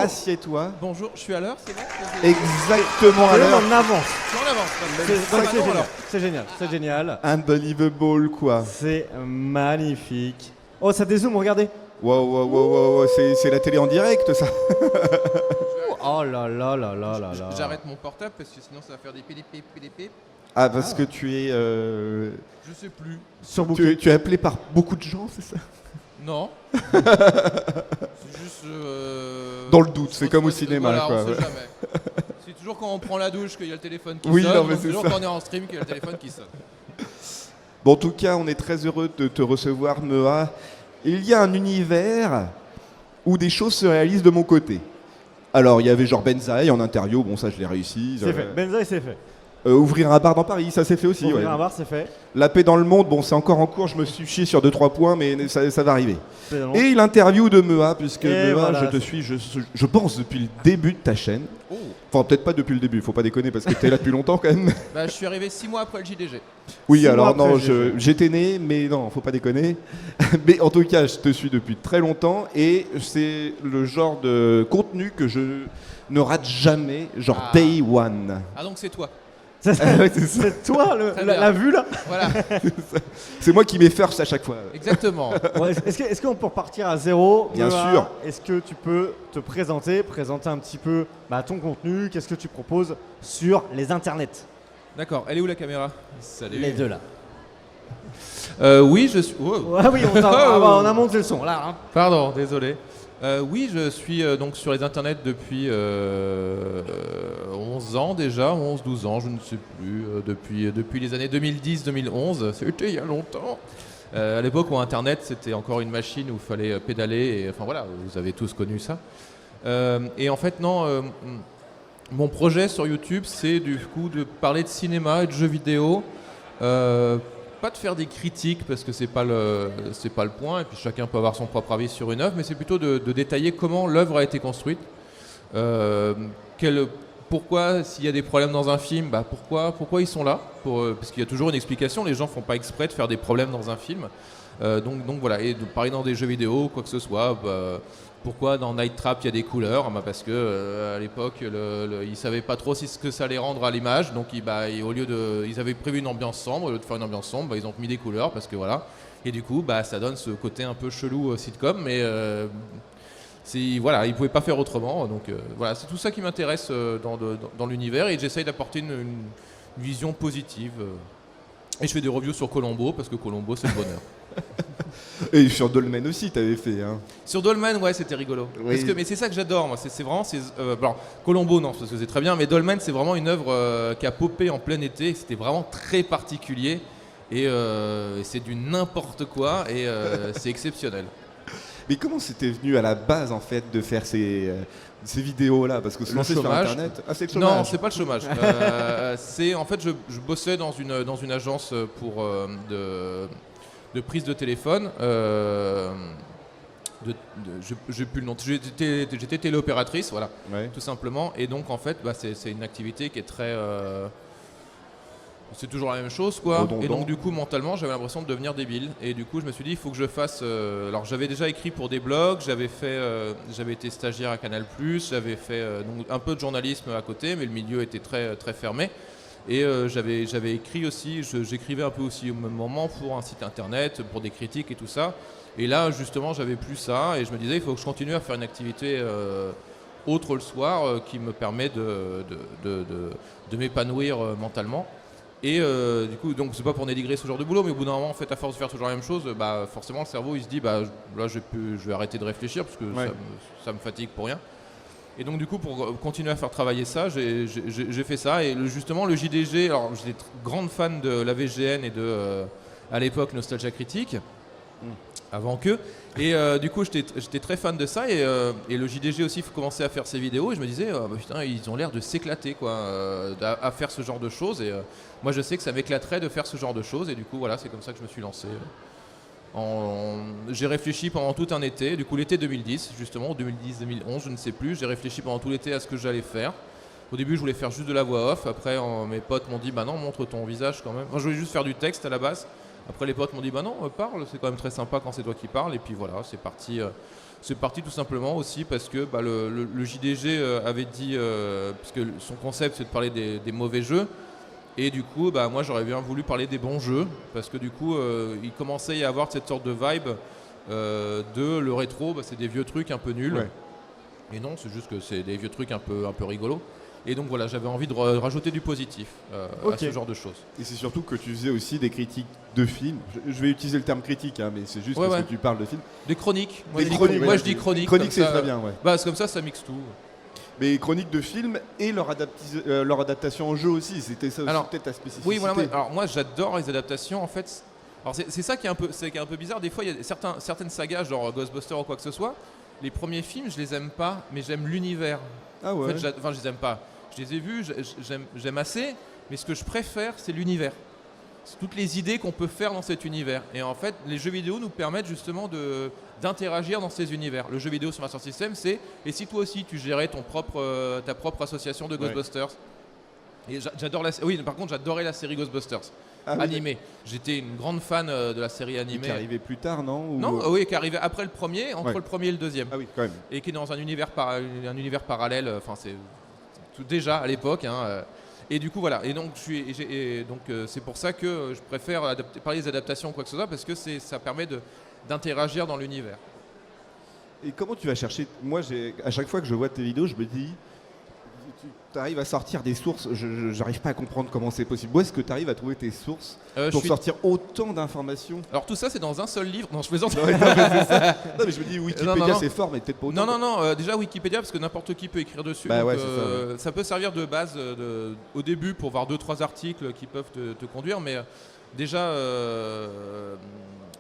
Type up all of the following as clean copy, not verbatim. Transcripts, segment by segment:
Assieds-toi. Bonjour, je suis à l'heure, c'est bon? Exactement à l'heure. En avance. Je suis en avance. C'est Pardon, génial. alors. C'est génial. C'est génial. Unbelievable, quoi. C'est magnifique. Oh, ça dézoome, regardez. Wow, c'est la télé en direct, ça. Oh là là là là là là. J'arrête mon portable parce que sinon ça va faire des pip. Ah, parce que tu es... Je sais plus. Surbooké. tu es appelé par beaucoup de gens, c'est ça? Non. C'est juste. Dans le doute, c'est comme au cinéma, voilà, quoi. on sait jamais. C'est toujours quand on prend la douche qu'il y a le téléphone qui Oui, sonne. non, mais donc c'est toujours ça. quand on est en stream qu'il y a le téléphone qui sonne. Bon, en tout cas, on est très heureux de te recevoir, Mea. Il y a un univers où des choses se réalisent de mon côté. Alors, il y avait genre Benzaï en interview, bon ça je l'ai réussi. C'est fait. Benzaï, c'est fait. Ouvrir un bar dans Paris, ça s'est fait aussi. Ouvrir Ouais. un bar, c'est fait. La paix dans le monde, bon c'est encore en cours, je me suis chié sur 2-3 points, mais ça va arriver. C'est long. Et l'interview de Mea, puisque Et Mea, voilà, je te suis, je pense, depuis le début de ta chaîne. Oh. Enfin, peut-être pas depuis le début, faut pas déconner, parce que t'es là depuis longtemps quand même. Bah, je suis arrivé 6 mois après le JDG. Oui, 6 alors mois non, après, j'étais né, mais non, faut pas déconner. Mais en tout cas, je te suis depuis très longtemps et c'est le genre de contenu que je ne rate jamais, genre Ah. day one. Ah, donc c'est toi. Ouais, c'est ça. C'est toi, Très bien. la vue là. Voilà, C'est moi qui m'efforce à chaque fois. exactement. Ouais, est-ce qu'on peut repartir à zéro? Bien Mea, sûr. Est-ce que tu peux te présenter un petit peu ton contenu? Qu'est-ce que tu proposes sur les internets? D'accord, elle est où la caméra? Salut. Les deux là. Oui, je suis. Oh. Ouais, oui, on a monté le son là. Hein. Pardon, désolé. Oui, je suis donc sur les internets depuis 11 ans déjà, 11-12 ans, je ne sais plus, depuis les années 2010-2011, c'était il y a longtemps. À l'époque où Internet c'était encore une machine où il fallait pédaler, et enfin voilà, vous avez tous connu ça. Et en fait non, mon projet sur YouTube c'est du coup de parler de cinéma et de jeux vidéo. Pas de faire des critiques parce que c'est pas le point et puis chacun peut avoir son propre avis sur une œuvre, mais c'est plutôt de détailler comment l'œuvre a été construite, pourquoi s'il y a des problèmes dans un film, pourquoi ils sont là, parce qu'il y a toujours une explication, les gens font pas exprès de faire des problèmes dans un film, donc voilà, et de parler dans des jeux vidéo, quoi que ce soit. Pourquoi dans Night Trap il y a des couleurs? Parce que à l'époque ils savaient pas trop ce que ça allait rendre à l'image, donc ils avaient prévu une ambiance sombre, au lieu de faire une ambiance sombre, ils ont mis des couleurs parce que voilà, et du coup ça donne ce côté un peu chelou sitcom, mais voilà, ils pouvaient pas faire autrement, donc voilà, c'est tout ça qui m'intéresse dans l'univers, et j'essaye d'apporter une vision positive. Et je fais des reviews sur Colombo parce que Colombo c'est le bonheur. Et sur Dolmen aussi, t'avais fait. Hein. Sur Dolmen, ouais, c'était rigolo. Oui. Mais c'est ça que j'adore, moi. C'est vraiment. Alors, Colombo, non, parce que c'est très bien, mais Dolmen, c'est vraiment une œuvre qui a popé en plein été. C'était vraiment très particulier. Et c'est du n'importe quoi. Et c'est exceptionnel. Mais comment c'était venu à la base, en fait, de faire ces vidéos-là? Parce que se Le lancer sur chômage. Internet... Ah, c'est le chômage. Non, c'est pas le chômage. En fait, je bossais dans une agence de prise de téléphone. J'ai plus le nom. J'étais téléopératrice, voilà, Ouais. tout simplement. Et donc, en fait, c'est une activité qui est très. C'est toujours la même chose, quoi. Redondant. Et donc, du coup, mentalement, j'avais l'impression de devenir débile. Et du coup, je me suis dit, il faut que je fasse. Alors, j'avais déjà écrit pour des blogs, j'avais été stagiaire à Canal+, j'avais fait donc un peu de journalisme à côté, mais le milieu était très, très fermé. Et j'avais écrit aussi, j'écrivais un peu aussi au même moment pour un site internet, pour des critiques et tout ça. Et là, justement, j'avais plus ça et je me disais, il faut que je continue à faire une activité autre le soir qui me permet de m'épanouir mentalement. Et du coup, donc c'est pas pour dénigrer ce genre de boulot, mais au bout d'un moment, en fait, à force de faire toujours la même chose, forcément, le cerveau, il se dit, là, je vais arréter de réfléchir parce que Ouais. ça me fatigue pour rien. Et donc du coup, pour continuer à faire travailler ça, j'ai fait ça. Et justement, le JDG, alors j'étais grande fan de la VGN et à l'époque, Nostalgia Critique, avant que. Et du coup, j'étais très fan de ça. Et le JDG aussi commençait à faire ses vidéos. Et je me disais, putain, ils ont l'air de s'éclater, quoi, à faire ce genre de choses. Et moi, je sais que ça m'éclaterait de faire ce genre de choses. Et du coup, voilà, c'est comme ça que je me suis lancé. J'ai réfléchi pendant tout un été, du coup l'été 2010 justement, 2010-2011 je ne sais plus, j'ai réfléchi pendant tout l'été à ce que j'allais faire. Au début je voulais faire juste de la voix off, après mes potes m'ont dit bah non, montre ton visage quand même. Moi je voulais juste faire du texte à la base, après les potes m'ont dit bah non, parle, c'est quand même très sympa quand c'est toi qui parles, et puis voilà, c'est parti C'est parti tout simplement aussi parce que le JDG avait dit, puisque son concept c'est de parler des mauvais jeux, et du coup moi j'aurais bien voulu parler des bons jeux, parce que du coup il commençait à y avoir cette sorte de vibe de le rétro, c'est des vieux trucs un peu nuls, Ouais. et non, c'est juste que c'est des vieux trucs un peu rigolos. Et donc voilà, j'avais envie de rajouter du positif à ce genre de choses. Et c'est surtout que tu faisais aussi des critiques de films. Je vais utiliser le terme critique, hein, mais c'est juste Ouais, parce ouais. que tu parles de films. Des chroniques. Des chroniques, Moi ouais. je dis chroniques. Chronique, comme c'est ça. très bien, ouais. C'est comme ça mix tout. Mais chroniques de films et leur adaptation en jeu aussi, c'était ça aussi Alors, peut-être ta spécificité. Oui, voilà. Alors moi j'adore les adaptations en fait. Alors c'est ça qui est un peu bizarre. Des fois il y a certaines sagas genre Ghostbusters ou quoi que ce soit. Les premiers films je les aime pas, mais j'aime l'univers. Ah ouais. En fait, je les aime pas. Je les ai vus, j'aime assez, mais ce que je préfère c'est l'univers. C'est toutes les idées qu'on peut faire dans cet univers. Et en fait, les jeux vidéo nous permettent justement d'interagir dans ces univers. Le jeu vidéo sur Master System, c'est et si toi aussi tu gérais ta propre association de Ghostbusters. Et par contre, j'adorais la série Ghostbusters animée. J'étais une grande fan de la série animée. Qui arrivait plus tard, non? Non, oui, qui arrivait après le premier, entre le premier et le deuxième. Ah oui, quand même. Et qui est dans un univers parallèle. Enfin, c'est tout déjà à l'époque. Et du coup, voilà. Et donc, c'est pour ça que je préfère parler des adaptations ou quoi que ce soit, parce que ça permet d'interagir dans l'univers. Et comment tu vas chercher? Moi, à chaque fois que je vois tes vidéos, je me dis, tu arrives à sortir des sources. Je n'arrive pas à comprendre comment c'est possible. Où est-ce que tu arrives à trouver tes sources pour sortir autant d'informations? Alors tout ça, c'est dans un seul livre. Non, je plaisante. Non, mais je me dis, Wikipédia, c'est fort, mais peut-être pas autant. Non, déjà Wikipédia, parce que n'importe qui peut écrire dessus. Bah donc, ouais, c'est ça. Ça peut servir de base au début pour voir 2-3 articles qui peuvent te conduire, mais déjà,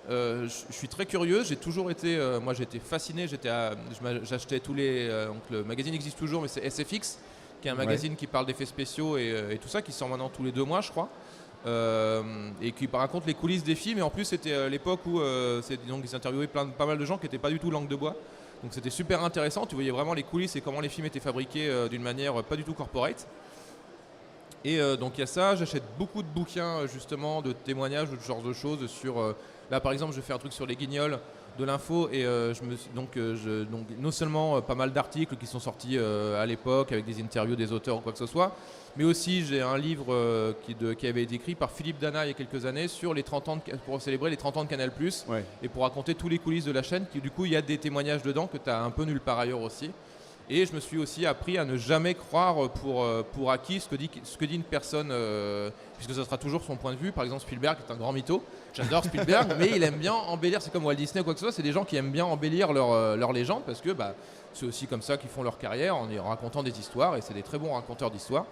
je suis très curieux. J'ai toujours été, moi j'ai été fasciné. J'achetais tous les. Donc le magazine existe toujours, mais c'est SFX, qui est un magazine qui parle d'effets spéciaux et tout ça, qui sort maintenant tous les 2 mois, je crois. Et qui raconte les coulisses des films. Et en plus, c'était l'époque où ils interviewaient pas mal de gens qui n'étaient pas du tout langue de bois. Donc c'était super intéressant. Tu voyais vraiment les coulisses et comment les films étaient fabriqués d'une manière pas du tout corporate. Et donc il y a ça. J'achète beaucoup de bouquins justement de témoignages ou de ce genre de choses sur. Là par exemple, je fais un truc sur les guignols de l'info et donc non seulement pas mal d'articles qui sont sortis à l'époque avec des interviews des auteurs ou quoi que ce soit, mais aussi j'ai un livre qui avait été écrit par Philippe Dana il y a quelques années sur les 30 ans pour célébrer les 30 ans de Canal+, et pour raconter tous les coulisses de la chaîne, du coup il y a des témoignages dedans que tu as un peu nulle part ailleurs aussi. Et je me suis aussi appris à ne jamais croire pour acquis ce que dit une personne, puisque ça sera toujours son point de vue. Par exemple, Spielberg est un grand mytho. J'adore Spielberg, mais il aime bien embellir. C'est comme Walt Disney ou quoi que ce soit. C'est des gens qui aiment bien embellir leur légende, parce que c'est aussi comme ça qu'ils font leur carrière, en y racontant des histoires. Et c'est des très bons raconteurs d'histoires.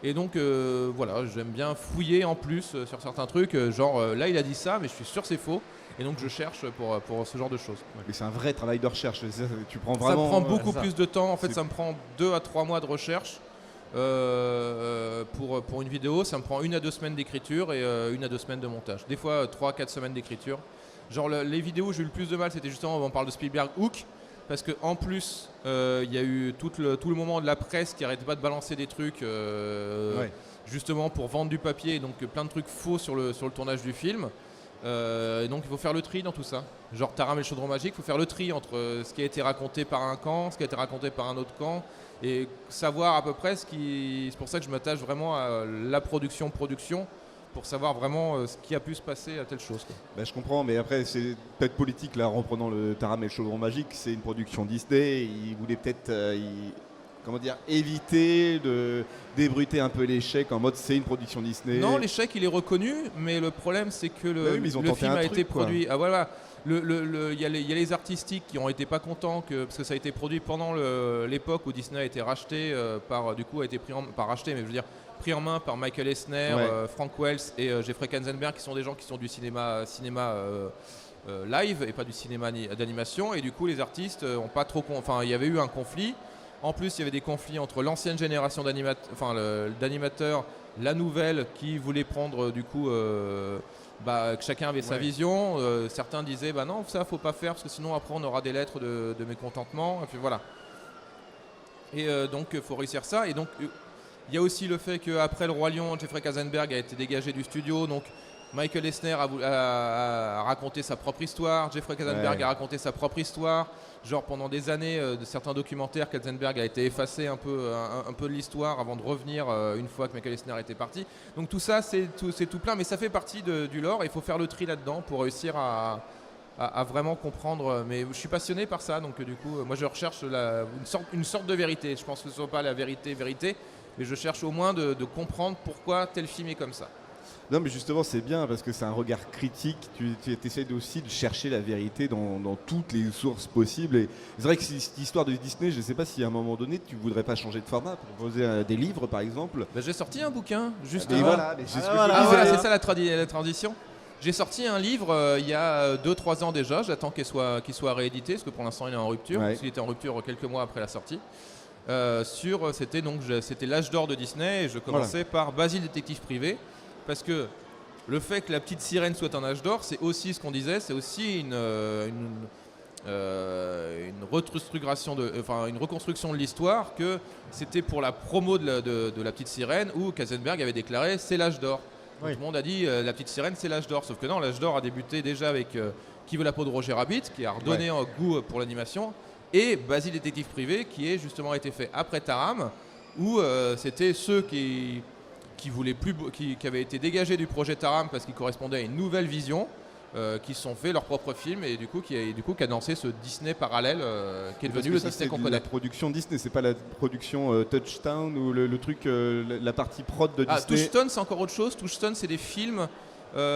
Et donc voilà, j'aime bien fouiller en plus sur certains trucs. Là, il a dit ça, mais je suis sûr que c'est faux. Et donc je cherche pour ce genre de choses. Mais c'est un vrai travail de recherche. Tu prends vraiment. Ça prend beaucoup plus de temps. En fait, ça me prend 2 à 3 mois de recherche pour une vidéo. Ça me prend 1 à 2 semaines d'écriture et 1 à 2 semaines de montage. Des fois 3 à 4 semaines d'écriture. Les vidéos où j'ai eu le plus de mal, c'était justement, on parle de Spielberg Hook. Parce qu'en plus, il y a eu tout le moment de la presse qui n'arrêtait pas de balancer des trucs justement pour vendre du papier. Et donc plein de trucs faux sur le tournage du film. Et donc il faut faire le tri dans tout ça. Genre Taram et le chaudron magique, il faut faire le tri entre ce qui a été raconté par un camp, ce qui a été raconté par un autre camp, et savoir à peu près c'est pour ça que je m'attache vraiment à la production, pour savoir vraiment ce qui a pu se passer à telle chose, quoi. Je comprends, mais après c'est peut-être politique là, en reprenant le Taram et le chaudron magique, c'est une production Disney, ils voulaient peut-être éviter de débruiter un peu l'échec en mode c'est une production Disney. Non, l'échec il est reconnu, mais le problème c'est que le film a été produit. Ah voilà, il y a les artistiques qui ont été pas contents parce que ça a été produit pendant l'époque où Disney a été racheté pris en main par Michael Eisner, Frank Wells et Jeffrey Katzenberg, qui sont des gens qui sont du cinéma live et pas du cinéma d'animation. Et du coup les artistes ont pas trop il y avait eu un conflit. En plus, il y avait des conflits entre l'ancienne génération d'animateurs, la nouvelle qui voulait prendre du coup que chacun avait sa vision. Certains disaient non, ça faut pas faire parce que sinon après on aura des lettres de mécontentement. Et puis voilà. Et donc il faut réussir ça. Et donc il y a aussi le fait qu'après le Roi Lion, Jeffrey Katzenberg a été dégagé du studio. Donc Michael Eisner a raconté sa propre histoire, Jeffrey Katzenberg a raconté sa propre histoire. Genre pendant des années, de certains documentaires, Katzenberg a été effacé un peu de l'histoire avant de revenir une fois que Michael Eisner était parti. Donc tout ça, c'est tout plein, mais ça fait partie du lore et il faut faire le tri là-dedans pour réussir à vraiment comprendre. Mais je suis passionné par ça, donc du coup, moi je recherche une sorte de vérité. Je pense que ce ne soit pas la vérité, mais je cherche au moins de comprendre pourquoi tel film est comme ça. Non, mais justement, c'est bien parce que c'est un regard critique. Tu essaies aussi de chercher la vérité dans toutes les sources possibles. Et c'est vrai que cette histoire de Disney, je ne sais pas si à un moment donné, tu ne voudrais pas changer de format, proposer des livres, par exemple. Bah, j'ai sorti un bouquin, justement. Et voilà, mais c'est ce que Voilà, c'est ça la transition. J'ai sorti un livre il y a 2-3 ans déjà. J'attends qu'il soit réédité, parce que pour l'instant, il est en rupture. Parce qu'il était en rupture quelques mois après la sortie. C'était l'âge d'or de Disney et je commençais par Basile détective privé. Parce que le fait que la petite sirène soit en âge d'or, c'est aussi ce qu'on disait, c'est aussi une reconstruction de l'histoire, que c'était pour la promo de la petite sirène où Katzenberg avait déclaré c'est l'âge d'or. Tout le monde a dit la petite sirène c'est l'âge d'or, sauf que non, l'âge d'or a débuté déjà avec Qui veut la peau de Roger Rabbit, qui a redonné un goût pour l'animation, et Basile détective privé, qui est justement été fait après Taram, où c'était ceux qui avaient été dégagés du projet Taram parce qu'ils correspondaient à une nouvelle vision, qui se sont fait leur propre film et du coup qui a lancé ce Disney parallèle qui est devenu le Disney qu'on connaît. La production Disney, c'est pas la production Touchstone ou le truc, la partie prod de Disney. Touchstone, c'est encore autre chose. Touchstone, c'est des films.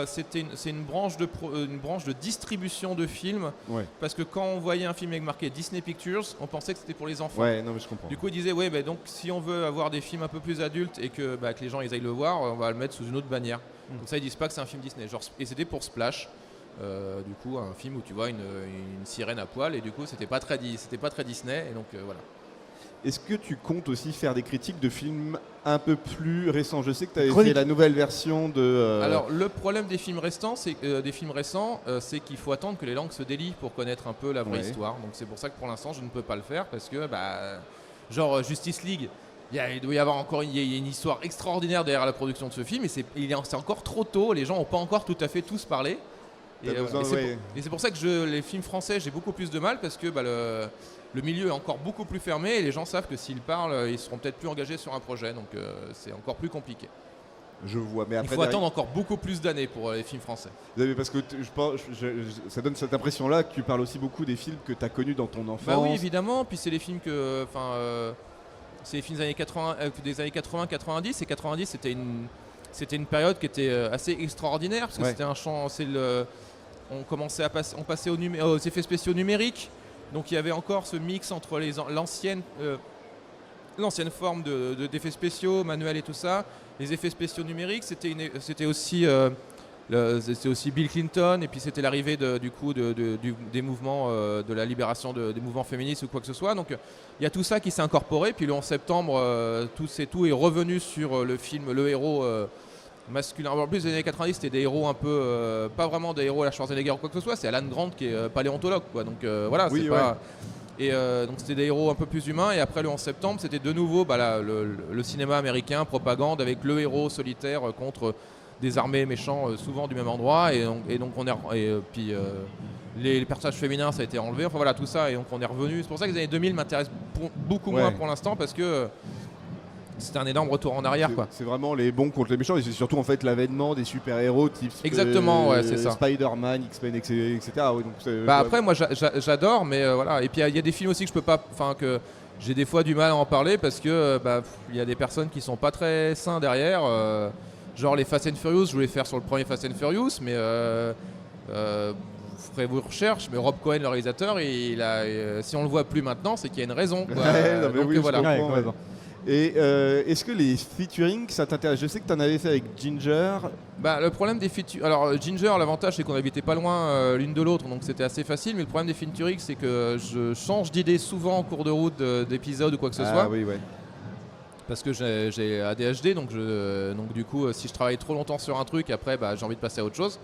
C'est une branche de distribution de films, parce que quand on voyait un film avec marqué Disney Pictures, on pensait que c'était pour les enfants. Ouais, non mais je comprends. Du coup, ils disaient donc si on veut avoir des films un peu plus adultes et que les gens ils aillent le voir, on va le mettre sous une autre bannière. Comme ça, ils disent pas que c'est un film Disney. Et c'était pour Splash, du coup, un film où tu vois une sirène à poil, et du coup, c'était pas très Disney, et donc voilà. Est-ce que tu comptes aussi faire des critiques de films un peu plus récents? Je sais que tu avais fait la nouvelle version de... Alors, le problème des films récents, c'est qu'il faut attendre que les langues se délient pour connaître un peu la vraie histoire. Donc c'est pour ça que pour l'instant, je ne peux pas le faire, parce que, genre Justice League, il doit y avoir encore une histoire extraordinaire derrière la production de ce film, et c'est encore trop tôt, les gens n'ont pas encore tout à fait tous parlé. Et c'est pour ça que les films français, j'ai beaucoup plus de mal, parce que le milieu est encore beaucoup plus fermé et les gens savent que s'ils parlent, ils seront peut-être plus engagés sur un projet, donc c'est encore plus compliqué. Je vois, mais après, il faut attendre encore beaucoup plus d'années pour les films français. Parce que ça donne cette impression-là que tu parles aussi beaucoup des films que tu as connus dans ton enfance. Bah oui, évidemment, puis c'est les films c'est les films des années 80-90, et 90 c'était une période qui était assez extraordinaire, parce que c'était un champ, on passait aux effets spéciaux numériques. Donc il y avait encore ce mix entre l'ancienne forme d'effets spéciaux, manuels et tout ça, les effets spéciaux numériques, c'était aussi Bill Clinton, et puis c'était l'arrivée des mouvements de la libération des mouvements féministes ou quoi que ce soit. Donc il y a tout ça qui s'est incorporé, puis le 11 septembre, tout est revenu sur le film, le héros masculin. En plus, les années 90, c'était des héros un peu, pas vraiment des héros à la Schwarzenegger ou quoi que ce soit, c'est Alan Grant qui est paléontologue, quoi. Donc voilà, c'est pas. Et donc c'était des héros un peu plus humains, et après le 11 septembre, c'était de nouveau le cinéma américain, propagande, avec le héros solitaire contre des armées méchants, souvent du même endroit, et donc puis les personnages féminins, ça a été enlevé, enfin voilà, tout ça, et donc on est revenu. C'est pour ça que les années 2000 m'intéressent beaucoup moins pour l'instant, parce que c'est un énorme retour en arrière, quoi. C'est vraiment les bons contre les méchants, et c'est surtout en fait l'avènement des super-héros type c'est ça. Spider-Man, X-Men, etc. Après, moi j'adore, mais voilà. Et puis il y a des films aussi que je peux pas, que j'ai des fois du mal à en parler, parce que il y a des personnes qui sont pas très sains derrière. Genre les Fast and Furious, je voulais faire sur le premier Fast and Furious, mais vous ferez vos recherches, mais Rob Cohen, le réalisateur, si on le voit plus maintenant, c'est qu'il y a une raison, quoi. Et est-ce que les featuring, ça t'intéresse? Je sais que tu en avais fait avec Ginger. Le problème des featuring... Alors Ginger, l'avantage c'est qu'on habitait pas loin l'une de l'autre, donc c'était assez facile, mais le problème des featuring, c'est que je change d'idée souvent en cours de route d'épisode ou quoi que ce soit. Oui. Parce que j'ai ADHD, donc du coup, si je travaille trop longtemps sur un truc, après j'ai envie de passer à autre chose.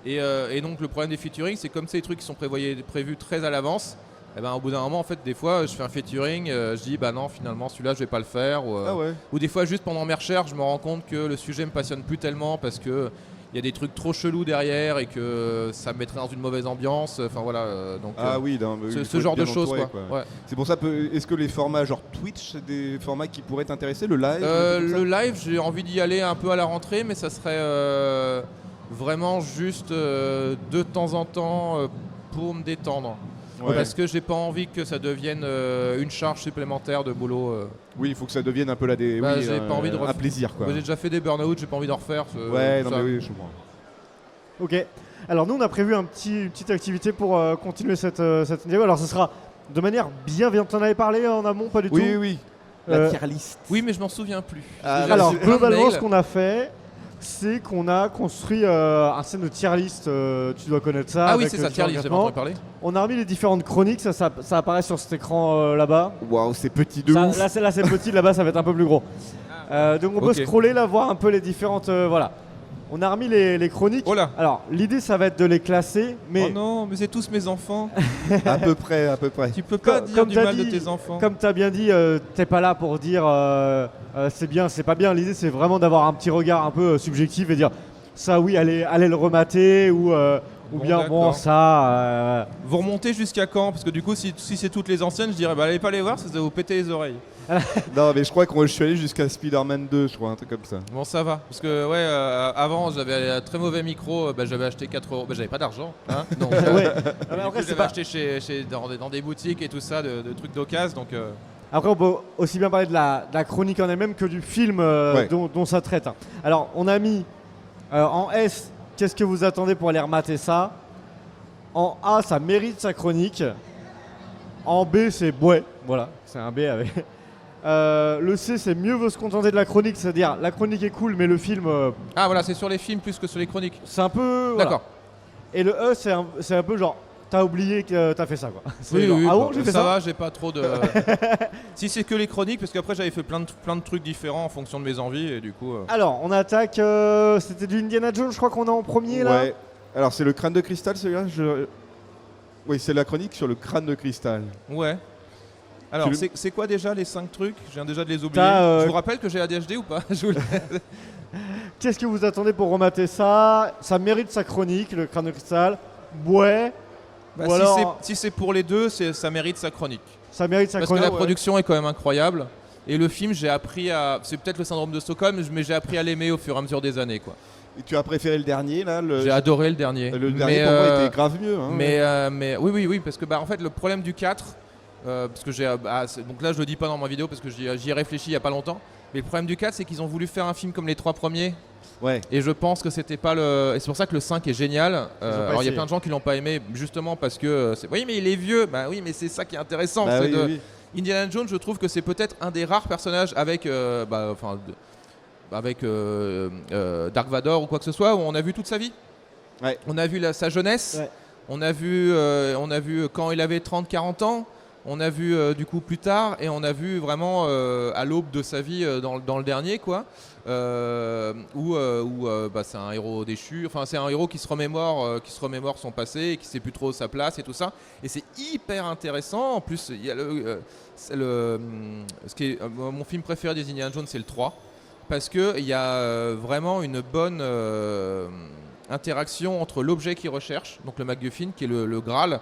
Et donc le problème des featuring, c'est comme c'est des trucs qui sont prévus très à l'avance. Au bout d'un moment, en fait, des fois, je fais un featuring, je dis non, finalement, celui-là, je vais pas le faire. Ou des fois, juste pendant mes recherches, je me rends compte que le sujet me passionne plus tellement, parce que il y a des trucs trop chelous derrière et que ça me mettrait dans une mauvaise ambiance. Enfin voilà. Donc, Ah oui, non, mais il faut ce être genre de bien choses entouré, quoi. Ouais. C'est pour ça, est-ce que les formats genre Twitch, c'est des formats qui pourraient t'intéresser, le live Le live, j'ai envie d'y aller un peu à la rentrée, mais ça serait vraiment juste de temps en temps pour me détendre. Ouais. Parce que j'ai pas envie que ça devienne une charge supplémentaire de boulot. Oui, il faut que ça devienne un peu j'ai pas envie de un plaisir quoi. J'ai déjà fait des burn-out, j'ai pas envie d'en refaire. Ouais, non ça. mais oui, je comprends. Ok. Alors nous, on a prévu une petite activité pour continuer cette interview. Alors ce sera de manière bienveillante. T'en avais parlé en amont, pas du tout. Oui. La Euh, tier list. Oui, mais je m'en souviens plus. Ah, Déjà, Alors j'ai plein de globalement, mails. ce qu'on a fait, c'est qu'on a construit un système de tier list. Tu dois connaître ça. Ah oui, avec, c'est ça, différents tiens, j'avais classements. entendu parler. On a remis les différentes chroniques. Ça apparaît sur cet écran là-bas. Waouh, c'est petit de Ça, ouf. là, c'est petit. Là-bas, ça va être un peu plus gros. Donc on peut Ok. scroller là, voir un peu les différentes. Voilà. On a remis les chroniques. Oh là. Alors l'idée, ça va être de les classer, mais Oh non, mais c'est tous mes enfants. à peu près. Tu peux pas Comme- dire comme du t'as mal de dit- tes enfants. comme tu as bien dit, t'es pas là pour dire c'est bien, c'est pas bien. L'idée, c'est vraiment d'avoir un petit regard un peu subjectif et dire ça, oui, allez le remater ou Bon, bien bon, d'accord. ça. Vous remontez jusqu'à quand? Parce que du coup, si c'est toutes les anciennes, je dirais bah allez pas les voir, ça va vous péter les oreilles. Non, mais je crois que je suis allé jusqu'à Spider-Man 2, je crois, un truc comme ça. Bon, ça va. Parce que ouais, avant j'avais un très mauvais micro, j'avais acheté 4 €. J'avais pas d'argent. Hein, donc, Ouais. du Après, coup, c'est j'avais pas- acheté dans des boutiques et tout ça, de trucs d'occasion. Donc, Après, on peut aussi bien parler de la chronique en elle-même que du film Ouais. dont ça traite. Hein. Alors, on a mis en S, qu'est-ce que vous attendez pour aller remater ça? En A, ça mérite sa chronique. En B, c'est ouais. Voilà, c'est un B avec. Le C, c'est mieux vaut se contenter de la chronique, c'est-à-dire la chronique est cool, mais le film, ah voilà, c'est sur les films plus que sur les chroniques. c'est un peu. Voilà. D'accord. Et le E, c'est un peu genre, t'as oublié que t'as fait ça, quoi. C'est Oui, genre, oui, ah bon, bon, j'ai fait ça ça. va, j'ai pas trop de. Si c'est que les chroniques, parce qu'après j'avais fait plein de trucs différents en fonction de mes envies et du coup. Alors, on attaque. C'était du Indiana Jones, je crois qu'on est en premier là. Ouais. Alors, c'est le crâne de cristal, celui-là Oui, c'est la chronique sur le crâne de cristal. Ouais. Alors, Tu c'est quoi déjà les 5 trucs? Je viens déjà de les oublier. T'as, Je vous rappelle que j'ai ADHD ou pas? Je vous- Qu'est-ce que vous attendez pour remater ça? Ça mérite sa chronique, le crâne de cristal. Ouais, Bah, Ou alors- si c'est pour les deux, ça mérite sa chronique. ça mérite sa Parce que chronique. la production est quand même incroyable. Et le film, j'ai appris à. C'est peut-être le syndrome de Stockholm, mais j'ai appris à l'aimer au fur et à mesure des années. Quoi. Et tu as préféré le dernier, là J'ai adoré le dernier. Le dernier, Mais, pour moi, était grave mieux. Hein, mais oui, parce que en fait, le problème du 4, parce que donc là, je le dis pas dans ma vidéo parce que j'y ai réfléchi il y a pas longtemps. Mais le problème du 4, c'est qu'ils ont voulu faire un film comme les 3 premiers. Ouais. Et je pense que c'était pas le. Et c'est pour ça que le 5 est génial. pas Alors il y a essayé. plein de gens qui l'ont pas aimé, justement parce que. Oui, mais il est vieux. Bah oui, mais c'est ça qui est intéressant. Bah c'est oui, de- oui. Indiana Jones, je trouve que c'est peut-être un des rares personnages avec. Dark Vador ou quoi que ce soit, où on a vu toute sa vie. Ouais. On a vu sa jeunesse. Ouais. On a vu quand il avait 30-40 ans. On a vu du coup plus tard et on a vu vraiment à l'aube de sa vie dans le dernier quoi, où c'est un héros déchu, enfin c'est un héros qui se remémore son passé et qui sait plus trop sa place et tout ça, et c'est hyper intéressant. En plus il y a ce qui est mon film préféré des Indiana Jones, c'est le 3 parce que il y a vraiment une bonne interaction entre l'objet qu'il recherche, donc le MacGuffin qui est le Graal,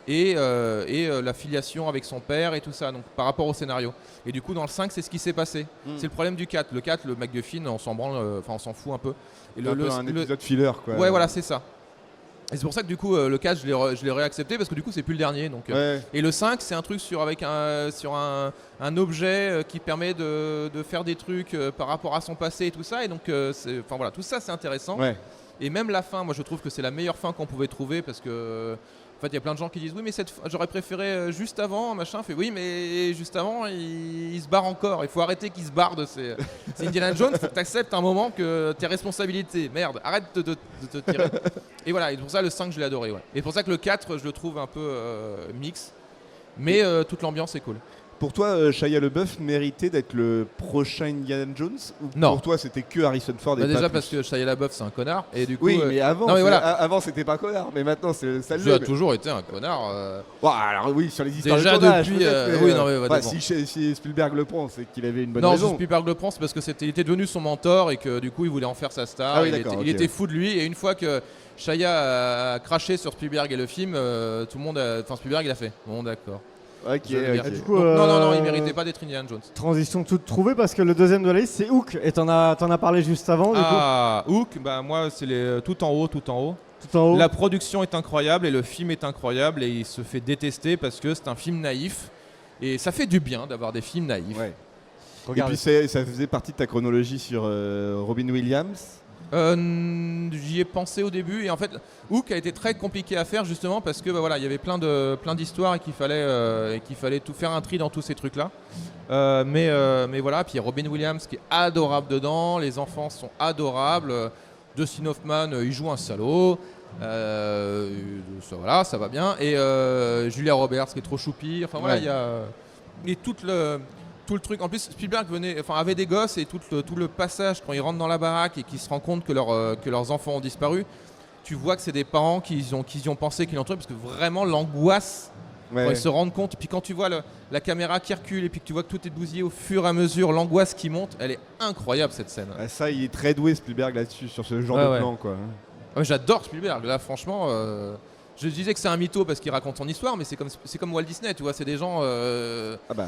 et la filiation avec son père et tout ça, donc par rapport au scénario. Et du coup dans le 5 c'est ce qui s'est passé. C'est le problème du 4. Le 4, le MacGuffin, on s'en branle, on s'en fout un peu. Et C'est un peu un épisode filler, quoi. Ouais voilà, c'est ça. Et c'est pour ça que du coup le 4 je l'ai réaccepté parce que du coup c'est plus le dernier. Donc, Ouais. et le 5 c'est un truc sur un objet qui permet de faire des trucs par rapport à son passé et tout ça. Et donc tout ça c'est intéressant. Ouais. Et même la fin, moi je trouve que c'est la meilleure fin qu'on pouvait trouver parce que en fait il y a plein de gens qui disent oui mais j'aurais préféré juste avant machin. Fait oui mais juste avant il se barre encore. Il faut arrêter qu'il se barre de c'est Indiana Jones. Faut que tu acceptes un moment que tes responsabilités. Merde, arrête de te tirer. Et voilà, et pour ça le 5 je l'ai adoré. Ouais. Et pour ça que le 4 je le trouve un peu mix. Mais toute l'ambiance est cool. Pour toi, Shia LaBeouf méritait d'être le prochain Indiana Jones ou Non. pour toi, c'était que Harrison Ford et Bah, pas déjà plus parce que Shia LaBeouf c'est un connard et du coup Oui, mais avant, non, mais voilà. avant c'était pas connard, mais maintenant ça il a l'est. toujours été un connard. Bon, alors oui, sur les histoires Déjà de tournage, depuis, peut-être, oui, non, mais bah, bon. si Spielberg le prend, c'est qu'il avait une bonne Non, raison. Spielberg le prend, c'est parce que il était devenu son mentor et que du coup il voulait en faire sa star. Ah oui, il, d'accord, était, ok. il était fou de lui et une fois que Shia a craché sur Spielberg et le film, tout le monde, enfin Spielberg il a fait. Bon d'accord. Ok, Je vais dire. ok. Du coup, Donc, non, il méritait pas d'être Indiana Jones. Transition toute trouvée parce que le deuxième de la liste c'est Hook et t'en as parlé juste avant du Ah, Hook, bah moi c'est tout en haut. coup, tout en haut. La production est incroyable et le film est incroyable et il se fait détester parce que c'est un film naïf et ça fait du bien d'avoir des films naïfs. Ouais. Et Regarde. puis ça faisait partie de ta chronologie sur Robin Williams. J'y ai pensé au début et en fait Hook a été très compliqué à faire justement parce que bah, voilà, il y avait plein d'histoires et qu'il fallait tout faire un tri dans tous ces trucs là. Mais voilà, puis il y a Robin Williams qui est adorable dedans, les enfants sont adorables, Dustin Hoffman il joue un salaud. Voilà, ça va bien et Julia Roberts qui est trop choupie. Enfin voilà, Ouais. il y a et tout le truc. En plus, Spielberg avait des gosses et tout le passage quand ils rentrent dans la baraque et qu'ils se rendent compte que leurs enfants ont disparu. Tu vois que c'est des parents qui y ont pensé, qui l'ont trouvé, parce que vraiment l'angoisse Ouais. quand ils se rendent compte. Et puis quand tu vois la caméra qui recule et puis que tu vois que tout est bousillé au fur et à mesure, l'angoisse qui monte, elle est incroyable cette scène. Ah, ça, il est très doué Spielberg là-dessus, sur ce genre Ouais, de ouais. plan, quoi. Ouais, j'adore Spielberg. Là, franchement, je disais que c'est un mytho parce qu'il raconte son histoire, mais c'est comme Walt Disney, tu vois, c'est des gens. Ah bah,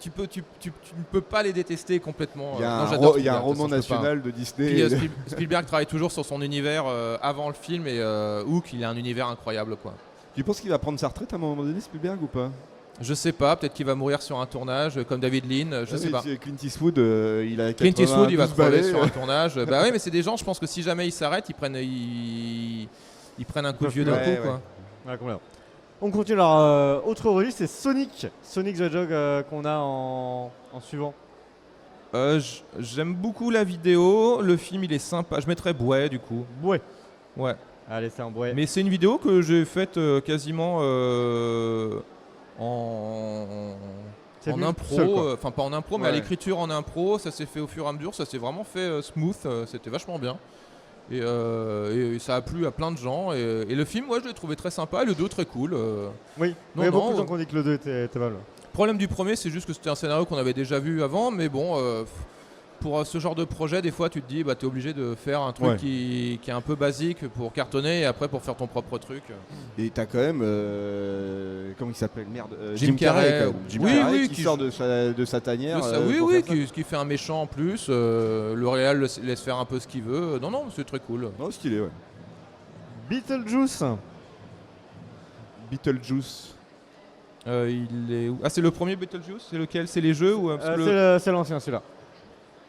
Tu ne peux pas les détester complètement. il y a Non, un, j'adore il y a un Spielberg, de toute roman façon, je peux pas. national de Disney. Puis, Spielberg travaille toujours sur son univers avant le film et Hook, il a un univers incroyable quoi. Tu penses qu'il va prendre sa retraite à un moment donné, Spielberg, ou pas? Je sais pas, peut-être qu'il va mourir sur un tournage comme David Lean, je Ah sais oui, pas. Clint Eastwood, il a Clint Eastwood, il va 92 crever balais. sur un tournage. Bah oui, mais c'est des gens, je pense que si jamais ils s'arrêtent, ils prennent un coup de vieux d'un Ouais, coup quoi. Ouais, complètement. On continue. Alors, autre registre, c'est Sonic the Hedgehog qu'on a en suivant. J'aime beaucoup la vidéo, le film il est sympa, je mettrais Bouet du coup. Ouais. Ouais. Allez, c'est un bruit. Mais c'est une vidéo que j'ai faite quasiment en C'est en venu impro, seul, quoi. enfin pas en impro, mais à Ouais. l'écriture en impro, ça s'est fait au fur et à mesure, ça s'est vraiment fait smooth, c'était vachement bien. Et ça a plu à plein de gens. Et le film, ouais, je l'ai trouvé très sympa, et le 2 très cool. Oui, Non, il y a non, beaucoup de gens qui ont dit que le 2 était mal. Le problème du premier, c'est juste que c'était un scénario qu'on avait déjà vu avant, mais bon, pour ce genre de projet, des fois, tu te dis, bah, t'es obligé de faire un truc Ouais. qui est un peu basique pour cartonner, et après pour faire ton propre truc. Et t'as quand même, comment il s'appelle, merde, Jim Carrey, quand même. Jim oui, Carrey oui, qui qui sort de sa tanière. Oui, pour oui, faire ça. qui fait un méchant en plus. Le réal laisse faire un peu ce qu'il veut. Non, c'est très cool. Non, stylé, ouais. Beetlejuice. Beetlejuice. Il est où? Ah, c'est le premier Beetlejuice? C'est lequel? C'est les jeux ou parce que C'est l'ancien celui-là.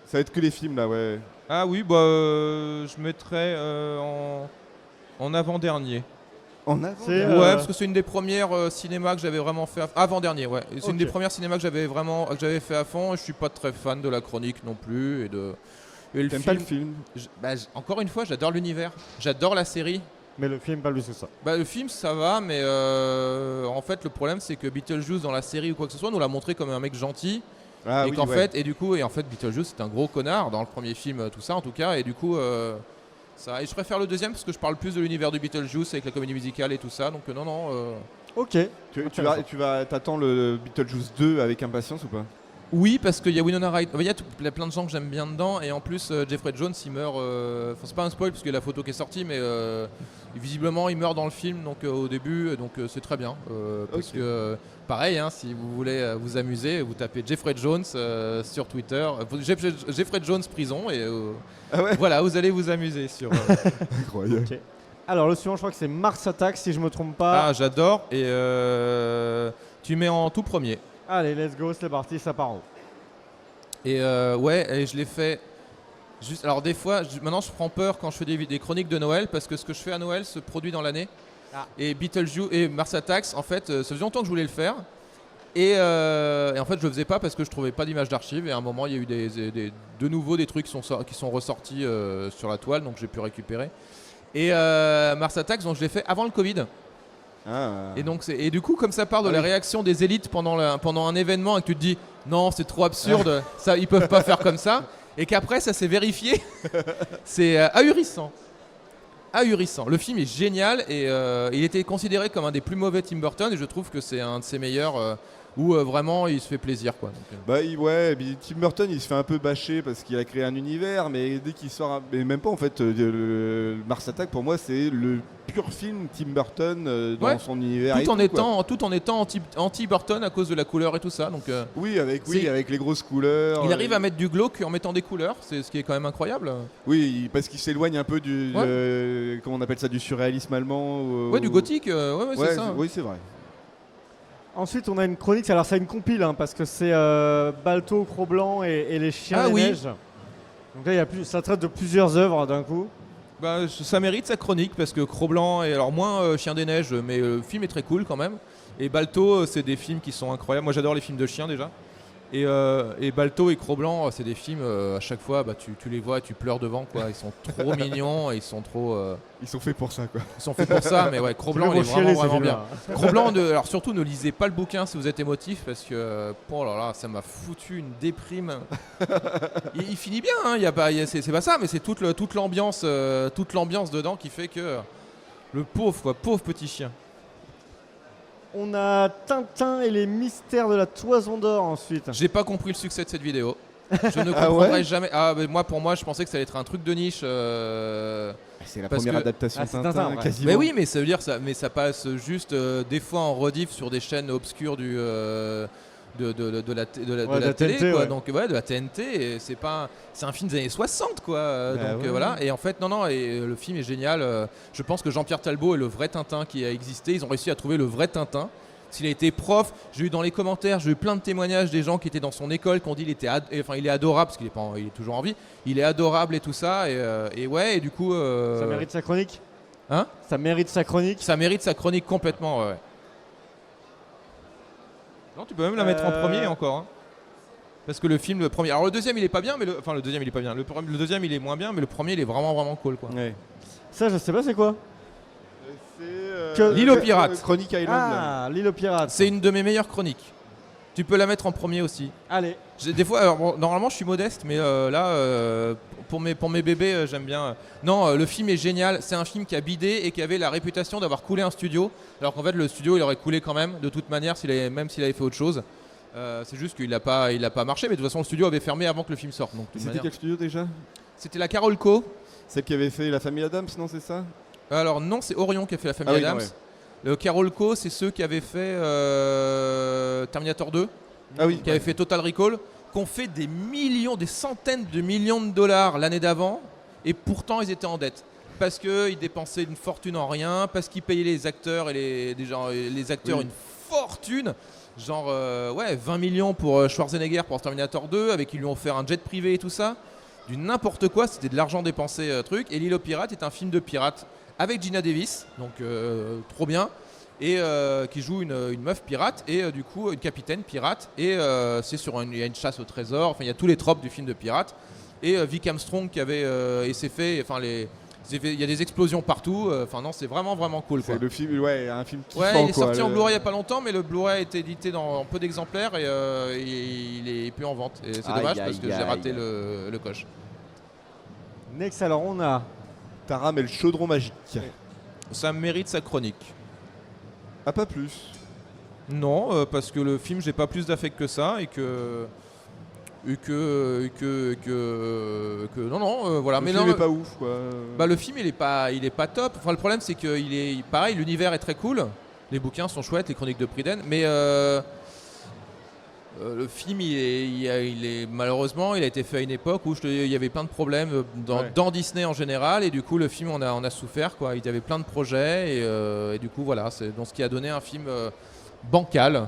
Ça va être que les films, là, ouais. Ah oui, bah je mettrais en avant-dernier. En avant. C'est, Ouais, parce que c'est une des premières cinémas que j'avais vraiment fait avant-dernier, ouais. Et c'est une Ok. des premières cinémas que j'avais fait à fond. Et je suis pas très fan de la chronique non plus et le T'aimes film. pas le film? Encore une fois, j'adore l'univers, j'adore la série. Mais le film, pas plus que ça. Bah, le film ça va, mais en fait le problème c'est que Beetlejuice dans la série ou quoi que ce soit nous l'a montré comme un mec gentil. Ah et oui, qu'en ouais. fait, Beetlejuice c'est un gros connard dans le premier film, tout ça en tout cas, et du coup ça, et je préfère le deuxième parce que je parle plus de l'univers de Beetlejuice avec la comédie musicale et tout ça, donc non. Ok. T'attends le Beetlejuice 2 avec impatience ou pas? Oui, parce qu'il y a Winona Ryder, il y a plein de gens que j'aime bien dedans, et en plus Jeffrey Jones il meurt, enfin c'est pas un spoil parce qu'il y a la photo qui est sortie, mais visiblement il meurt dans le film donc au début, donc c'est très bien, parce Ok. que pareil, hein, si vous voulez vous amuser, vous tapez Jeffrey Jones sur Twitter, Jeffrey Jones prison, et Ah ouais. voilà, vous allez vous amuser sur. Incroyable. Ok. Alors le suivant, je crois que c'est Mars Attack si je me trompe pas. Ah, j'adore, et tu mets en tout premier. Allez, let's go, c'est parti, ça part en haut. Et ouais, et je l'ai fait. Juste, alors des fois, maintenant je prends peur quand je fais des chroniques de Noël parce que ce que je fais à Noël se produit dans l'année. Ah. Et Beetlejuice et Mars Attacks, en fait, ça faisait longtemps que je voulais le faire. Et en fait, je le faisais pas parce que je trouvais pas d'image d'archives. Et à un moment, il y a eu de nouveau des trucs qui sont ressortis sur la toile, donc j'ai pu récupérer. Et Mars Attacks, donc je l'ai fait avant le Covid. Ah. Et du coup, comme ça part de la réaction des élites pendant un événement et que tu te dis non, c'est trop absurde, ça, ils peuvent pas faire comme ça, et qu'après ça s'est vérifié, c'est ahurissant. Ahurissant. Le film est génial et il était considéré comme un des plus mauvais Tim Burton et je trouve que c'est un de ses meilleurs où vraiment il se fait plaisir quoi. Donc, Bah ouais, Tim Burton il se fait un peu bâcher parce qu'il a créé un univers, mais dès qu'il sort, mais même pas en fait, le Mars Attack pour moi c'est le pur film Tim Burton dans son univers. tout en étant anti-Burton à cause de la couleur et tout ça. Donc, oui, avec les grosses couleurs. Il arrive à mettre du glauque en mettant des couleurs, c'est ce qui est quand même incroyable. Oui, parce qu'il s'éloigne un peu du, comment on appelle ça, du surréalisme allemand. Du gothique, c'est ça. Oui, c'est vrai. Ensuite, on a une chronique, alors c'est une compile, parce que c'est Balto, Cro-Blanc et les chiens des neiges. Donc là, ça traite de plusieurs œuvres d'un coup. Bah, ça mérite sa chronique parce que Cro-Blanc est alors moins Chien des Neiges, mais le film est très cool quand même. Et Balto, c'est des films qui sont incroyables. Moi, j'adore les films de chiens déjà. Et Balto et Cro-Blanc, c'est des films à chaque fois, tu les vois, tu pleures devant quoi. Ils sont trop mignons, et ils sont trop. Ils sont faits pour ça quoi. Ils sont faits pour ça, mais ouais, Cro-Blanc il est vraiment bien. Cro-Blanc, alors surtout ne lisez pas le bouquin si vous êtes émotif parce que oh là là, ça m'a foutu une déprime. Il finit bien, hein, c'est pas ça, mais c'est toute l'ambiance dedans qui fait que le pauvre petit chien. On a Tintin et les mystères de la Toison d'Or ensuite. J'ai pas compris le succès de cette vidéo. Je ne comprendrai jamais. Pour moi, je pensais que ça allait être un truc de niche. C'est la première adaptation de Tintin, quasiment. Mais oui, mais ça veut dire ça. Mais ça passe juste des fois en rediff sur des chaînes obscures de la télé, TNT, quoi. ouais. Donc de la TNT. Et c'est un film des années 60, quoi. Voilà. Et en fait, non. Et le film est génial. Je pense que Jean-Pierre Talbot est le vrai Tintin qui a existé. Ils ont réussi à trouver le vrai Tintin. S'il a été prof, j'ai eu dans les commentaires, j'ai eu plein de témoignages des gens qui étaient dans son école qui ont dit il est adorable parce qu'il est toujours en vie, il est adorable et tout ça et du coup ça mérite sa chronique. Hein ? Ça mérite sa chronique. Ça mérite sa chronique complètement. Ouais. Non, tu peux même la mettre en premier encore. Hein. Parce que le film, le premier. Alors le deuxième il est pas bien, mais le deuxième il est pas bien. Le deuxième il est moins bien, mais le premier il est vraiment vraiment cool quoi. Ouais. Ça je sais pas c'est quoi. L'île aux pirates. Chronique Island. Ah, l'île aux pirates. C'est une de mes meilleures chroniques. Tu peux la mettre en premier aussi. Allez. Des fois, normalement je suis modeste, mais là, pour mes bébés, j'aime bien. Non, le film est génial. C'est un film qui a bidé et qui avait la réputation d'avoir coulé un studio. Alors qu'en fait, le studio, il aurait coulé quand même, de toute manière, même s'il avait fait autre chose. C'est juste qu'il n'a pas marché, mais de toute façon, le studio avait fermé avant que le film sorte. C'était quel studio déjà ? C'était la Carolco. Celle qui avait fait La Famille Adams, non, c'est ça ? Alors non, c'est Orion qui a fait La Famille Adams. Ouais. Le Carolco, c'est ceux qui avaient fait Terminator 2, qui avaient fait Total Recall, qui ont fait des centaines de millions de dollars l'année d'avant, et pourtant ils étaient en dette. Parce qu'ils dépensaient une fortune en rien, parce qu'ils payaient les acteurs et les acteurs une fortune. Genre 20 millions pour Schwarzenegger pour Terminator 2, avec qui lui ont fait un jet privé et tout ça. Du n'importe quoi, c'était de l'argent dépensé truc. Et L'île aux pirates est un film de pirates avec Gina Davis, donc trop bien, et qui joue une meuf pirate et du coup une capitaine pirate, et c'est il y a une chasse au trésor, enfin il y a tous les tropes du film de pirate, et Vic Armstrong qui avait et c'est fait, enfin il y a des explosions partout, enfin non, c'est vraiment vraiment cool quoi. C'est le film, un film kiffant, ouais, il est sorti en Blu-ray il y a pas longtemps, mais le Blu-ray a été édité dans peu d'exemplaires et il est plus en vente, et c'est dommage parce que j'ai raté le coche. Next, alors on a Taram et le chaudron magique. Ça mérite sa chronique. Ah, pas plus. Non, parce que le film, j'ai pas plus d'affect que ça et que non, voilà. Le film est pas ouf quoi. Bah le film il est pas top. Enfin le problème c'est que il est pareil, l'univers est très cool, les bouquins sont chouettes, les chroniques de Priden, mais le film, malheureusement, il a été fait à une époque où il y avait plein de problèmes dans Disney en général, et du coup, le film, on a souffert, quoi. Il y avait plein de projets, et du coup, voilà, c'est donc ce qui a donné un film bancal.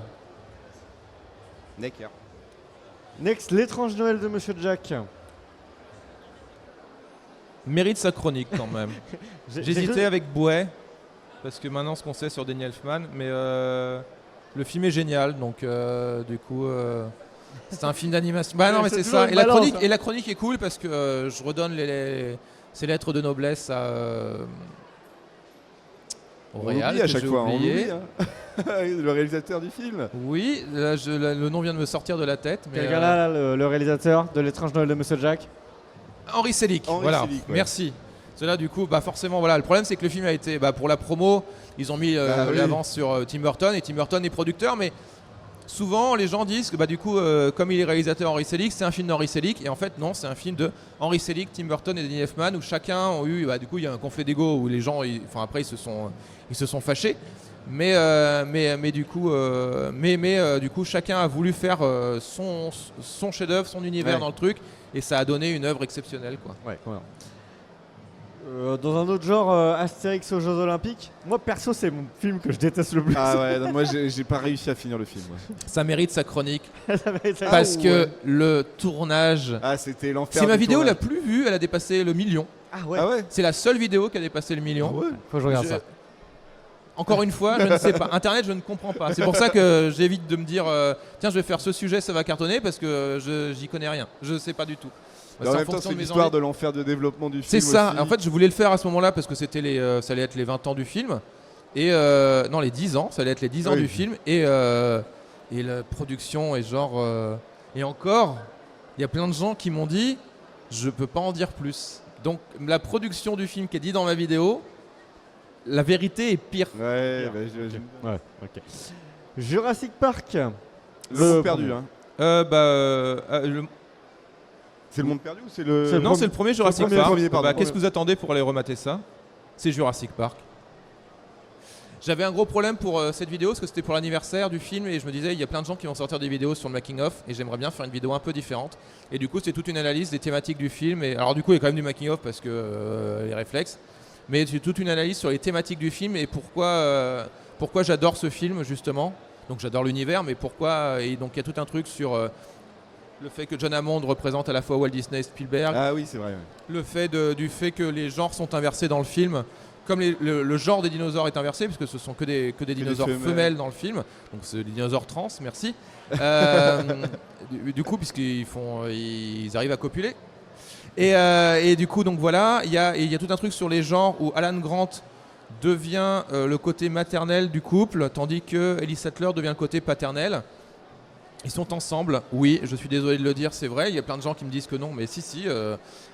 D'accord. Next, L'étrange Noël de Monsieur Jack. Mérite sa chronique quand même. J'hésitais avec Bouet, parce que maintenant, ce qu'on sait sur Danny Elfman, mais. Le film est génial, donc du coup, c'est un film d'animation. Bah non, mais c'est ça. Et la chronique est cool parce que je redonne ces lettres de noblesse au On réal, l'oublie à que chaque j'ai fois, on oublié. l'oublie. Hein. Le réalisateur du film. Oui, là, le nom vient de me sortir de la tête. Mais, Quelqu'un là, le réalisateur de l'étrange Noël de Monsieur Jack. Henri Selick, Henri voilà, Selick, ouais. merci. Cela du coup, forcément, voilà. Le problème c'est que le film a été, pour la promo, ils ont mis Oui. l'avance sur Tim Burton et Tim Burton est producteur, mais souvent les gens disent que du coup, comme il est réalisateur Henri Selick, c'est un film d'Henri Selick et en fait non, c'est un film de Henri Selick, Tim Burton et Danny Elfman où chacun ont eu, du coup, il y a un conflit d'ego où les gens, après ils se sont fâchés. Mais du coup, chacun a voulu faire son chef-d'œuvre, son univers Ouais. dans le truc, et ça a donné une œuvre exceptionnelle, quoi. Ouais, voilà. Dans un autre genre, Astérix aux Jeux Olympiques. Moi, perso, c'est mon film que je déteste le plus. Ah ouais, non, moi j'ai pas réussi à finir le film. Ouais. Ça mérite sa chronique Ça va être- parce que ouais. le tournage. Ah, c'était l'enfer. C'est ma du vidéo la tournage. plus vue, elle a dépassé le million. Ah ouais. Ah ouais. C'est la seule vidéo qui a dépassé le million. Ah ouais. Faut que je regarde Je- ça. Encore une fois, je ne sais pas. Internet, je ne comprends pas. C'est pour ça que j'évite de me dire tiens, je vais faire ce sujet, ça va cartonner parce que j'y connais rien. Je ne sais pas du tout. Mais en C'est même temps, fonction c'est de mes l'histoire envies. de l'enfer de développement du film. C'est ça. aussi. En fait, je voulais le faire à ce moment-là parce que c'était ça allait être les 20 ans du film. Et non, les 10 ans. Ça allait être les 10 ans Oui. du film. Et la production est genre. Et encore, il y a plein de gens qui m'ont dit je peux pas en dire plus. Donc, la production du film qui est dit dans ma vidéo, la vérité est pire. Ouais, Ouais, ok. Jurassic Park. le monde perdu. Hein. C'est le monde perdu ou c'est le. C'est le Non, c'est le premier Jurassic premier, Park. premier, pardon. Qu'est-ce que vous attendez pour aller remater ça? C'est Jurassic Park. J'avais un gros problème pour cette vidéo parce que c'était pour l'anniversaire du film et je me disais il y a plein de gens qui vont sortir des vidéos sur le making of et j'aimerais bien faire une vidéo un peu différente. Et du coup c'est toute une analyse des thématiques du film. Et alors du coup il y a quand même du making of parce que les réflexes. Mais c'est toute une analyse sur les thématiques du film et pourquoi j'adore ce film justement. Donc j'adore l'univers mais pourquoi. Et donc il y a tout un truc sur le fait que John Hammond représente à la fois Walt Disney et Spielberg. Ah oui, c'est vrai. Ouais. Le fait du fait que les genres sont inversés dans le film, comme le genre des dinosaures est inversé, puisque ce sont que des dinosaures femelles. femelles dans le film, donc c'est des dinosaures trans, merci. Du coup, puisqu'ils arrivent à copuler. Et du coup, donc voilà, il y a tout un truc sur les genres où Alan Grant devient le côté maternel du couple, tandis que Ellie Sattler devient le côté paternel. Ils sont ensemble, oui, je suis désolé de le dire, c'est vrai, il y a plein de gens qui me disent que non, mais si,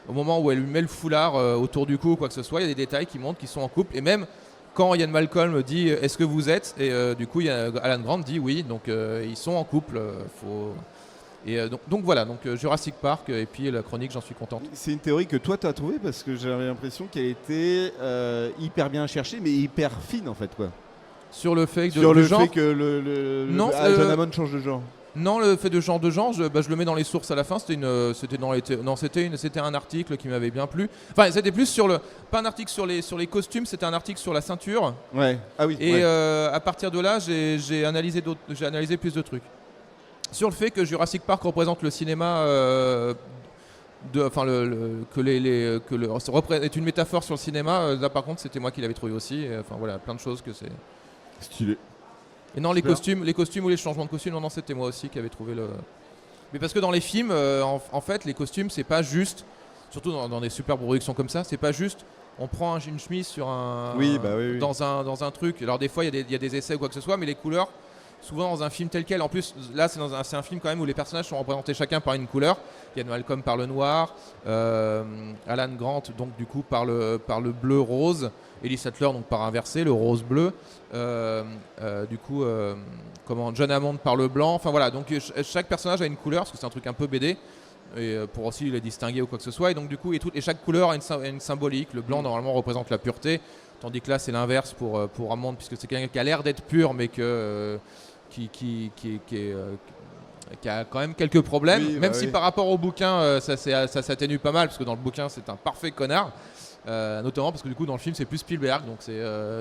au moment où elle lui met le foulard autour du cou ou quoi que ce soit, il y a des détails qui montrent qu'ils sont en couple, et même quand Ian Malcolm dit « est-ce que vous êtes ?» et du coup Alan Grant dit oui, donc ils sont en couple, donc voilà, donc Jurassic Park, et puis la chronique, j'en suis contente. C'est une théorie que toi t'as trouvée parce que j'avais l'impression qu'elle était hyper bien cherchée mais hyper fine en fait quoi. Sur le fait que Sur du le genre, fait que Non, John Hammond change de genre. non, le fait de genre, je le mets dans les sources à la fin. C'était un article qui m'avait bien plu. Enfin, c'était plus pas un article sur les costumes, c'était un article sur la ceinture. Ouais. Ah oui. Et ouais. à partir de là, j'ai analysé plus de trucs. Sur le fait que Jurassic Park représente le cinéma, est une métaphore sur le cinéma. Là, par contre, c'était moi qui l'avais trouvé aussi. Et, enfin voilà, plein de choses que c'est. Stylé. Et non, les Super. costumes ou les changements de costumes, non, c'était moi aussi qui avais trouvé le. Mais parce que dans les films, en fait, les costumes, c'est pas juste, surtout dans des super productions comme ça, c'est pas juste, on prend une chemise sur Oui, bah oui. dans un truc. Alors des fois, il y a des essais ou quoi que ce soit, mais les couleurs, souvent dans un film tel quel, en plus, là, c'est un film quand même où les personnages sont représentés chacun par une couleur. Ian Malcolm par le noir, Alan Grant, donc du coup, par le bleu rose. Ellie Sattler donc par inversé, le rose bleu, John Hammond par le blanc, enfin voilà, donc chaque personnage a une couleur parce que c'est un truc un peu BD et pour aussi les distinguer ou quoi que ce soit, et donc du coup et chaque couleur a une symbolique. Le blanc normalement représente la pureté, tandis que là c'est l'inverse pour Hammond, puisque c'est quelqu'un qui a l'air d'être pur mais qui a quand même quelques problèmes, Oui, même bah si oui. par rapport au bouquin ça s'atténue pas mal, parce que dans le bouquin c'est un parfait connard. Notamment parce que du coup dans le film c'est plus Spielberg, donc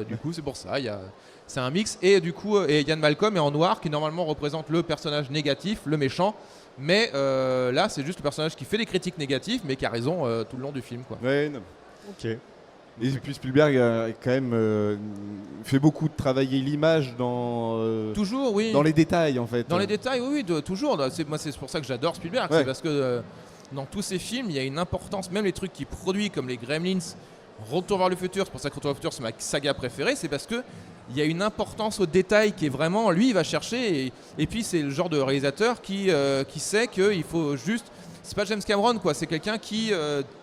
du coup c'est pour ça, c'est un mix, et du coup Ian Malcolm est en noir qui normalement représente le personnage négatif, le méchant, mais là c'est juste le personnage qui fait des critiques négatives mais qui a raison tout le long du film quoi. Ouais, non. Ok. Et puis Spielberg a quand même fait beaucoup de travailler l'image dans Toujours oui. dans les détails en fait. Dans les détails, oui, toujours. C'est pour ça que j'adore Spielberg, Ouais. c'est parce que dans tous ses films, il y a une importance, même les trucs qu'il produit comme les Gremlins, Retour vers le futur, c'est pour ça que Retour vers le futur c'est ma saga préférée, c'est parce que il y a une importance au détail qui est vraiment, lui il va chercher et puis c'est le genre de réalisateur qui sait qu'il faut juste, c'est pas James Cameron quoi, c'est quelqu'un qui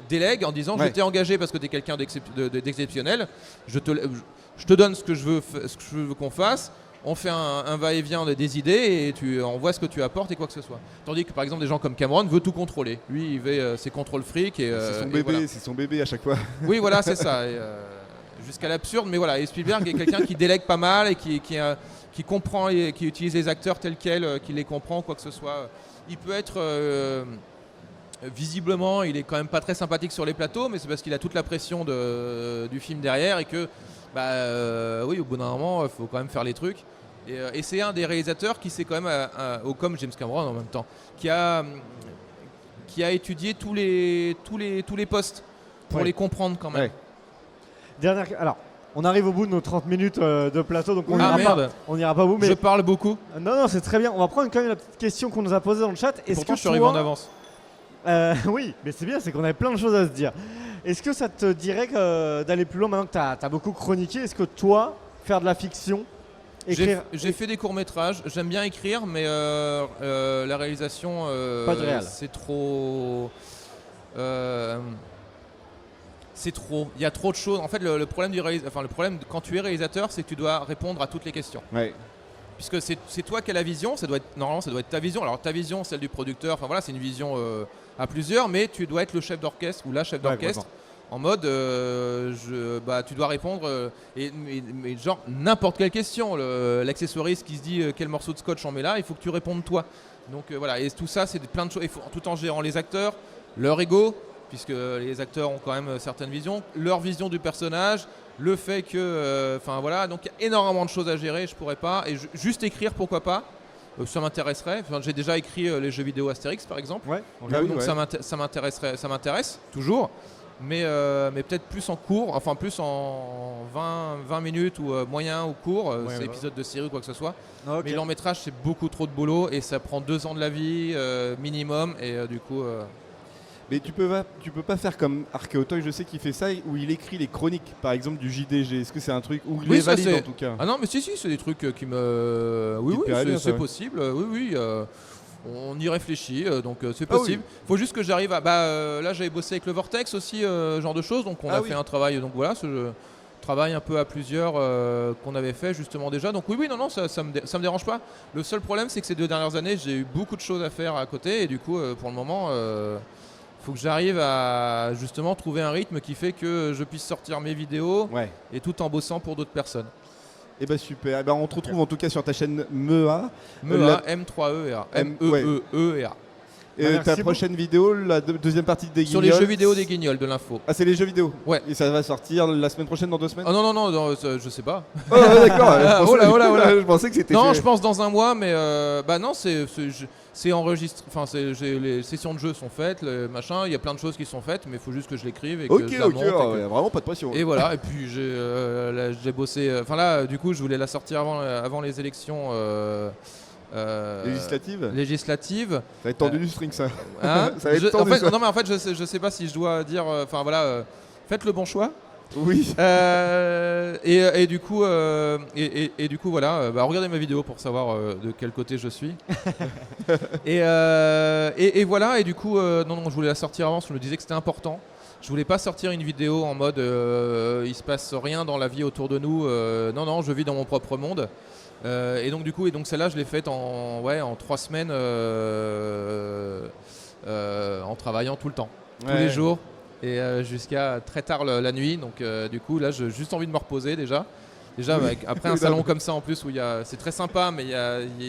délègue en disant je t'ai engagé parce que t'es quelqu'un d'exceptionnel, je te donne ce que je veux qu'on fasse. On fait un va-et-vient des idées et on voit ce que tu apportes et quoi que ce soit. Tandis que par exemple des gens comme Cameron veut tout contrôler. Lui il veut ses contrôle fric et c'est son bébé, voilà. C'est son bébé à chaque fois. Oui voilà c'est ça. Jusqu'à l'absurde, mais voilà. Et Spielberg est quelqu'un qui délègue pas mal et qui comprend et qui utilise les acteurs tels quels, qui les comprend quoi que ce soit. Il peut être visiblement, il est quand même pas très sympathique sur les plateaux, mais c'est parce qu'il a toute la pression du film derrière et que oui au bout d'un moment il faut quand même faire les trucs. Et c'est un des réalisateurs qui s'est quand même, comme James Cameron en même temps, qui a étudié tous les postes pour les comprendre quand même. Alors, on arrive au bout de nos 30 minutes de plateau, donc on n'ira pas au bout. Mais je parle beaucoup. Non, c'est très bien. On va prendre quand même la petite question qu'on nous a posée dans le chat. Pourtant, je suis arrivé en avance. Oui, mais c'est bien, c'est qu'on avait plein de choses à se dire. Est-ce que ça te dirait d'aller plus loin maintenant que tu as beaucoup chroniqué? Est-ce que toi, faire de la fiction, écrire... J'ai fait des courts-métrages, j'aime bien écrire, mais la réalisation, pas de réal. c'est trop... c'est trop, il y a trop de choses. En fait, le problème le problème quand tu es réalisateur, c'est que tu dois répondre à toutes les questions. Ouais. Puisque c'est toi qui as la vision, normalement ça doit être ta vision. Alors ta vision, celle du producteur, enfin voilà, c'est une vision à plusieurs, mais tu dois être le chef d'orchestre ou la chef d'orchestre. En mode, tu dois répondre, mais genre n'importe quelle question. L'accessoiriste qui se dit quel morceau de scotch on met là, il faut que tu répondes toi. Donc voilà, et tout ça, c'est plein de choses, tout en gérant les acteurs, leur ego, puisque les acteurs ont quand même certaines visions, leur vision du personnage, le fait que, voilà, donc il y a énormément de choses à gérer, je pourrais pas, et juste écrire, pourquoi pas, ça m'intéresserait. J'ai déjà écrit les jeux vidéo Astérix par exemple, donc ça m'intéresse toujours, mais peut-être plus en cours, enfin plus en 20 minutes ou moyen ou court, c'est épisode de série ou quoi que ce soit. Okay. Mais long-métrage c'est beaucoup trop de boulot et ça prend 2 ans de la vie minimum et du coup... Mais tu peux pas faire comme Archéotoy, je sais qu'il fait ça, où il écrit les chroniques, par exemple du JDG. Est-ce que c'est un truc où il les valide en tout cas? Ah non, mais si, c'est des trucs qui me... Oui, c'est possible. Oui, on y réfléchit, donc c'est possible. Faut juste que j'arrive à... là, j'avais bossé avec le Vortex aussi, genre de choses, donc on a fait un travail, donc voilà, ce travail un peu à plusieurs qu'on avait fait justement déjà. Donc oui, non, ça me dérange pas. Le seul problème, c'est que ces 2 dernières années, j'ai eu beaucoup de choses à faire à côté, et du coup, pour le moment... faut que j'arrive à justement trouver un rythme qui fait que je puisse sortir mes vidéos et tout en bossant pour d'autres personnes. Et super. On te retrouve en tout cas sur ta chaîne MEA. MEA, M3EA. M-E-E-E-A. Et ta prochaine vidéo, la deuxième partie des Guignols. Sur les jeux vidéo des Guignols, de l'info. Ah, c'est les jeux vidéo? Ouais. Et ça va sortir la semaine prochaine, dans 2 semaines? Ah non, je sais pas. Oh, d'accord. Je pensais que c'était... Non, je pense dans un mois, mais non, c'est enregistré. Enfin, les sessions de jeu sont faites, il y a plein de choses qui sont faites, mais il faut juste que je l'écrive et que je la monte. Vraiment pas de pression. Et voilà, et puis j'ai bossé... Enfin là, du coup, je voulais la sortir avant les élections... législatives. Ça va être tendu du string, ça. Hein ça va être tendu, non, mais en fait, je sais pas si je dois dire... faites le bon choix. Oui. Et du coup, voilà. Regardez ma vidéo pour savoir de quel côté je suis. et voilà. Et du coup, non, je voulais la sortir avant. Je me disais que c'était important. Je voulais pas sortir une vidéo en mode il se passe rien dans la vie autour de nous. Non, je vis dans mon propre monde. Et donc du coup, celle-là, je l'ai faite en 3 semaines en travaillant tout le temps, tous les jours. Et jusqu'à très tard la nuit, donc du coup là j'ai juste envie de me reposer déjà après un salon comme ça en plus où c'est très sympa, mais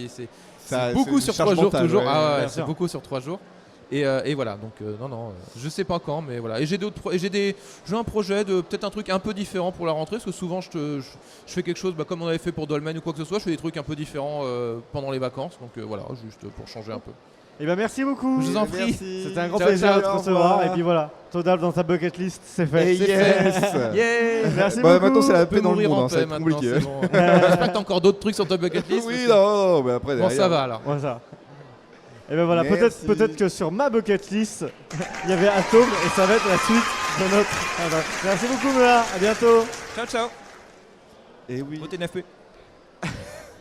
c'est beaucoup sur 3 jours toujours. C'est beaucoup sur 3 jours et voilà, donc non je sais pas quand, mais voilà. Et j'ai un projet de peut-être un truc un peu différent pour la rentrée, parce que souvent je fais quelque chose comme on avait fait pour Dolmen ou quoi que ce soit, je fais des trucs un peu différents pendant les vacances, donc voilà, juste pour changer un peu. Eh ben merci beaucoup. Je vous en prie. C'était un grand plaisir de te recevoir. Et puis voilà, Todal dans ta bucket list, c'est fait. Yeah. Merci beaucoup. Maintenant c'est la paix dans le monde, c'est compliqué. J'espère que t'as encore d'autres trucs sur ta bucket list. Oui, non, mais après bon, ça va alors. Ouais, ça. Et ben voilà, Merci. peut-être que sur ma bucket list, il y avait Atom et ça va être la suite de notre. Merci beaucoup, Mea. À bientôt. Ciao, ciao. Et oui. Au T9P.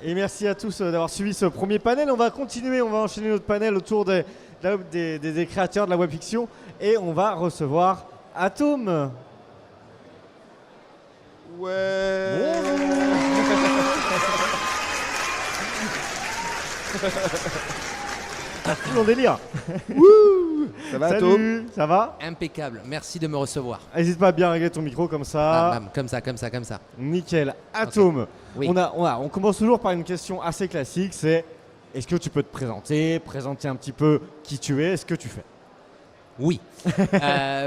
Et merci à tous d'avoir suivi ce premier panel. On va continuer, on va enchaîner notre panel autour des créateurs de la webfiction et on va recevoir Atom. Ouais. Mon délire. Ça va, Atom? Salut, ça va? Impeccable, merci de me recevoir. N'hésite pas à bien régler ton micro comme ça. Bam, bam, comme ça. Nickel. Atom. Oui. On commence toujours par une question assez classique, c'est est-ce que tu peux te présenter un petit peu qui tu es, ce que tu fais? Oui.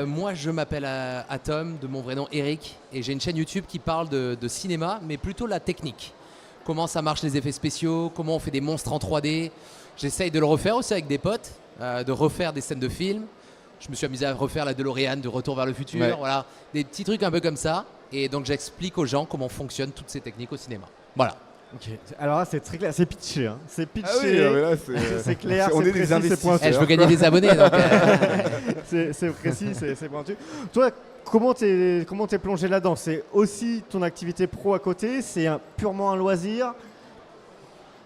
Moi, je m'appelle Atom, de mon vrai nom Eric, et j'ai une chaîne YouTube qui parle de cinéma, mais plutôt la technique. Comment ça marche les effets spéciaux, comment on fait des monstres en 3D. J'essaye de le refaire aussi avec des potes, de refaire des scènes de films. Je me suis amusé à refaire la DeLorean de Retour vers le futur, Ouais. voilà, des petits trucs un peu comme ça. Et donc j'explique aux gens comment fonctionnent toutes ces techniques au cinéma. Voilà. Ok. Alors là, c'est très clair, c'est pitché. Hein. C'est pitché. Ah oui, mais là, C'est clair, on c'est est des précis, c'est investisseurs. pointu. Je veux gagner des abonnés. Donc, C'est précis, c'est pointu. Toi, comment t'es plongé là-dedans? C'est aussi ton activité pro à côté? C'est purement un loisir?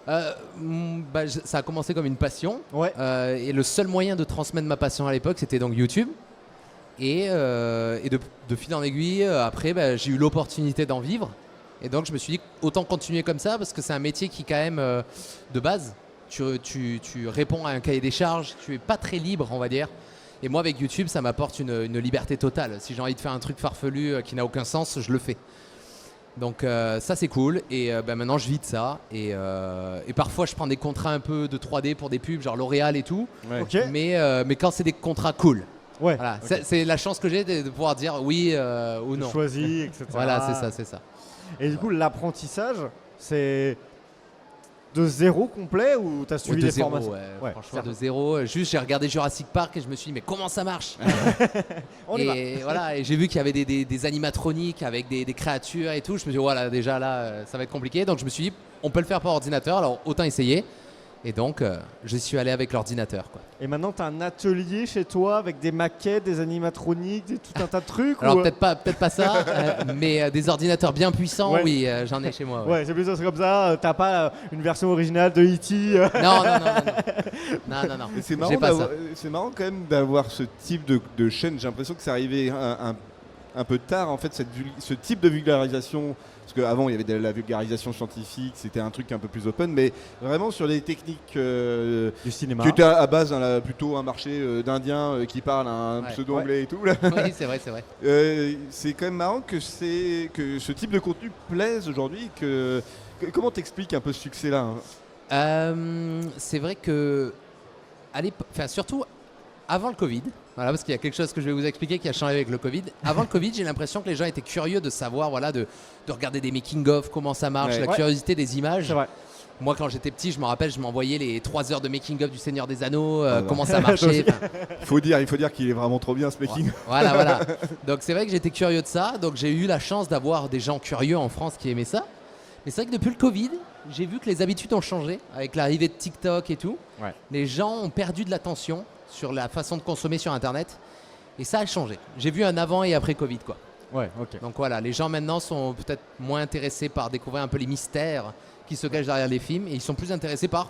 Ça a commencé comme une passion. Ouais. Et le seul moyen de transmettre ma passion à l'époque, c'était donc YouTube. Et de fil en aiguille, après, j'ai eu l'opportunité d'en vivre. Et donc, je me suis dit, autant continuer comme ça, parce que c'est un métier qui, quand même, de base, tu réponds à un cahier des charges, tu es pas très libre, on va dire. Et moi, avec YouTube, ça m'apporte une liberté totale. Si j'ai envie de faire un truc farfelu qui n'a aucun sens, je le fais. Donc ça c'est cool et maintenant je vis de ça et parfois je prends des contrats un peu de 3D pour des pubs genre L'Oréal et tout, Ouais. Ok. mais quand c'est des contrats cool, Ouais. voilà. Ok. C'est la chance que j'ai de pouvoir dire oui ou non. Choisi, etc. Voilà, c'est ça. Et du coup, l'apprentissage, c'est de zéro complet ou t'as suivi de des zéro, formations? ouais, franchement de zéro. Juste j'ai regardé Jurassic Park et je me suis dit mais comment ça marche? On y va. Et voilà, et j'ai vu qu'il y avait des animatroniques avec des créatures et tout. Je me suis dit voilà, déjà là ça va être compliqué. Donc je me suis dit on peut le faire par ordinateur, alors autant essayer. Et donc je suis allé avec l'ordinateur quoi. Et maintenant, tu as un atelier chez toi avec des maquettes, des animatroniques, tout un tas de trucs? Alors ou... peut-être pas ça, mais des ordinateurs bien puissants, Ouais. oui, j'en ai chez moi. Ouais. Ouais, c'est plus ça, c'est comme ça. T'as pas une version originale de E.T. Non. Et c'est J'ai marrant, pas ça. c'est marrant quand même d'avoir ce type de chaîne. J'ai l'impression que c'est arrivé un peu tard en fait, ce type de vulgarisation. Parce qu'avant il y avait de la vulgarisation scientifique, c'était un truc un peu plus open, mais vraiment sur les techniques du cinéma. qui étaient à base plutôt un marché d'Indiens qui parlent un Ouais. pseudo-anglais et tout. Là. Oui, c'est vrai. C'est quand même marrant que ce type de contenu plaise aujourd'hui. Comment t'expliques un peu ce succès-là hein C'est vrai que, surtout avant le Covid, voilà, parce qu'il y a quelque chose que je vais vous expliquer qui a changé avec le Covid. Avant le Covid, j'ai l'impression que les gens étaient curieux de savoir, voilà, de regarder des making-of, comment ça marche, Ouais. la curiosité des images. C'est vrai. Moi, quand j'étais petit, je me rappelle, je m'envoyais les 3 heures de making-of du Seigneur des Anneaux, bah. comment ça marchait. Il faut dire qu'il est vraiment trop bien ce making. Voilà. Donc c'est vrai que j'étais curieux de ça. Donc j'ai eu la chance d'avoir des gens curieux en France qui aimaient ça. Mais c'est vrai que depuis le Covid, j'ai vu que les habitudes ont changé avec l'arrivée de TikTok et tout. Ouais. Les gens ont perdu de l'attention sur la façon de consommer sur Internet. Et ça a changé. J'ai vu un avant et après Covid, quoi. Ouais, ok. Donc voilà, les gens maintenant sont peut-être moins intéressés par découvrir un peu les mystères qui se cachent derrière les films et ils sont plus intéressés par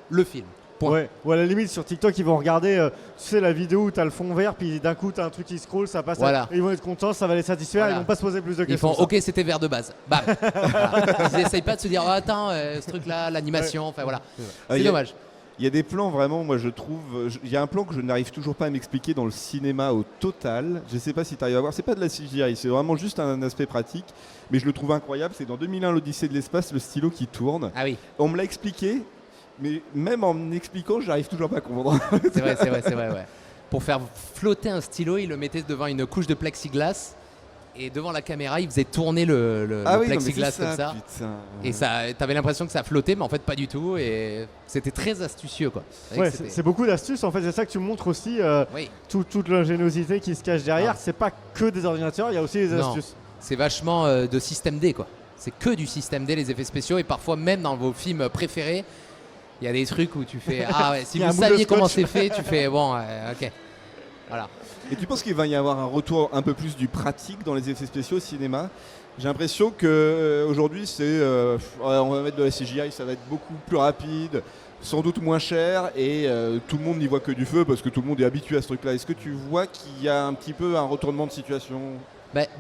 le film. Point. Ouais. Ou à la limite sur TikTok ils vont regarder tu sais la vidéo où t'as le fond vert puis d'un coup t'as un truc qui scroll, ça passe Voilà. ils vont être contents, ça va les satisfaire, Voilà. ils vont pas se poser plus de Ils questions. font OK, c'était vert de base. Bam. Voilà. Ils n'essayent pas de se dire oh, attends, ce truc-là, l'animation, enfin voilà. C'est dommage. Il y a des plans vraiment, moi je trouve. Il y a un plan que je n'arrive toujours pas à m'expliquer dans le cinéma au total. Je sais pas si tu arrives à voir. C'est pas de la CGI, c'est vraiment juste un aspect pratique. Mais je le trouve incroyable. C'est dans 2001, l'Odyssée de l'espace, le stylo qui tourne. Ah oui, On me l'a expliqué, mais même en m'expliquant, j'arrive toujours pas à comprendre. c'est vrai, ouais. Pour faire flotter un stylo, ils le mettaient devant une couche de plexiglas et devant la caméra, ils faisaient tourner le Ah oui, non, mais plexiglas c'est comme ça. putain. Et ça, t'avais l'impression que ça flottait, mais en fait pas du tout. Et c'était très astucieux, quoi. vrai Ouais, que c'était- c'est beaucoup d'astuces en fait, c'est ça que tu montres aussi, Oui, toute l'ingéniosité qui se cache derrière. Ah. C'est pas que des ordinateurs, il y a aussi des Non. astuces. c'est vachement de système D, quoi. C'est que du système D, les effets spéciaux, et parfois même dans vos films préférés, Il y a des trucs où tu fais ah ouais, si Il y a vous un bout de saviez comment scotch. c'est fait, tu fais bon, ok. Voilà. Et tu penses qu'il va y avoir un retour un peu plus du pratique dans les effets spéciaux au cinéma? J'ai l'impression que aujourd'hui c'est on va mettre de la CGI, ça va être beaucoup plus rapide, sans doute moins cher et tout le monde n'y voit que du feu parce que tout le monde est habitué à ce truc-là. Est-ce que tu vois qu'il y a un petit peu un retournement de situation?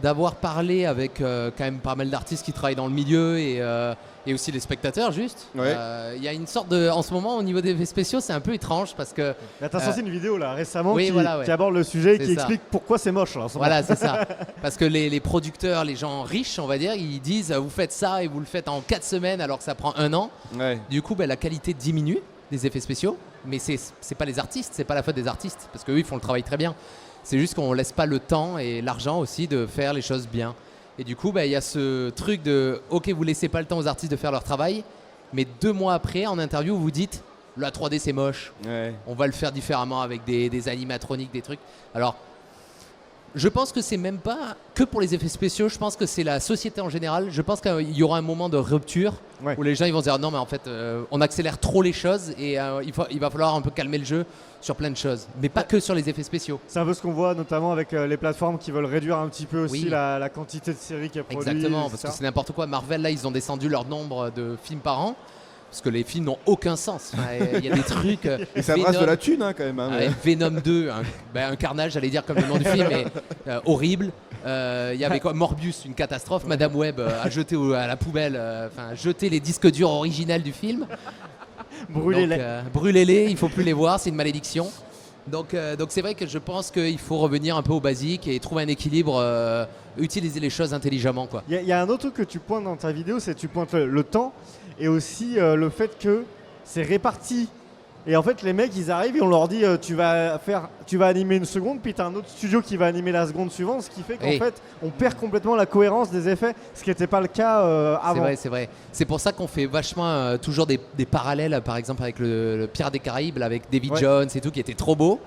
D'avoir parlé avec quand même pas mal d'artistes qui travaillent dans le milieu et aussi les spectateurs juste. Ouais. Il y a une sorte de, en ce moment au niveau des effets spéciaux, c'est un peu étrange parce que Là, t'as sorti une vidéo là récemment oui, qui, voilà, ouais. qui aborde le sujet et C'est qui ça. explique pourquoi c'est moche là, en ce moment. voilà, c'est ça. Parce que les producteurs, les gens riches, on va dire, ils disent vous faites ça et vous le faites en 4 semaines alors que ça prend 1 an. Ouais. Du coup, la qualité diminue des effets spéciaux, mais c'est pas les artistes, c'est pas la faute des artistes parce qu'eux ils font le travail très bien. C'est juste qu'on laisse pas le temps et l'argent aussi de faire les choses bien. Et du coup, il y a ce truc de ok, vous laissez pas le temps aux artistes de faire leur travail, mais 2 mois après, en interview, vous dites la 3D c'est moche, Ouais. on va le faire différemment avec des animatroniques, des trucs. Alors, je pense que c'est même pas que pour les effets spéciaux, je pense que c'est la société en général. Je pense qu'il y aura un moment de rupture Ouais. où les gens ils vont se dire non mais en fait on accélère trop les choses et il va falloir un peu calmer le jeu sur plein de choses, mais pas que sur les effets spéciaux. C'est un peu ce qu'on voit notamment avec les plateformes qui veulent réduire un petit peu aussi Oui. la quantité de séries qu'elles produisent. Exactement, et parce ça. que c'est n'importe quoi. Marvel là ils ont descendu leur nombre de films par an parce que les films n'ont aucun sens. Enfin, il y a des trucs. Et ça brasse de la thune hein, quand même. Hein, Ouais, Venom 2, un carnage, j'allais dire comme le nom du film, mais horrible. Il y avait quoi, Morbius, une catastrophe. Madame Web a jeté à la poubelle, jeté les disques durs originels du film. Brûlez-les. Donc, brûlez-les, il faut plus les voir, c'est une malédiction. Donc c'est vrai que je pense qu'il faut revenir un peu au basique et trouver un équilibre, utiliser les choses intelligemment, quoi. Il y a un autre truc que tu pointes dans ta vidéo, c'est que tu pointes le temps et aussi le fait que c'est réparti. Et en fait, les mecs, ils arrivent et on leur dit tu vas animer une seconde, puis tu as un autre studio qui va animer la seconde suivante, ce qui fait qu'en Oui. fait, on perd complètement la cohérence des effets, ce qui n'était pas le cas avant. C'est vrai. C'est pour ça qu'on fait vachement toujours des parallèles, par exemple avec le Pierre des Caraïbes, avec David Ouais. Jones et tout, qui était trop beau.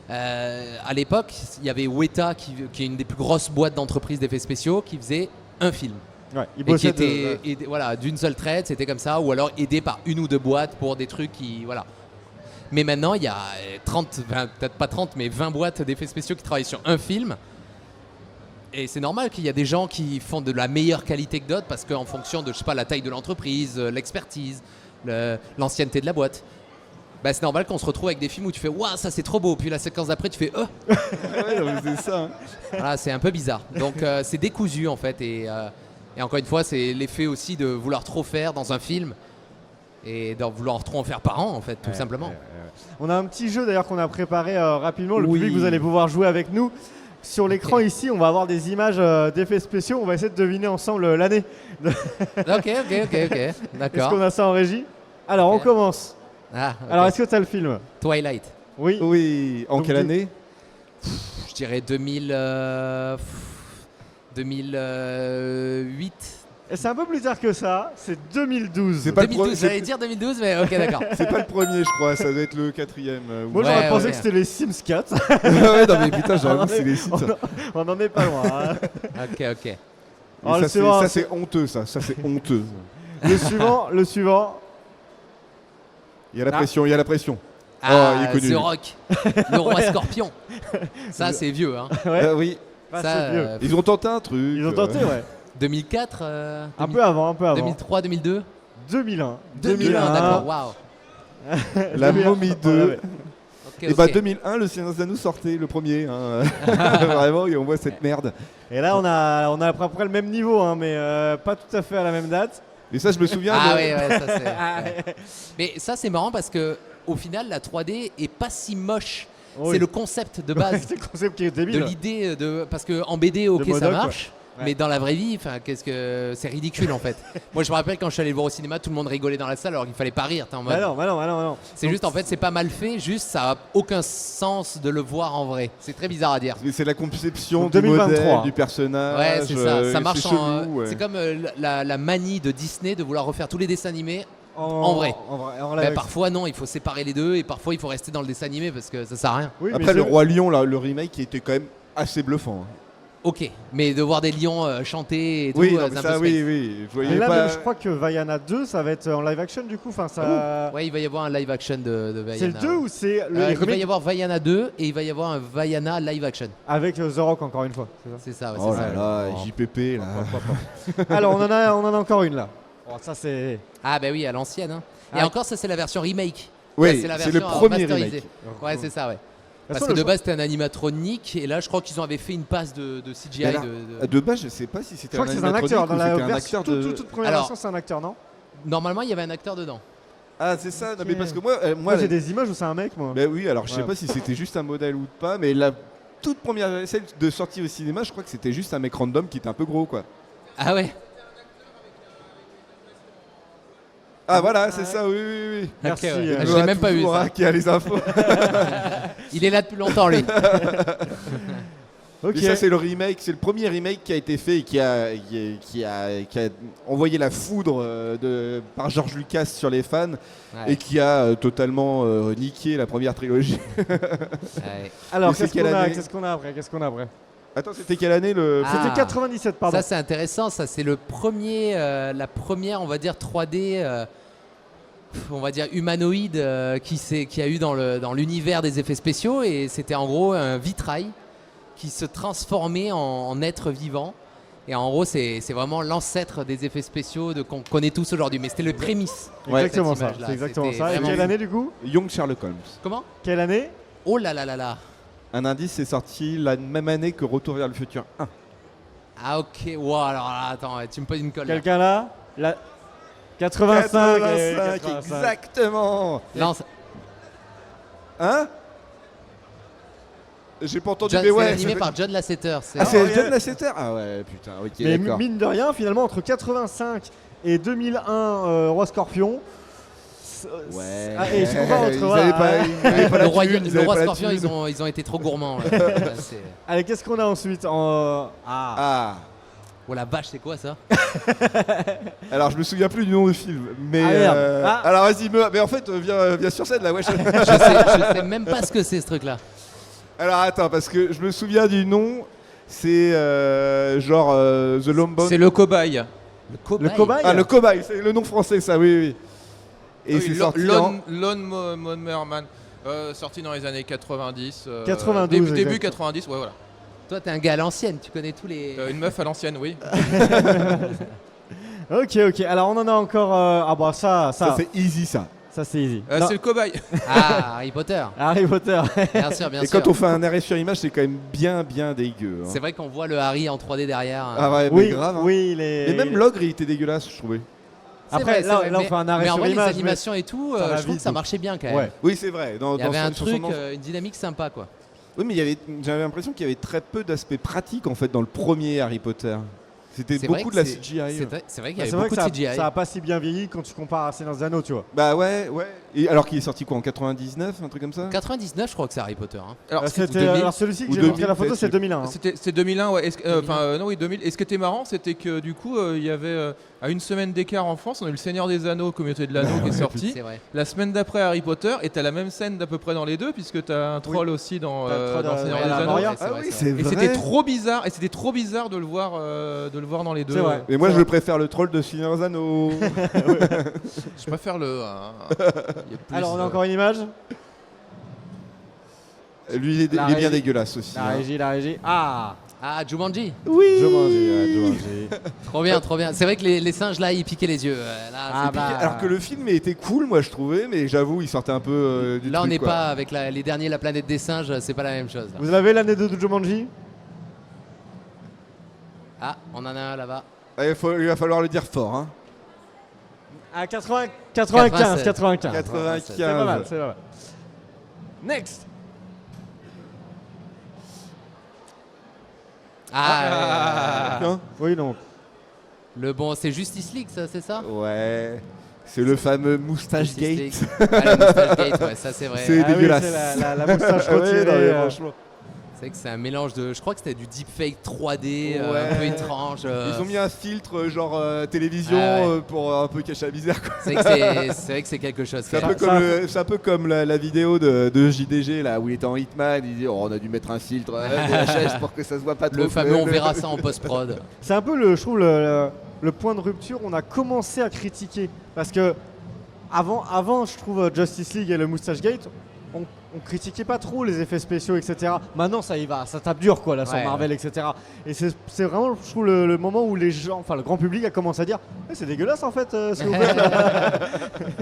À l'époque, il y avait Weta, qui est une des plus grosses boîtes d'entreprises d'effets spéciaux, qui faisait un film. Ouais, ils Et qui bossaient était voilà, d'une seule traite, c'était comme ça, ou alors aidé par 1 ou 2 boîtes pour des trucs qui. Voilà. Mais maintenant, il y a 30, peut-être pas 30, mais 20 boîtes d'effets spéciaux qui travaillent sur un film. Et c'est normal qu'il y a des gens qui font de la meilleure qualité que d'autres parce qu'en fonction de, je sais pas, la taille de l'entreprise, l'expertise, l'ancienneté de la boîte. C'est normal qu'on se retrouve avec des films où tu fais waouh, ça c'est trop beau. Puis la séquence d'après, tu fais Ouais, non, mais c'est ça. Hein. Voilà, c'est un peu bizarre. Donc c'est décousu en fait. Et encore une fois, c'est l'effet aussi de vouloir trop faire dans un film et de vouloir trop en faire par an en fait, tout simplement. On a un petit jeu d'ailleurs qu'on a préparé rapidement. Le Oui. public, vous allez pouvoir jouer avec nous. Sur l'écran ici, on va avoir des images d'effets spéciaux. On va essayer de deviner ensemble l'année. Ok. Est-ce D'accord. qu'on a ça en régie? Alors, on Ok. commence. Ah, ok. Alors, est-ce que tu as le film? Twilight. Oui. Oui. En Donc, quelle année? Je dirais 2008. Et c'est un peu plus tard que ça. C'est 2012. C'est pas le 2012, pro- j'allais dire 2012, mais ok, d'accord. C'est pas le premier, je crois. Ça doit être le 4e. Moi, Ouais, j'aurais pensé ouais. que c'était les Sims 4. ouais, non mais putain, On j'avoue, en c'est est- les sites. On en est pas loin. Hein. Ok. Et Alors, ça, le c'est- suivant, ça, c'est honteux, ça. Ça, c'est honteux. le suivant. Il y a la pression, il y a la pression. Ah, il est connu. The Rock, le roi scorpion. Ça, c'est vieux, hein. Ouais. Oui. Ah, Ça, c'est vieux. Ils ont tenté un truc. Ils ont tenté, ouais. 2004 Un peu avant. 2003, 2002 2001. 2001, d'accord, waouh. La 2001. Momie 2. Voilà, ouais. Ok, Et bah ok. 2001, le Seigneur des Anneaux sortait, le premier. Hein. Vraiment, et on voit cette merde. Et là, on a à peu près le même niveau, hein, mais pas tout à fait à la même date. Et ça, je me souviens. Ah de- ouais, ça c'est. Ouais. Mais ça, c'est marrant parce que au final, la 3D est pas si moche. Oui. C'est le concept de Ouais, base. c'est le concept qui est De débile. l'idée de parce que en BD ok De ça Modoc, marche ouais. mais dans la vraie vie qu'est-ce que c'est ridicule en fait. Moi je me rappelle quand je suis allé le voir au cinéma tout le monde rigolait dans la salle alors qu'il fallait pas rire t'es en mode Bah non. c'est juste en fait c'est pas mal fait juste ça a aucun sens de le voir en vrai, c'est très bizarre à dire. Mais c'est la conception Donc du 2023. modèle, du personnage. Ouais c'est ça, et ça marche c'est en chelou, ouais. c'est comme la manie de Disney de vouloir refaire tous les dessins animés. En vrai. En Mais live. parfois non, il faut séparer les deux et parfois il faut rester dans le dessin animé parce que ça sert à rien. Oui, Après, mais le c'est- Roi Lion, là, le remake, qui était quand même assez bluffant. Hein. Ok, mais de voir des lions chanter et tout, Oui, non, c'est mais un ça, peu oui, space. oui. Je voyais Mais là, pas. je crois que Vaiana 2, ça va être en live action du coup. Enfin, ça. Ouais, il va y avoir un live action de Vaiana. C'est le 2 ou c'est le Il va remake y avoir Vaiana 2 et il va y avoir un Vaiana live action. avec The Rock encore une fois. C'est ça. C'est ça, ouais, Oh c'est là ça. là, Oh. JPP là. Alors, on en a encore une là. Oh, ça c'est. Ah bah oui, à l'ancienne. Hein. Et Ah. encore, ça c'est la version remake. Oui, la c'est le version, premier masterisée. remake. Ouais, c'est ça, ouais. De toute Parce façon, que de le base c'était un animatronique et là je crois qu'ils avaient fait une passe de CGI. Mais là, De base, je sais pas si Je c'était crois que c'est un acteur. Dans la version, toute première Alors- version, c'est un acteur, non? Normalement il y avait un acteur dedans. Ah, c'est ça. Non, Ok. mais parce que moi, Moi, j'ai des images où c'est un mec, moi. Bah oui, alors je sais Ouais. pas si c'était juste un modèle ou pas, mais la toute première celle de sortie au cinéma, je crois que c'était juste un mec random qui était un peu gros, quoi. Ah ouais. Ah voilà, c'est ça, oui, oui, oui. Merci. Ok, ouais. euh, Je l'ai Noah, même pas vu, toujours, ça. hein, qui a les infos. Il est là depuis longtemps lui. Ok. Et ça, c'est le remake, c'est le premier remake qui a été fait et qui a envoyé la foudre par George Lucas sur les fans Ouais, et qui a totalement niqué la première trilogie. ouais. Alors, Et c'est qu'est-ce quelle qu'on a, année qu'est-ce qu'on a après Attends, c'était quelle année le Ah. C'était 97, pardon. Ça c'est intéressant, ça c'est le premier, la première on va dire 3D, on va dire humanoïde qui a eu dans l'univers des effets spéciaux et c'était en gros un vitrail qui se transformait en être vivant. Et en gros, c'est vraiment l'ancêtre des effets spéciaux qu'on connaît tous aujourd'hui. Mais c'était le prémisse. Exactement cette ça. image-là, C'est exactement c'était ça. Et vraiment- quelle année du coup Young Sherlock Holmes. Comment? Quelle année Oh là là là là. Un indice, c'est sorti la même année que Retour vers le futur 1. Ah ok. Wow, alors là, attends, ouais, tu me poses une colle. Là. Quelqu'un là La... 85, 85, exactement. Non, Hein J'ai pas entendu, John- mais c'est ouais. animé ça fait- par John Lasseter. Ah, c'est ouais. John Lasseter. Ah ouais, putain, ok, Mais d'accord. mine de rien, finalement, entre 85 et 2001, Roi Scorpion. Ouais. Ah, et je comprends entre. Ils voilà, avaient pas- ils avaient pas le la roi, thune, ils le avaient roi pas la Scorpion, thune. ils ont été trop gourmands. Ouais, c'est- Allez, qu'est-ce qu'on a ensuite Ah, Ah. Oh la vache, c'est quoi ça? Alors je me souviens plus du nom du film, mais Ah, merde. Ah. alors vas-y, mais en fait viens sur scène là, ouais. Je sais même pas ce que c'est ce truc-là. Alors attends, parce que je me souviens du nom, c'est genre The Lombone. C'est le cobaye. le cobaye. Ah, le cobaye, c'est le nom français, ça, oui, oui. Et Oui, c'est sorti en... Lon Momerman, sorti dans les années 90. 92, début exact. 90, ouais, voilà. Toi, t'es un gars à l'ancienne, tu connais tous les. Une meuf à l'ancienne, oui. Ok, ok. Alors, on en a encore. Ah, bah, ça Ça c'est easy ça. c'est easy. Non, C'est le cobaye. Ah, Harry Potter. Harry Potter. Bien sûr, bien Et sûr. quand on fait un arrêt sur image, c'est quand même bien dégueu. hein. C'est vrai qu'on voit le Harry en 3D derrière. Ah ouais, mais Oui, grave. hein. oui, il est. Et même l'ogre, il était dégueulasse, je trouvais. C'est Après, vrai, c'est là, vrai, là, on mais- fait un arrêt mais en sur vrai, les image, animations et tout, ça va je trouve vite, que ça donc. marchait bien quand même. Ouais. Oui, c'est vrai. Il y avait un sur son truc, enfant- une dynamique sympa quoi. Oui, mais j'avais l'impression qu'il y avait très peu d'aspects pratiques en fait dans le premier Harry Potter. C'était C'est vrai beaucoup que de la c'est- CGI. C'est vrai qu'il y Ah, avait c'est vrai beaucoup que de CGI. ça a pas si bien vieilli quand tu compares à Seigneur des Anneaux, tu vois. Bah ouais, ouais. Et alors qu'il est sorti quoi en 99, un truc comme ça 99, je crois que c'est Harry Potter. hein. Alors, C'était 2000. alors celui-ci que ou j'ai montré 2000, la photo, peut-être, c'est 2001. hein. C'est 2001, ouais. 2001. Non, oui, 2000. Et ce qui était marrant, c'était que du coup, il y avait à une semaine d'écart en France, on a eu le Seigneur des Anneaux, Communauté de l'Anneau qui est sorti. C'est vrai. La semaine d'après Harry Potter, et t'as la même scène d'à peu près dans les deux, puisque t'as un troll aussi dans, T'as le troll, dans Seigneur ouais, des la Anneaux. Moria. c'est Ah vrai, oui, c'est c'est Et vrai. c'était trop bizarre, de le voir dans les deux. C'est vrai. Mais moi, C'est je vrai. préfère le troll de Seigneur des Anneaux. Je préfère le. Il y a plus, Alors, on a encore une image. Lui, il est La bien régie. dégueulasse aussi. La hein. régie, la régie. Ah Ah, Jumanji. Oui. Jumanji. Trop bien, trop bien. C'est vrai que les singes là, ils piquaient les yeux. Là, Ah c'est bah. piqué. Alors que le film était cool, moi je trouvais, mais j'avoue, il sortait un peu du Là, on truc, n'est quoi. pas avec les derniers La planète des singes, c'est pas la même chose. là. Vous avez l'année de Jumanji Ah, on en a un là-bas. Ah, il va falloir le dire fort. Hein. À 95. 95. C'est pas mal, c'est pas mal. Next. Ah, Hein Oui, donc. le bon, c'est Justice League, ça, c'est ça? Ouais. C'est le fameux Moustache Justice Gate. League. Ah, le Moustache Gate, ouais, ça c'est vrai. C'est Ah oui, dégueulasse. c'est la moustache Ouais, retirée. non, mais franchement. C'est vrai que c'est un mélange de. Je crois que c'était du deepfake 3D, un Ouais. peu étrange. Ils ont mis un filtre genre télévision Ah ouais. pour un peu cacher la misère, quoi. C'est vrai que c'est quelque chose. C'est quand un, même. peu comme c'est un peu comme la vidéo de JDG là où il était en Hitman, il dit oh, on a dû mettre un filtre VHS pour que ça se voit pas trop. Le fameux, on verra ça en post-prod. C'est un peu, je trouve, le point de rupture. On a commencé à critiquer. Parce que avant je trouve, Justice League et le Moustache Gate, on critiquait pas trop les effets spéciaux, etc. Maintenant, ça y va, ça tape dur, quoi, là, sur Ouais, Marvel, etc. Et c'est vraiment, je trouve, le moment où les gens, enfin, le grand public a commencé à dire c'est dégueulasse, en fait, ce que vous faites, là.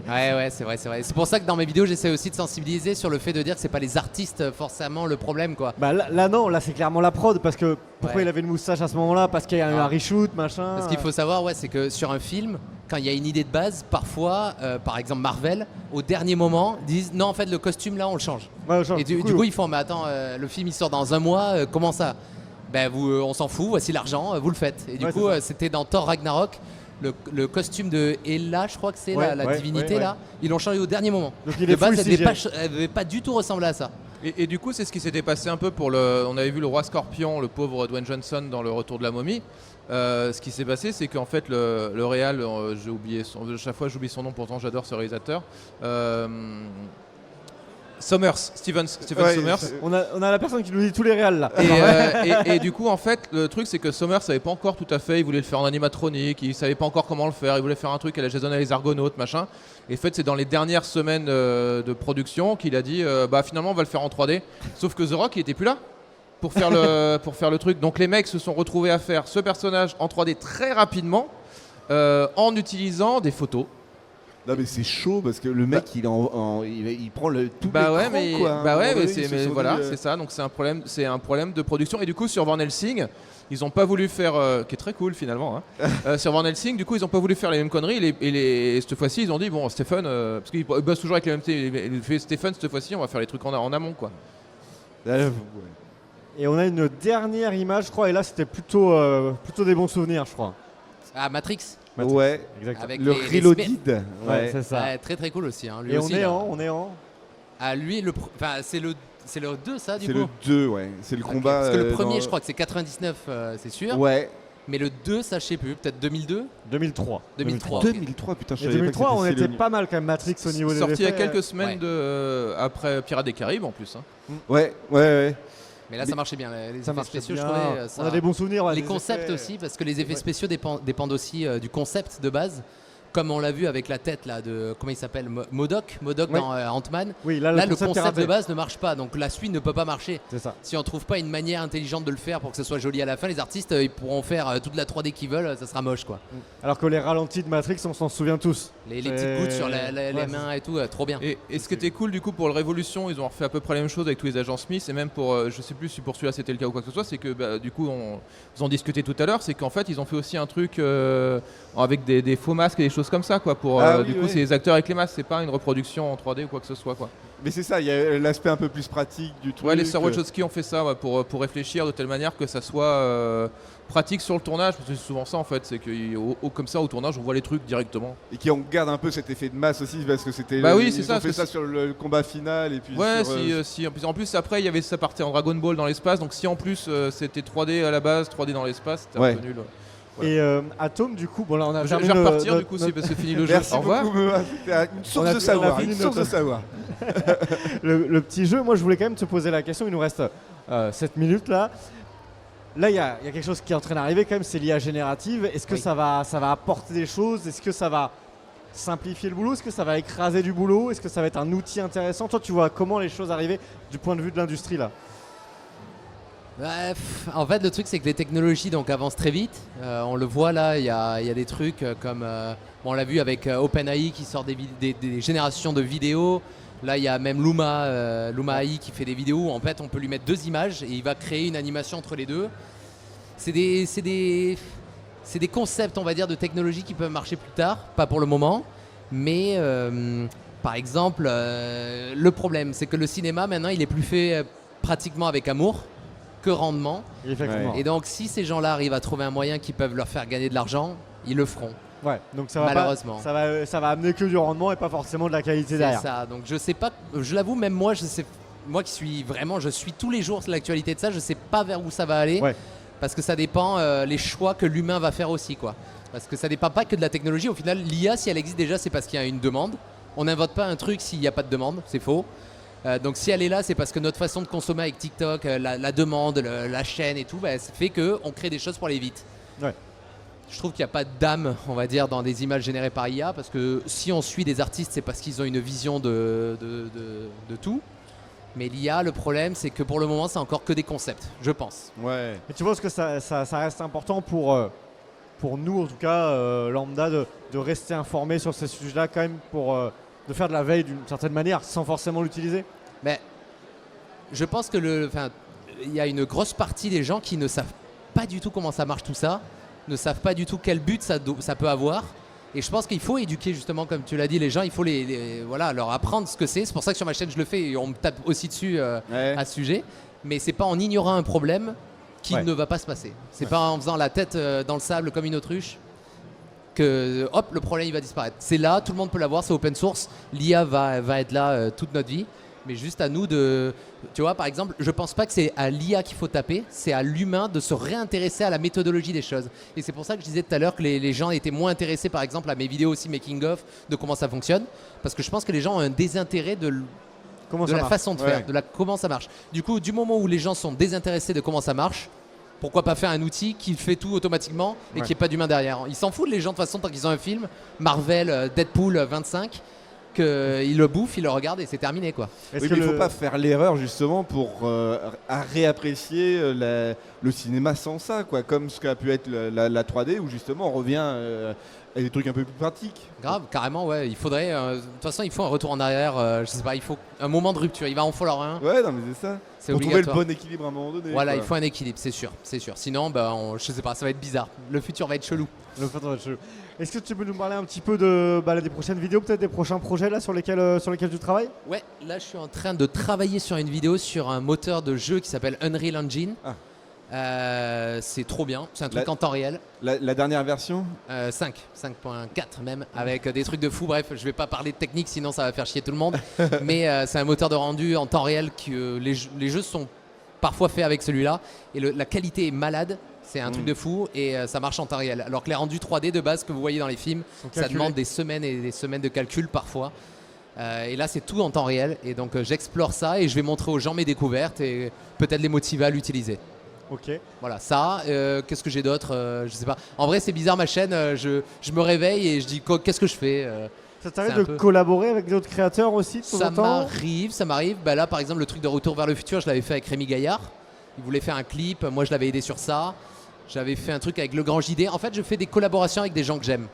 Ouais, c'est vrai. C'est pour ça que dans mes vidéos, j'essaie aussi de sensibiliser sur le fait de dire que c'est pas les artistes forcément le problème, quoi. Bah là, non, là, c'est clairement la prod. Parce que pourquoi Ouais. il avait une moustache à ce moment-là? Parce qu'il y a eu Ah. un reshoot, machin. Ce qu'il faut savoir, c'est que sur un film, quand il y a une idée de base, parfois, par exemple Marvel, au dernier moment, disent non, en fait, le costume là, on le change. Ouais, genre, Et du coup, ils font, mais attends, le film il sort dans un mois, comment ça? Ben, on s'en fout, voici l'argent, vous le faites. Et du Ouais, coup, c'est ça. c'était dans Thor Ragnarok, le costume de Hela, je crois que c'est Ouais, la ouais, divinité ouais, là, ils l'ont changé au dernier moment. Donc il De est base, full elle devait CGI. elle devait pas du tout ressembler à ça. Et du coup, c'est ce qui s'était passé un peu pour le. On avait vu le roi Scorpion, le pauvre Dwayne Johnson dans le Retour de la momie. Ce qui s'est passé, c'est qu'en fait, le réal, j'ai oublié chaque fois j'oublie son nom, pourtant j'adore ce réalisateur. Stephen Ouais, Sommers. On a la personne qui nous dit tous les réals là. Et du coup, en fait, le truc, c'est que Sommers savait pas encore tout à fait. Il voulait le faire en animatronique, il savait pas encore comment le faire. Il voulait faire un truc à la Jason et les Argonautes, machin. Et en fait, c'est dans les dernières semaines de production qu'il a dit bah finalement, on va le faire en 3D. Sauf que The Rock, il était plus là pour faire le truc. Donc les mecs se sont retrouvés à faire ce personnage en 3D très rapidement en utilisant des photos. Non mais c'est chaud parce que le mec il prend le tout Bah ouais, l'écran, mais, quoi. bah À un ouais, moment mais, donné, ils se sont voilà, dit, c'est ça. Donc c'est un problème de production. Et du coup, sur Van Helsing, ils ont pas voulu faire, qui est très cool finalement. Hein. Sur Van Helsing, du coup, ils ont pas voulu faire les mêmes conneries. Et cette fois-ci, ils ont dit bon, Stephen, parce qu'ils bossent toujours avec les mêmes. Il fait Stephen cette fois-ci, on va faire les trucs en amont, quoi. ouais. Et on a une dernière image, je crois. Et là, c'était plutôt des bons souvenirs, je crois. Ah, Matrix, Ouais, Exactement. avec le les Reloaded. Ouais, Ouais. c'est ça. Ouais, très très cool aussi. Hein. Lui Et aussi, on est en. Ah, lui, c'est le 2, ça, du C'est coup. le 2, ouais. C'est le Ok, combat. Parce que le premier, dans- je crois que c'est 99, c'est sûr. Ouais. Mais le 2, ça, je sais plus. Peut-être 2002 2003. 2003. 2003, putain, je Et savais 2003, pas que on c'était si était éloigné. pas mal quand même Matrix au niveau des Sorti il y a effets. quelques semaines Ouais. après Pirates des Caraïbes en plus. Hein. Ouais, ouais. Mais là, ça marchait bien. Les Ça effets marche spéciaux, bien. je trouvais. Ça... On a des bons souvenirs. ouais, Les des concepts effets. aussi, parce que les effets Ouais. spéciaux dépendent aussi du concept de base. Comme on l'a vu avec la tête là de comment il s'appelle Modok Oui. dans Ant-Man. Oui, là, Là, le concept est de raté. base ne marche pas, donc la suite ne peut pas marcher. C'est ça. Si on trouve pas une manière intelligente de le faire pour que ce soit joli à la fin, les artistes ils pourront faire toute la 3D qu'ils veulent, ça sera moche quoi. Alors que les ralentis de Matrix, on s'en souvient tous. Les C'est- petites gouttes sur les Ouais, mains et tout, trop bien. Et ce qui était cool du coup pour le Révolution, ils ont refait à peu près la même chose avec tous les agents Smith et même pour, je sais plus si pour celui-là c'était le cas ou quoi que ce soit, c'est que bah, du coup vous en discutez tout à l'heure, c'est qu'en fait ils ont fait aussi un truc avec des faux masques et des choses comme ça quoi. Pour Ah oui, du coup oui. c'est les acteurs avec les masques, c'est pas une reproduction en 3D ou quoi que ce soit quoi. Mais c'est ça, il y a l'aspect un peu plus pratique du truc. Ouais, les Star Wachowski ont fait ça ouais, pour réfléchir de telle manière que ça soit pratique sur le tournage, parce que c'est souvent ça en fait, c'est que comme ça au tournage on voit les trucs directement. Et qui en garde un peu cet effet de masse aussi, parce que c'était. Bah oui, ils c'est ont ça, fait parce ça que sur le combat final et puis. Ouais, sur, si en plus après il y avait ça partait en Dragon Ball dans l'espace, donc si en plus c'était 3D à la base, 3D dans l'espace, c'était Ouais. un peu nul. Voilà. Et Atom, du coup, bon là on a Je vais terminé repartir notre- du coup, notre- c'est parce que c'est fini le jeu. Merci Au revoir. beaucoup, Mea. C'était une source On a- de on a savoir. fini Une source de notre- savoir. le petit jeu. Moi, je voulais quand même te poser la question. Il nous reste 7 minutes là. Là, il y a quelque chose qui est en train d'arriver quand même, c'est l'IA générative. Est-ce que Oui. ça va apporter des choses? Est-ce que ça va simplifier le boulot? Est-ce que ça va écraser du boulot? Est-ce que ça va être un outil intéressant? Toi, tu vois comment les choses arriver du point de vue de l'industrie là? En fait, le truc, c'est que les technologies donc, avancent très vite. On le voit là, il y a des trucs comme. Bon, on l'a vu avec OpenAI qui sort des générations de vidéos. Là, il y a même Luma AI qui fait des vidéos où en fait, on peut lui mettre 2 images et il va créer une animation entre les deux. C'est des concepts, on va dire, de technologie qui peuvent marcher plus tard, pas pour le moment. Mais par exemple, le problème, c'est que le cinéma maintenant, il est plus fait pratiquement avec amour que rendement. Effectivement. Et donc, si ces gens-là arrivent à trouver un moyen qui peuvent leur faire gagner de l'argent, ils le feront. Ouais, donc ça va Malheureusement. ça va amener que du rendement et pas forcément de la qualité C'est derrière. ça. Donc, je sais pas, je l'avoue, même moi, je sais moi qui suis vraiment, je suis tous les jours l'actualité de ça, je sais pas vers où ça va aller. Ouais. Parce que ça dépend les choix que l'humain va faire aussi, quoi. Parce que ça dépend pas que de la technologie. Au final, l'IA, si elle existe déjà, c'est parce qu'il y a une demande. On n'invente pas un truc s'il n'y a pas de demande, c'est faux. Donc si elle est là, c'est parce que notre façon de consommer avec TikTok, la demande, la chaîne et tout, bah, ça fait qu'on crée des choses pour aller vite. Ouais. Je trouve qu'il n'y a pas d'âme, on va dire, dans des images générées par IA, parce que si on suit des artistes, c'est parce qu'ils ont une vision de tout. Mais l'IA, le problème, c'est que pour le moment, c'est encore que des concepts, je pense. Ouais. Mais tu vois, ce que ça reste important pour nous, en tout cas, lambda, de rester informé sur ces sujets-là, quand même, de faire de la veille d'une certaine manière, sans forcément l'utiliser. Mais je pense que il y a une grosse partie des gens qui ne savent pas du tout comment ça marche tout ça, ne savent pas du tout quel but ça peut avoir. Et je pense qu'il faut éduquer justement, comme tu l'as dit, les gens, il faut voilà, leur apprendre ce que c'est. C'est pour ça que sur ma chaîne je le fais et on me tape aussi dessus à ce sujet. Mais c'est pas en ignorant un problème qu'il ne va pas se passer. C'est pas en faisant la tête dans le sable comme une autruche que hop, le problème il va disparaître. C'est là, tout le monde peut l'avoir, c'est open source. L'IA va être là toute notre vie. Mais juste à nous de... Tu vois, par exemple, je pense pas que c'est à l'IA qu'il faut taper, c'est à l'humain de se réintéresser à la méthodologie des choses. Et c'est pour ça que je disais tout à l'heure que les gens étaient moins intéressés, par exemple, à mes vidéos aussi making of, de comment ça fonctionne. Parce que je pense que les gens ont un désintérêt de la façon de faire, comment ça marche. Du coup, du moment où les gens sont désintéressés de comment ça marche, pourquoi pas faire un outil qui fait tout automatiquement et qui n'est pas d'humain derrière. Ils s'en foutent les gens de toute façon tant qu'ils ont un film, Marvel, Deadpool 25, qu'ils le bouffent, ils le regardent et c'est terminé quoi. Oui, mais il ne faut pas faire l'erreur justement pour à réapprécier le cinéma sans ça, quoi, comme ce qu'a pu être la 3D où justement on revient à des trucs un peu plus pratiques. Grave, carrément, ouais. Il faudrait, de toute façon, il faut un retour en arrière. Je sais pas, il faut un moment de rupture. Il va en falloir un. Ouais, non, mais c'est ça. C'est pour trouver obligatoire. le bon équilibre à un moment donné. Voilà, quoi. il faut un équilibre, c'est sûr, c'est sûr. Sinon, je sais pas, ça va être bizarre. Le futur va être chelou. Est-ce que tu peux nous parler un petit peu des prochaines vidéos, peut-être des prochains projets là sur lesquels tu travailles? Ouais, là, je suis en train de travailler sur une vidéo sur un moteur de jeu qui s'appelle Unreal Engine. C'est trop bien, c'est un truc en temps réel. La dernière version 5.4 même, avec des trucs de fou. Bref, je vais pas parler de technique, sinon ça va faire chier tout le monde. Mais c'est un moteur de rendu en temps réel que les jeux sont parfois faits avec celui-là. Et la qualité est malade, c'est un truc de fou et ça marche en temps réel. Alors que les rendus 3D de base que vous voyez dans les films, ça demande des semaines et des semaines de calcul parfois. Et là, c'est tout en temps réel. Et donc, j'explore ça et je vais montrer aux gens mes découvertes et peut-être les motiver à l'utiliser. Ok. Voilà, ça, qu'est-ce que j'ai d'autre je sais pas. En vrai, c'est bizarre ma chaîne, je me réveille et je dis qu'est-ce que je fais Ça t'arrive de collaborer avec d'autres créateurs aussi de temps en temps? Ça m'arrive. Bah là, par exemple, le truc de Retour vers le futur, je l'avais fait avec Rémi Gaillard. Il voulait faire un clip, moi je l'avais aidé sur ça. J'avais fait un truc avec Le Grand JD. En fait, je fais des collaborations avec des gens que j'aime.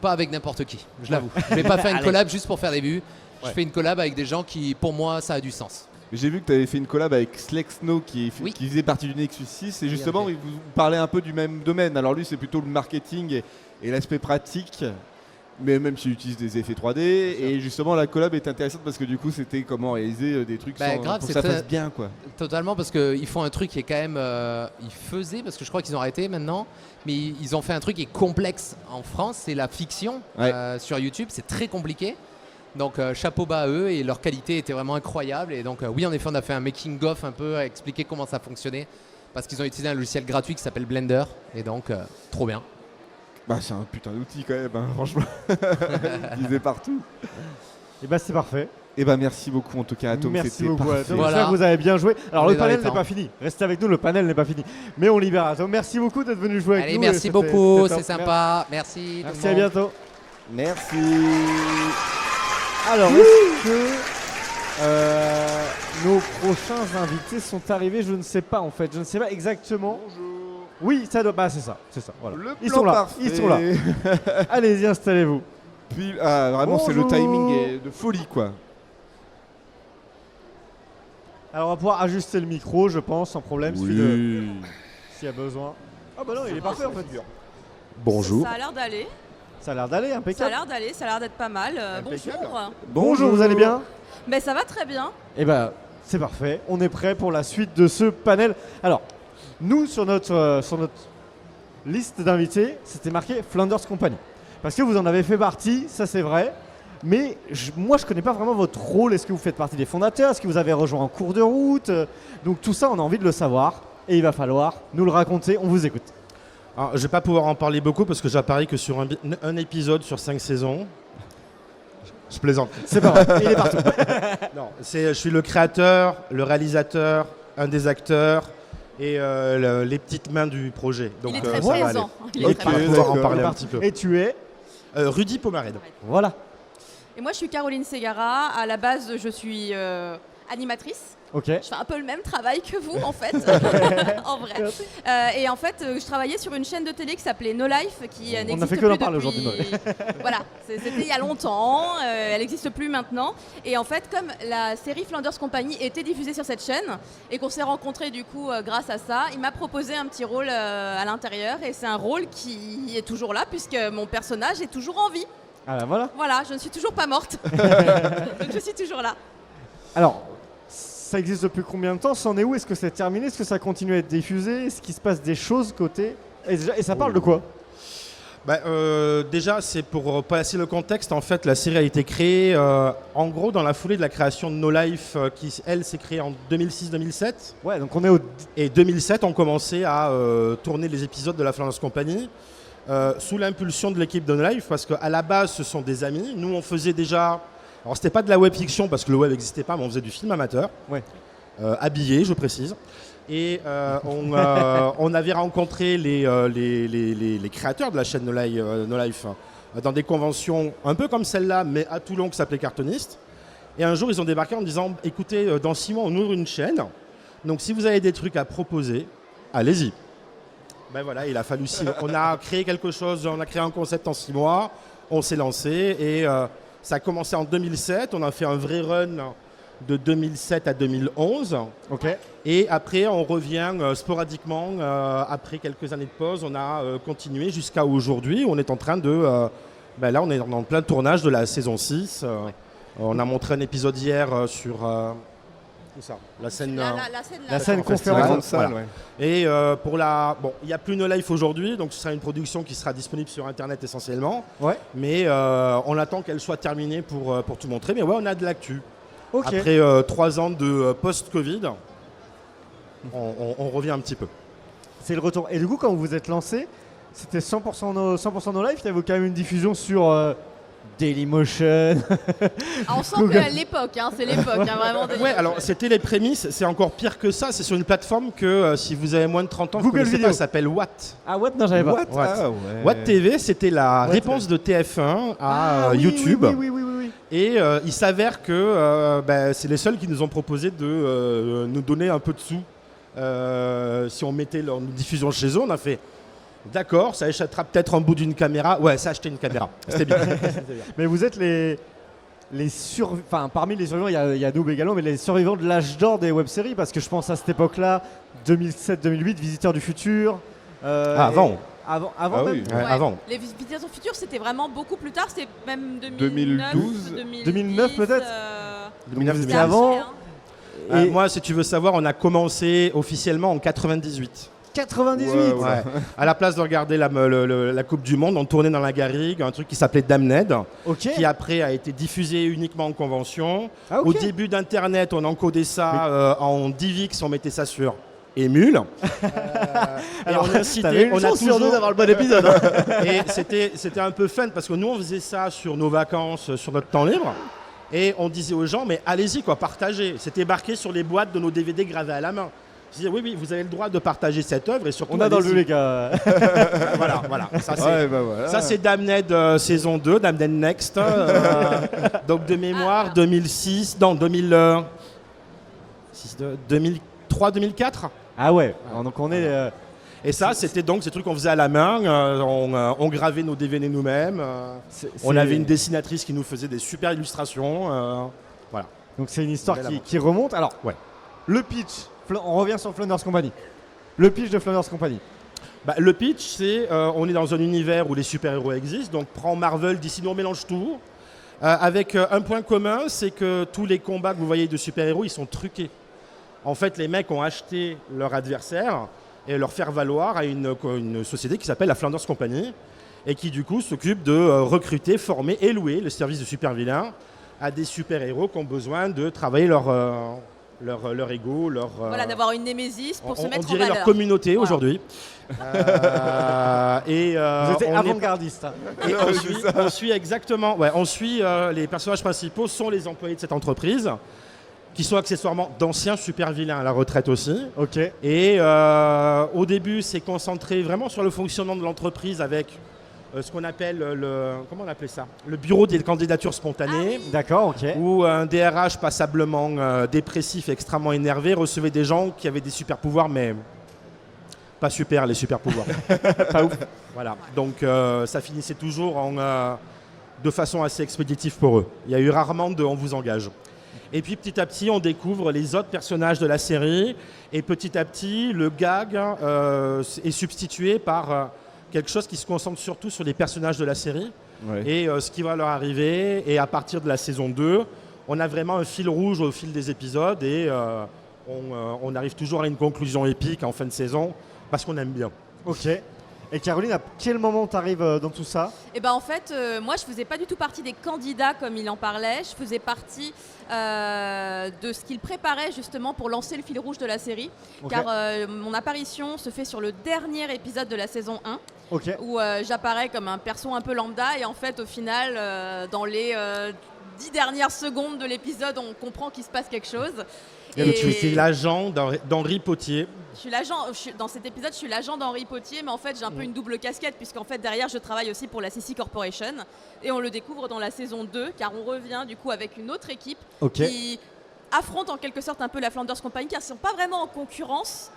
Pas avec n'importe qui, je l'avoue. Je vais pas faire une collab juste pour faire des vues. Je fais une collab avec des gens qui, pour moi, ça a du sens. J'ai vu que tu avais fait une collab avec Slexno qui faisait partie du Nexus 6 et justement il vous parlait un peu du même domaine. Alors lui c'est plutôt le marketing et l'aspect pratique, mais même s'il utilise des effets 3D et justement la collab est intéressante parce que du coup c'était comment réaliser des trucs pour que ça fasse bien quoi. Totalement, parce qu'ils font un truc qui est quand même... ils faisaient, parce que je crois qu'ils ont arrêté maintenant, mais ils ont fait un truc qui est complexe en France, c'est la fiction sur YouTube, c'est très compliqué. Donc chapeau bas à eux et leur qualité était vraiment incroyable. Et donc oui, en effet, on a fait un making of un peu à expliquer comment ça fonctionnait parce qu'ils ont utilisé un logiciel gratuit qui s'appelle Blender et donc trop bien. Bah c'est un putain d'outil quand même, hein, franchement. Utilisé partout. Et bah c'est parfait. Et bah merci beaucoup en tout cas Atom. Merci beaucoup Atom. Voilà. J'espère que vous avez bien joué. Alors le panel n'est pas fini. Restez avec nous, le panel n'est pas fini. Mais on libère Atom. Merci beaucoup d'être venu jouer avec nous. Allez, merci beaucoup, c'est sympa. Merci. Merci, à bientôt. Merci. Alors, est-ce que nos prochains invités sont arrivés? Je ne sais pas en fait, je ne sais pas exactement. Bonjour. Oui, ça doit. Bah c'est ça. Voilà. Ils plan sont là. parfait. Ils sont là. Allez-y, installez-vous. Puis vraiment c'est le timing est de folie quoi. Alors on va pouvoir ajuster le micro, je pense, sans problème, s'il y a besoin. Ah bah non, il est parfait en fait. Bonjour. Ça a l'air d'aller. Ça a l'air d'aller, Ça a impeccable. l'air d'aller, ça a l'air d'être pas mal. Impeccable. Bonjour. Bonjour, vous allez bien? Mais ça va très bien. Eh ben, c'est parfait. On est prêt pour la suite de ce panel. Alors, nous, sur notre liste d'invités, c'était marqué Flanders Company. Parce que vous en avez fait partie, ça c'est vrai. Mais moi, je connais pas vraiment votre rôle. Est-ce que vous faites partie des fondateurs? Est-ce que vous avez rejoint en cours de route? Donc tout ça, on a envie de le savoir. Et il va falloir nous le raconter. On vous écoute. Alors, je vais pas pouvoir en parler beaucoup parce que j'apparie que sur un épisode sur 5 saisons. Je plaisante. C'est pas vrai, il est partout. Non, je suis le créateur, le réalisateur, un des acteurs et les petites mains du projet. Donc, Il est très ça va aller. présent. Il est Ok. très On va présent. pouvoir en D'accord. parler un petit peu. Et tu es. Rudy Pomarède. Voilà. Et moi, je suis Caroline Ségara. À la base, je suis animatrice. Ok. Je fais un peu le même travail que vous, en fait, en vrai. Et en fait, je travaillais sur une chaîne de télé qui s'appelait No Life, qui On n'existe n'a fait que plus d'en parler depuis- aujourd'hui, Voilà, c'était il y a longtemps. Elle n'existe plus maintenant. Et en fait, comme la série Flanders Company était diffusée sur cette chaîne et qu'on s'est rencontrés du coup grâce à ça, il m'a proposé un petit rôle à l'intérieur. Et c'est un rôle qui est toujours là puisque mon personnage est toujours en vie. Ah bah voilà. Voilà, je ne suis toujours pas morte. Donc je suis toujours là. Alors, ça existe depuis combien de temps? C'en est où? Est-ce que c'est terminé? Est-ce que ça continue à être diffusé? Est-ce qu'il se passe des choses côté... Et ça parle de quoi? Déjà, c'est pour passer le contexte. En fait, la série a été créée en gros dans la foulée de la création de No Life, qui elle s'est créée en 2006-2007. Ouais, donc on est au... Et 2007, on commençait à tourner les épisodes de la Flanders Company sous l'impulsion de l'équipe de No Life, parce qu'à la base, ce sont des amis. Nous, on faisait déjà... Alors, c'était pas de la web fiction, parce que le web n'existait pas, mais on faisait du film amateur. Ouais. Habillé, je précise. Et on avait rencontré les créateurs de la chaîne No Life dans des conventions un peu comme celle-là, mais à Toulon, qui s'appelait Cartoonist. Et un jour, ils ont débarqué en disant, écoutez, dans 6 mois, on ouvre une chaîne. Donc, si vous avez des trucs à proposer, allez-y. Ben voilà, il a fallu 6 mois. On a créé quelque chose, on a créé un concept en 6 mois, on s'est lancé et ça a commencé en 2007. On a fait un vrai run de 2007 à 2011. Ok. Et après, on revient sporadiquement. Après quelques années de pause, on a continué jusqu'à aujourd'hui. On est en train de... là, on est en plein tournage de la saison 6. On a montré un épisode hier sur... tout ça, la scène... La scène festival. conférence. Grande salle, Voilà. ouais. Et pour la... Bon, il n'y a plus No Life aujourd'hui, donc ce sera une production qui sera disponible sur Internet essentiellement. Ouais. Mais on attend qu'elle soit terminée pour tout montrer. Mais ouais, on a de l'actu. Ok. Après 3 ans de post-Covid, on revient un petit peu. C'est le retour. Et du coup, quand vous vous êtes lancé, c'était 100% no life. Il y avait quand même une diffusion sur Dailymotion. Ah, on sent que l'époque, hein, c'est l'époque, hein, vraiment. Ouais, alors c'était les prémices, c'est encore pire que ça. C'est sur une plateforme que si vous avez moins de 30 ans, vous Google connaissez Vidéo. pas, ça s'appelle Watt. Ah, what? Non, j'avais pas. What? What? Ah, ouais. Watt TV, c'était la Watt, réponse de TF1 à oui, YouTube. Oui. Et il s'avère que c'est les seuls qui nous ont proposé de nous donner un peu de sous si on mettait leur diffusion chez eux. On a fait d'accord, ça achètera peut-être un bout d'une caméra. Ouais, ça a acheté une caméra. C'était bien. Mais vous êtes enfin, parmi les survivants, il y a Noob également, mais les survivants de l'âge d'or des web-séries, parce que je pense à cette époque-là, 2007-2008, Visiteurs du futur. Avant. Avant Ah même. oui. Ouais, avant. Les Visiteurs du futur, c'était vraiment beaucoup plus tard, c'est même 2012, 2009 peut-être. 2009, C'était 2010. avant. Et Moi, si tu veux savoir, on a commencé officiellement en 98. 98. Ouais. Ouais. À la place de regarder la Coupe du Monde, on tournait dans la Garrigue un truc qui s'appelait Damned, Ok. qui après a été diffusé uniquement en convention. Ah, ok. Au début d'Internet, on encodait ça en DivX, on mettait ça sur Emule. Alors, on a incité- t'avais une on a chance sur deux toujours- d'avoir le bon épisode. hein. Et c'était un peu fun parce que nous, on faisait ça sur nos vacances, sur notre temps libre. Et on disait aux gens, mais allez-y, quoi, partagez. C'était marqué sur les boîtes de nos DVD gravés à la main. Je disais, oui, vous avez le droit de partager cette œuvre et surtout. On a dans le allez-y. jeu, les gars. Voilà. Ça, c'est, Ouais, bah voilà. ça, c'est Damned saison 2, Damned Next. Donc de mémoire, 2006, non, 2003, 2004. Ah ouais. Alors, donc on est. Et ça, c'était donc ces trucs qu'on faisait à la main. On gravait nos DVD nous-mêmes. On avait une dessinatrice qui nous faisait des super illustrations. Voilà. Donc c'est une histoire Belle aventure. qui remonte. Alors, Ouais. le pitch. On revient sur Flanders Company. Le pitch de Flanders Company. Bah, le pitch, c'est on est dans un univers où les super-héros existent. Donc prends Marvel, DC, nous on mélange tout. Avec un point commun, c'est que tous les combats que vous voyez de super-héros, ils sont truqués. En fait, les mecs ont acheté leur adversaire et leur faire valoir à une société qui s'appelle la Flanders Company. et qui du coup s'occupe de recruter, former et louer le service de super vilains à des super-héros qui ont besoin de travailler leur ego, Voilà, d'avoir une némésis pour se on mettre en dirait valeur. leur communauté Voilà. aujourd'hui. Vous étiez on est- avant-gardiste. Hein. et on suit exactement, on suit les personnages principaux sont les employés de cette entreprise, qui sont accessoirement d'anciens super vilains à la retraite aussi. Ok. Et au début, c'est concentré vraiment sur le fonctionnement de l'entreprise avec ce qu'on appelle comment on appelait ça, le bureau des candidatures spontanées. D'accord, ok. Où un DRH passablement dépressif, extrêmement énervé, recevait des gens qui avaient des super pouvoirs, mais pas super les super pouvoirs. Pas ouf. Voilà. Donc ça finissait toujours de façon assez expéditive pour eux. Il y a eu rarement de on vous engage. Et puis petit à petit, on découvre les autres personnages de la série. Et petit à petit, le gag est substitué par quelque chose qui se concentre surtout sur les personnages de la série Ouais. et ce qui va leur arriver. Et à partir de la saison 2, on a vraiment un fil rouge au fil des épisodes et on arrive toujours à une conclusion épique en fin de saison parce qu'on aime bien. Ok. Et Caroline, à quel moment t'arrives dans tout ça? Et ben en fait, moi je faisais pas du tout partie des candidats comme il en parlait. Je faisais partie de ce qu'il préparait justement pour lancer le fil rouge de la série. Ok. Car mon apparition se fait sur le dernier épisode de la saison 1 Ok. où j'apparais comme un perso un peu lambda et en fait au final dans les 10 dernières secondes de l'épisode on comprend qu'il se passe quelque chose. Et tu étais l'agent d'Henri Potier. Dans cet épisode, je suis l'agent d'Henri Potier, mais en fait, j'ai un peu une double casquette, puisqu'en fait, derrière, je travaille aussi pour la CC Corporation. Et on le découvre dans la saison 2, car on revient du coup avec une autre équipe Ok. qui affronte en quelque sorte un peu la Flanders Company, car ils ne sont pas vraiment en concurrence.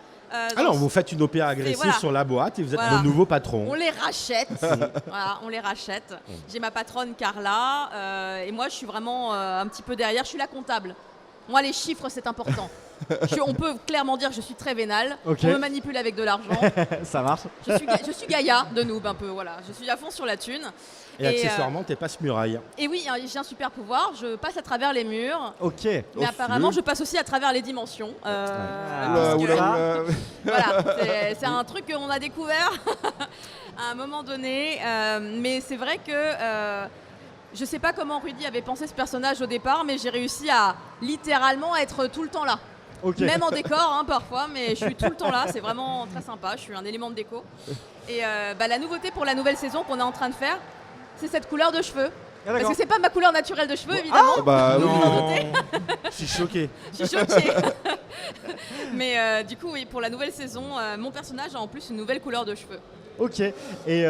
Alors, vous faites une OPA agressive voilà. sur la boîte et vous êtes Voilà. le nouveau patron. On les rachète. Voilà, on les rachète. J'ai ma patronne Carla, et moi, je suis vraiment un petit peu derrière. Je suis la comptable. Moi, les chiffres, c'est important. On peut clairement dire que je suis très vénale. Ok. On me manipule avec de l'argent. Ça marche. Je suis Gaïa de Noob un peu, voilà. Je suis à fond sur la thune. Et accessoirement, t'es pas ce muraille. Et oui, j'ai un super pouvoir. Je passe à travers les murs. Ok. Mais apparemment, je passe aussi à travers les dimensions. Ah, puisque- oula. Voilà, c'est un truc qu'on a découvert à un moment donné. Mais c'est vrai que je sais pas comment Rudy avait pensé ce personnage au départ, mais j'ai réussi à littéralement être tout le temps là. Ok. Même en décor parfois, mais je suis tout le temps là, c'est vraiment très sympa, je suis un élément de déco. Et la nouveauté pour la nouvelle saison qu'on est en train de faire, c'est cette couleur de cheveux. Ah, Parce d'accord. que c'est pas ma couleur naturelle de cheveux, évidemment. Bah oui. Je suis choqué. Je suis choquée. Mais du coup, oui, pour la nouvelle saison, mon personnage a en plus une nouvelle couleur de cheveux. Ok. Et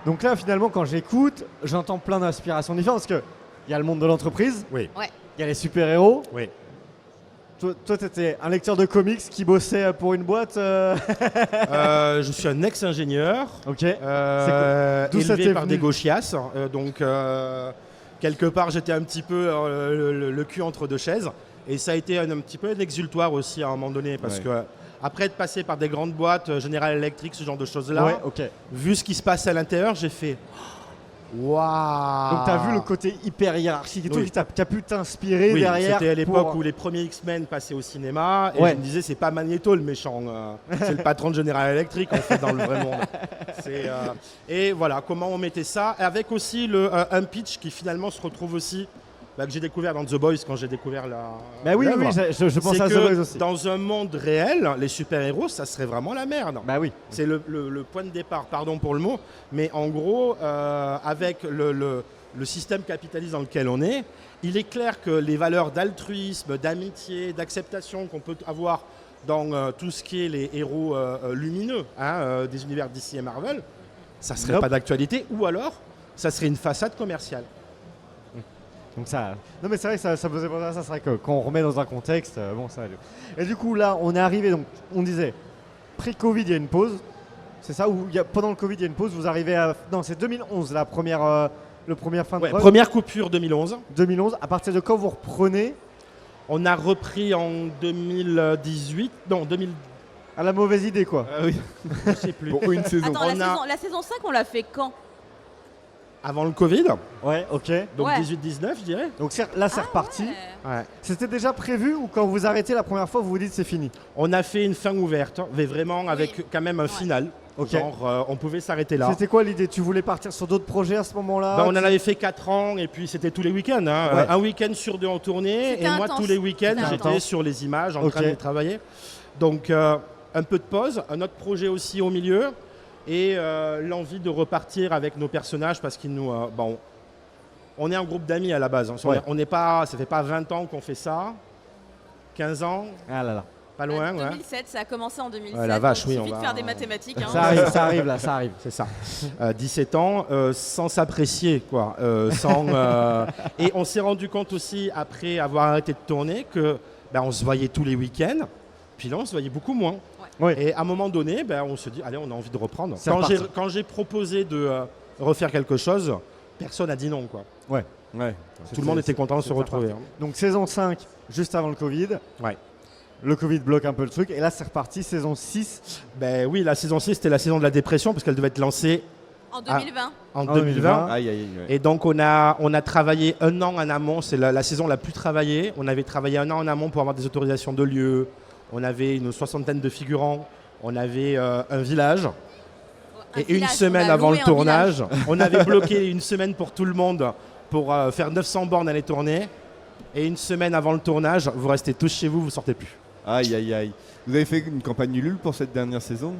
donc là, finalement, quand j'écoute, j'entends plein d'inspirations différentes. Parce qu'il y a le monde de l'entreprise, Oui. Ouais. il y a les super-héros. Oui. Toi, t'étais un lecteur de comics qui bossait pour une boîte. Je suis un ex-ingénieur. Ok. D'où ça Élevé t'est par venu des gauchias. Donc, quelque part, j'étais un petit peu le cul entre deux chaises. Et ça a été un petit peu un exultoire aussi à un moment donné. Parce Ouais. que après être passé par des grandes boîtes, General Electric, ce genre de choses-là, Ouais, ok. vu ce qui se passe à l'intérieur, j'ai fait waouh. Donc t'as vu le côté hyper hiérarchique et tout Oui. qui a pu t'inspirer Oui, derrière. c'était à l'époque pour- où les premiers X-Men passaient au cinéma et Ouais. je me disais c'est pas Magneto le méchant, c'est le patron de General Electric en fait dans le vrai monde. Et voilà comment on mettait ça avec aussi un pitch qui finalement se retrouve aussi que j'ai découvert dans The Boys quand j'ai découvert la. Bah oui, l'œuvre. oui, je pensais C'est à The que Boys aussi. dans un monde réel, les super-héros, ça serait vraiment la merde. Bah oui. C'est le point de départ, pardon pour le mot, mais en gros, avec le système capitaliste dans lequel on est, il est clair que les valeurs d'altruisme, d'amitié, d'acceptation qu'on peut avoir dans tout ce qui est les héros lumineux des univers DC et Marvel, ça serait Nope. pas d'actualité, ou alors ça serait une façade commerciale. Donc ça. Non mais c'est vrai que ça faisait penser à ça. C'est vrai que quand on remet dans un contexte, bon ça. Et du coup là, on est arrivé. Donc on disait pré-Covid, il y a une pause. C'est ça ou pendant le Covid, il y a une pause. Vous arrivez à. Non, c'est 2011 la première. Le première fin de Ouais, prod. première coupure 2011. 2011. À partir de quand vous reprenez On a repris en 2018, non 2000, à la mauvaise idée quoi. Ah oui. je sais plus. Pour une saison. Attends, On a- la saison 5, on l'a fait quand? Avant le Covid, Ouais, ok. donc Ouais. 18-19 je dirais. Donc là c'est reparti. Ouais. Ouais. C'était déjà prévu ou quand vous arrêtez la première fois, vous vous dites c'est fini? On a fait une fin ouverte, mais vraiment avec Oui. quand même un Ouais. final. Ok. Genre, on pouvait s'arrêter là. C'était quoi l'idée? Tu voulais partir sur d'autres projets à ce moment-là? Bah, on en avait fait 4 ans et puis c'était tous les week-ends. Hein. Ouais. Un week-end sur 2 en tournée C'était et moi intense. tous les week-ends C'était j'étais intense. sur les images en Ok. train de les travailler. Donc un peu de pause, un autre projet aussi au milieu et l'envie de repartir avec nos personnages parce qu'ils nous... bon, on est un groupe d'amis à la base. Hein. Ouais. On n'est pas, ça fait pas 20 ans qu'on fait ça, 15 ans, Ah là là. pas loin. Ouais. 2007, ça a commencé en 2007. Ouais, la vache, donc oui, il on suffit va- de faire des mathématiques. Hein. Ça arrive là, ça arrive. C'est ça. 17 ans, sans s'apprécier, quoi. Et on s'est rendu compte aussi, après avoir arrêté de tourner, que on se voyait tous les week-ends. Puis là, on se voyait beaucoup moins. Ouais. Et à un moment donné, on se dit, allez, on a envie de reprendre. C'est reparti. Quand j'ai proposé de refaire quelque chose, personne n'a dit non, quoi. Ouais. Tout le monde était content de se c'est retrouver. Donc saison 5, juste avant le Covid. Ouais. Le Covid bloque un peu le truc. Et là, c'est reparti, saison 6. Oui, la saison 6, c'était la saison de la dépression, parce qu'elle devait être lancée En 2020. en 2020. 2020. Aïe, aïe, aïe. Ouais. Et donc on a travaillé 1 an en amont, c'est la saison la plus travaillée. On avait travaillé 1 an en amont pour avoir des autorisations de lieu. On avait une 60aine de figurants. On avait un village. Un Et une village, semaine on a avant loué le un tournage, on avait bloqué une semaine pour tout le monde pour faire 900 bornes à les tourner. Et une semaine avant le tournage, vous restez tous chez vous, vous sortez plus. Aïe, aïe, aïe. Vous avez fait une campagne Ulule pour cette dernière saison?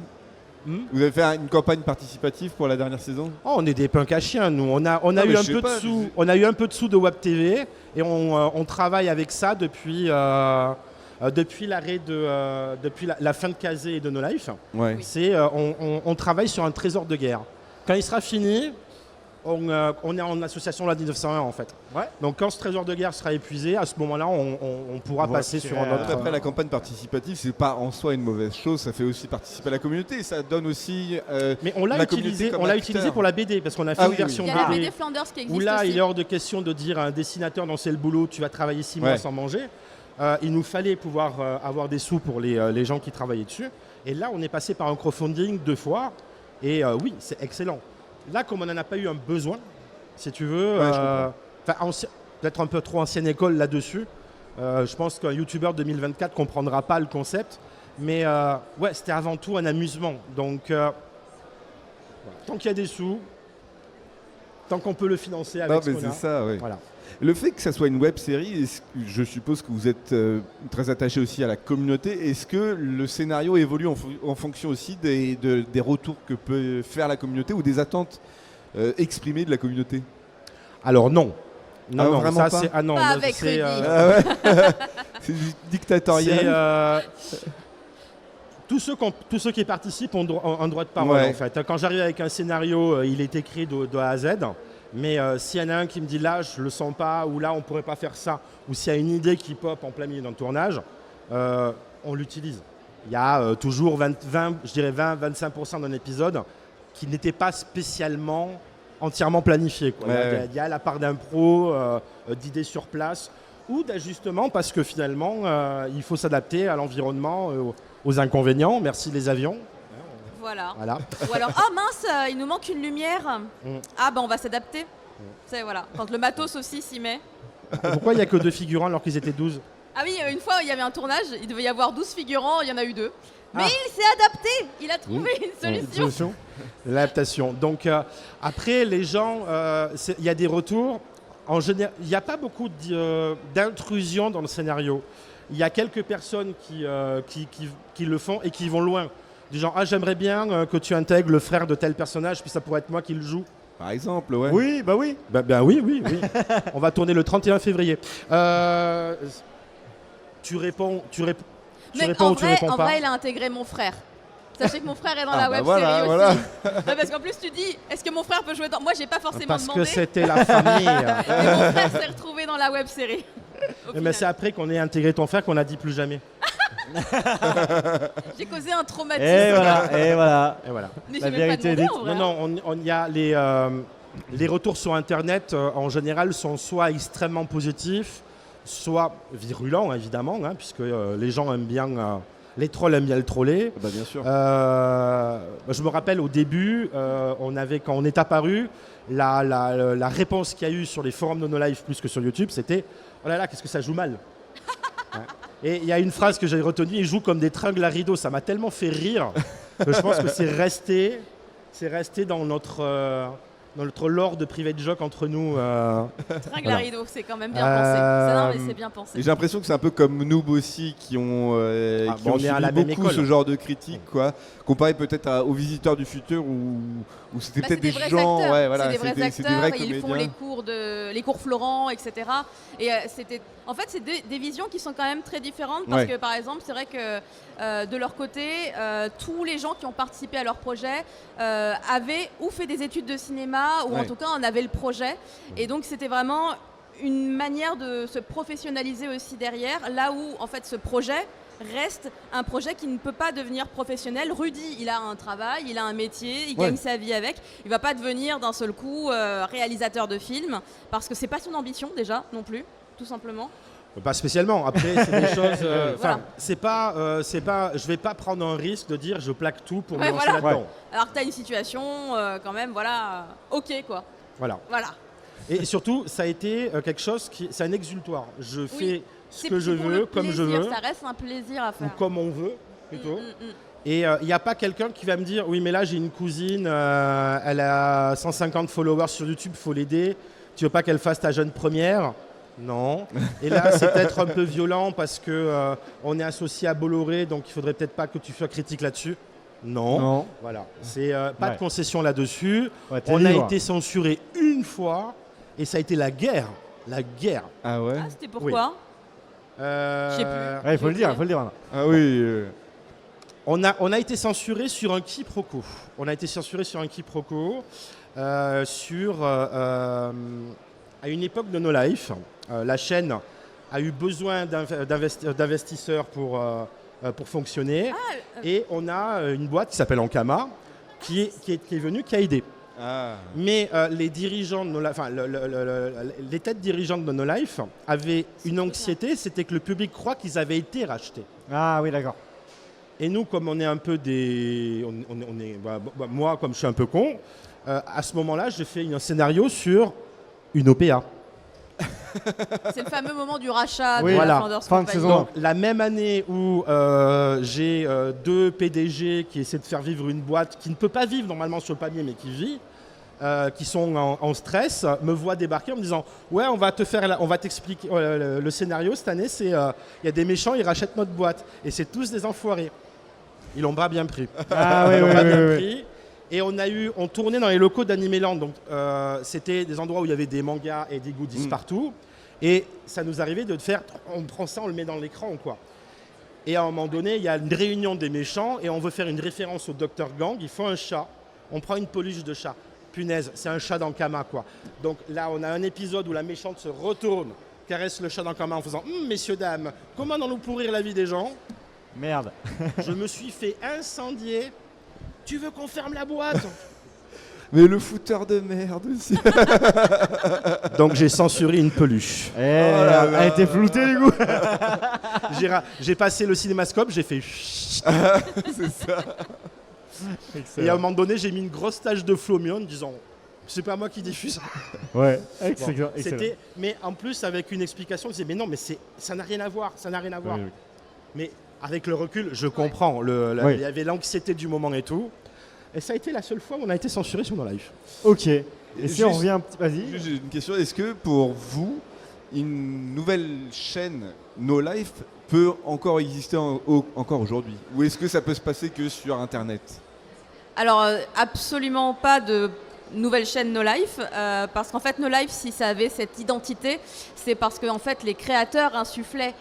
Hmm. Vous avez fait une campagne participative pour la dernière saison? Oh, on est des punks à chiens, nous. On a Non, eu mais un je sais peu de pas, sous. On a eu un peu de sous de Web TV et on travaille avec ça depuis l'arrêt depuis la fin de Kazé et de No Life. Ouais. C'est on travaille sur un trésor de guerre. Quand il sera fini, on est en association la 1901 en fait. Ouais. Donc quand ce trésor de guerre sera épuisé, à ce moment-là, on pourra Voilà, passer c'est sur un autre. Après, la campagne participative, c'est pas en soi une mauvaise chose, ça fait aussi participer à la communauté, ça donne aussi. Mais on l'a la communauté utilisé, comme on l'a acteur. utilisé pour la BD parce qu'on a fait Ah une oui, version Il y a la BD. BD Flanders qui existe Où là, aussi. il est hors de question de dire à un dessinateur dans c'est le boulot, tu vas travailler 6 mois Ouais. sans manger. Il nous fallait pouvoir avoir des sous pour les gens qui travaillaient dessus. Et là, on est passé par un crowdfunding 2 fois. Et oui, c'est excellent. Là, comme on n'en a pas eu un besoin, si tu veux, Ouais, je comprends. peut-être un peu trop ancienne école là-dessus. Je pense qu'un YouTuber 2024 comprendra pas le concept. Mais ouais, c'était avant tout un amusement. Donc, voilà. Tant qu'il y a des sous, tant qu'on peut le financer avec Non, ce mais qu'on c'est a. ça, ouais. Voilà. Le fait que ça soit une web série, je suppose que vous êtes très attaché aussi à la communauté. Est-ce que le scénario évolue en fonction aussi des retours que peut faire la communauté ou des attentes exprimées de la communauté? Alors non. Non, Ah, non, vraiment ça pas c'est... Ah non, Pas moi, avec c'est, Rudy. Ah ouais. C'est dictatorial. Tous ceux qui participent ont un droit de parole Ouais. en fait. Quand j'arrive avec un scénario, il est écrit de A à Z. Mais s'il y en a un qui me dit là, je le sens pas, ou là, on pourrait pas faire ça, ou s'il y a une idée qui pop en plein milieu d'un tournage, on l'utilise. Il y a toujours 20-25% d'un épisode qui n'était pas spécialement entièrement planifié, quoi. Ouais, Il y a la part d'impro, d'idées sur place, ou d'ajustement, parce que finalement, il faut s'adapter à l'environnement, aux inconvénients. Merci les avions. Voilà. Voilà. Ou alors, ah mince, il nous manque une lumière. Ah ben on va s'adapter. C'est voilà. Quand le matos aussi s'y met. Pourquoi il n'y a que 2 figurants alors qu'ils étaient 12 ? Ah oui, une fois il y avait un tournage, il devait y avoir 12 figurants, il y en a eu 2. Mais Ah. il s'est adapté, il a trouvé une solution. L'adaptation. Donc après, les gens, il y a des retours. En général, il n'y a pas beaucoup d'intrusion dans le scénario. Il y a quelques personnes qui le font et qui vont loin. Du genre, ah j'aimerais bien que tu intègres le frère de tel personnage, puis ça pourrait être moi qui le joue. Par exemple, ouais. Oui, bah oui. Ben oui. On va tourner le 31 février. Tu réponds Mais ou tu réponds en pas. vrai, il a intégré mon frère. Sachez que mon frère est dans Ah, la bah web voilà, série voilà. aussi. Ouais, parce qu'en plus tu dis, est-ce que mon frère peut jouer dans... Moi j'ai pas forcément Parce que demandé, c'était la famille. mais mon frère s'est retrouvé dans la web série. Au Mais final. c'est après qu'on ait intégré ton frère qu'on a dit plus jamais. J'ai causé un traumatisme. Et voilà, et voilà. Et voilà. Mais La j'ai même pas vérité est demandé dite. en vrai. Non, il y a les retours sur Internet, en général, sont soit extrêmement positifs, soit virulents, évidemment, hein, puisque les gens aiment bien, les trolls aiment bien le troller. Bah, bien sûr. Je me rappelle au début, quand on est apparu, la réponse qu'il y a eu sur les forums de No Life plus que sur YouTube, c'était « Oh là là, qu'est-ce que ça joue mal !» Ouais. Et il y a une phrase que j'ai retenue, « Ils jouent comme des tringles à rideaux », ça m'a tellement fait rire. Je pense que c'est resté dans notre lore de private joke entre nous. Tringle Voilà. à rideau, c'est quand même bien pensé. Non, mais c'est bien Et pensé. j'ai l'impression que c'est un peu comme Noob aussi qui ont, qui bon, ont on est à suivi la même beaucoup école. ce genre de critiques, quoi. Comparé peut-être aux Visiteurs du Futur où c'était Bah, peut-être des vrais gens, acteurs. ouais, voilà, c'est des vrais c'est acteurs, vrais et ils font comédiens. les cours Florent, etc. Et en fait, c'est des visions qui sont quand même très différentes parce Ouais. que, par exemple, c'est vrai que de leur côté, tous les gens qui ont participé à leur projet avaient ou fait des études de cinéma ou en Ouais. tout cas en avaient le projet. Et donc, c'était vraiment une manière de se professionnaliser aussi derrière, là où en fait ce projet reste un projet qui ne peut pas devenir professionnel. Rudy, il a un travail, il a un métier, il gagne sa vie avec. Il va pas devenir d'un seul coup réalisateur de films parce que c'est pas son ambition déjà non plus, tout simplement. Pas spécialement. Après, c'est des choses. Voilà. c'est pas. Je vais pas prendre un risque de dire je plaque tout pour me Ouais, lancer voilà. là-dedans. Alors que tu as une situation quand même, voilà, ok quoi. Voilà. Voilà. Et surtout, ça a été quelque chose c'est un exutoire. Je fais ce C'est que je pour veux, le comme je plaisir, veux, ça reste un plaisir à ou faire. comme on veut, plutôt. Mm. Et il n'y a pas quelqu'un qui va me dire oui, mais là, j'ai une cousine, elle a 150 followers sur YouTube, faut l'aider. Tu veux pas qu'elle fasse ta jeune première? Non. Et là, c'est peut-être un peu violent parce que on est associé à Bolloré, donc il faudrait peut-être pas que tu sois critique là-dessus. Non. Non. Voilà. C'est pas Ouais. de concession là-dessus. Ouais, t'es On a libre. été censuré une fois et ça a été la guerre. La guerre. Ah ouais. Ah, c'était pourquoi Je sais plus. Ouais, il faut le dire, il faut le dire. Ah oui. On a été censuré sur un quiproquo. À une époque de No Life, la chaîne a eu besoin d'investisseurs pour fonctionner. Et on a une boîte qui s'appelle Ankama qui est venue, qui a aidé. Ah. Mais les dirigeants de les têtes dirigeantes de No Life avaient une anxiété, c'était que le public croit qu'ils avaient été rachetés. Ah oui, d'accord. Et nous, comme on est un peu des... moi, comme je suis un peu con, à ce moment-là, j'ai fait un scénario sur une OPA. C'est le fameux moment du rachat Oui, de voilà. la Flanders Fin de Company. saison. Donc, la même année où j'ai deux PDG qui essaient de faire vivre une boîte qui ne peut pas vivre normalement sur le panier, mais qui vit, qui sont en stress, me voient débarquer en me disant « Ouais, on va t'expliquer le scénario cette année, c'est il y a des méchants, ils rachètent notre boîte. Et c'est tous des enfoirés. » Ils l'ont pas bien pris. Ah oui, Ils l'ont oui, pas oui, bien oui. pris. Et on tournait dans les locaux d'Animeland. Donc, c'était des endroits où il y avait des mangas et des goodies partout. Et ça nous arrivait de faire, on prend ça, on le met dans l'écran, quoi. Et à un moment donné, il y a une réunion des méchants et on veut faire une référence au Dr Gang. Il faut un chat. On prend une peluche de chat. Punaise, c'est un chat d'Ankama, quoi. Donc là, on a un épisode où la méchante se retourne, caresse le chat d'Ankama en faisant messieurs, dames, comment allons-nous pourrir la vie des gens? Merde. Je me suis fait incendier. Tu veux qu'on ferme la boîte? Mais le fouteur de merde aussi. Donc j'ai censuré une peluche. Eh, là là. elle a été floutée du coup. J'ai passé le cinémascope, j'ai fait chut. C'est ça. Et à un moment donné, j'ai mis une grosse tache de Flomio en disant c'est pas moi qui diffuse. Ouais, Bon, excellent. mais en plus avec une explication, je disais mais non, mais ça n'a rien à voir, ça n'a rien à voir. Oui, oui. Mais avec le recul, je comprends. Oui. Il y avait l'anxiété du moment et tout. Et ça a été la seule fois où on a été censuré sur No Life. Ok. Et si Juste- on revient un petit... Vas-y. J'ai une question. Est-ce que pour vous, une nouvelle chaîne No Life peut encore exister encore aujourd'hui? Ou est-ce que ça peut se passer que sur Internet? Alors, absolument pas de nouvelle chaîne No Life, parce qu'en fait, No Life, si ça avait cette identité, c'est parce que en fait, les créateurs insufflaient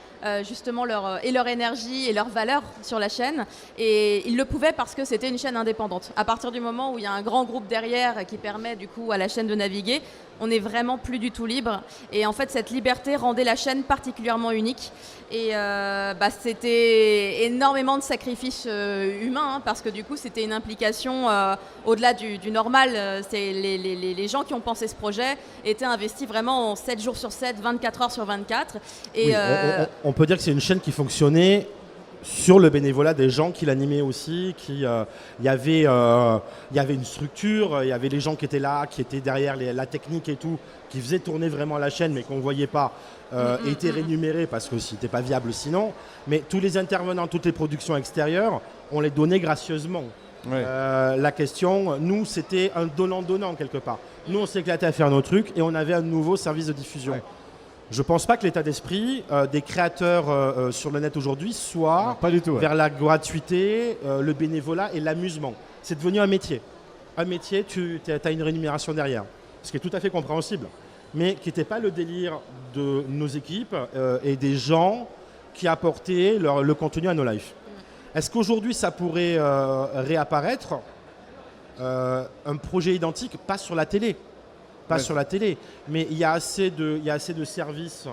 justement leur énergie et leur valeur sur la chaîne, et ils le pouvaient parce que c'était une chaîne indépendante. À partir du moment où il y a un grand groupe derrière qui permet du coup à la chaîne de naviguer, on n'est vraiment plus du tout libre, et en fait, cette liberté rendait la chaîne particulièrement unique. Et c'était énormément de sacrifices humains, hein, parce que du coup c'était une implication au-delà du normal. C'est les gens qui ont pensé ce projet étaient investis vraiment 7 jours sur 7, 24 heures sur 24. Et Oui, on peut dire que c'est une chaîne qui fonctionnait sur le bénévolat des gens qui l'animaient aussi, il y avait une structure, il y avait les gens qui étaient là, qui étaient derrière la technique et tout, qui faisaient tourner vraiment la chaîne, mais qu'on ne voyait pas, étaient rémunérés parce que c'était pas viable sinon. Mais tous les intervenants, toutes les productions extérieures, on les donnait gracieusement. Ouais. La question, nous, c'était un donnant-donnant quelque part. Nous, on s'éclatait à faire nos trucs et on avait un nouveau service de diffusion. Ouais. Je pense pas que l'état d'esprit des créateurs sur le net aujourd'hui Non, soit pas du tout. Ouais. vers la gratuité, le bénévolat et l'amusement. C'est devenu un métier. Un métier, tu as une rémunération derrière. Ce qui est tout à fait compréhensible. Mais qui n'était pas le délire de nos équipes et des gens qui apportaient le contenu à No Life. Est-ce qu'aujourd'hui, ça pourrait réapparaître un projet identique, pas sur la télé, Ouais. sur la télé, mais il y a assez de services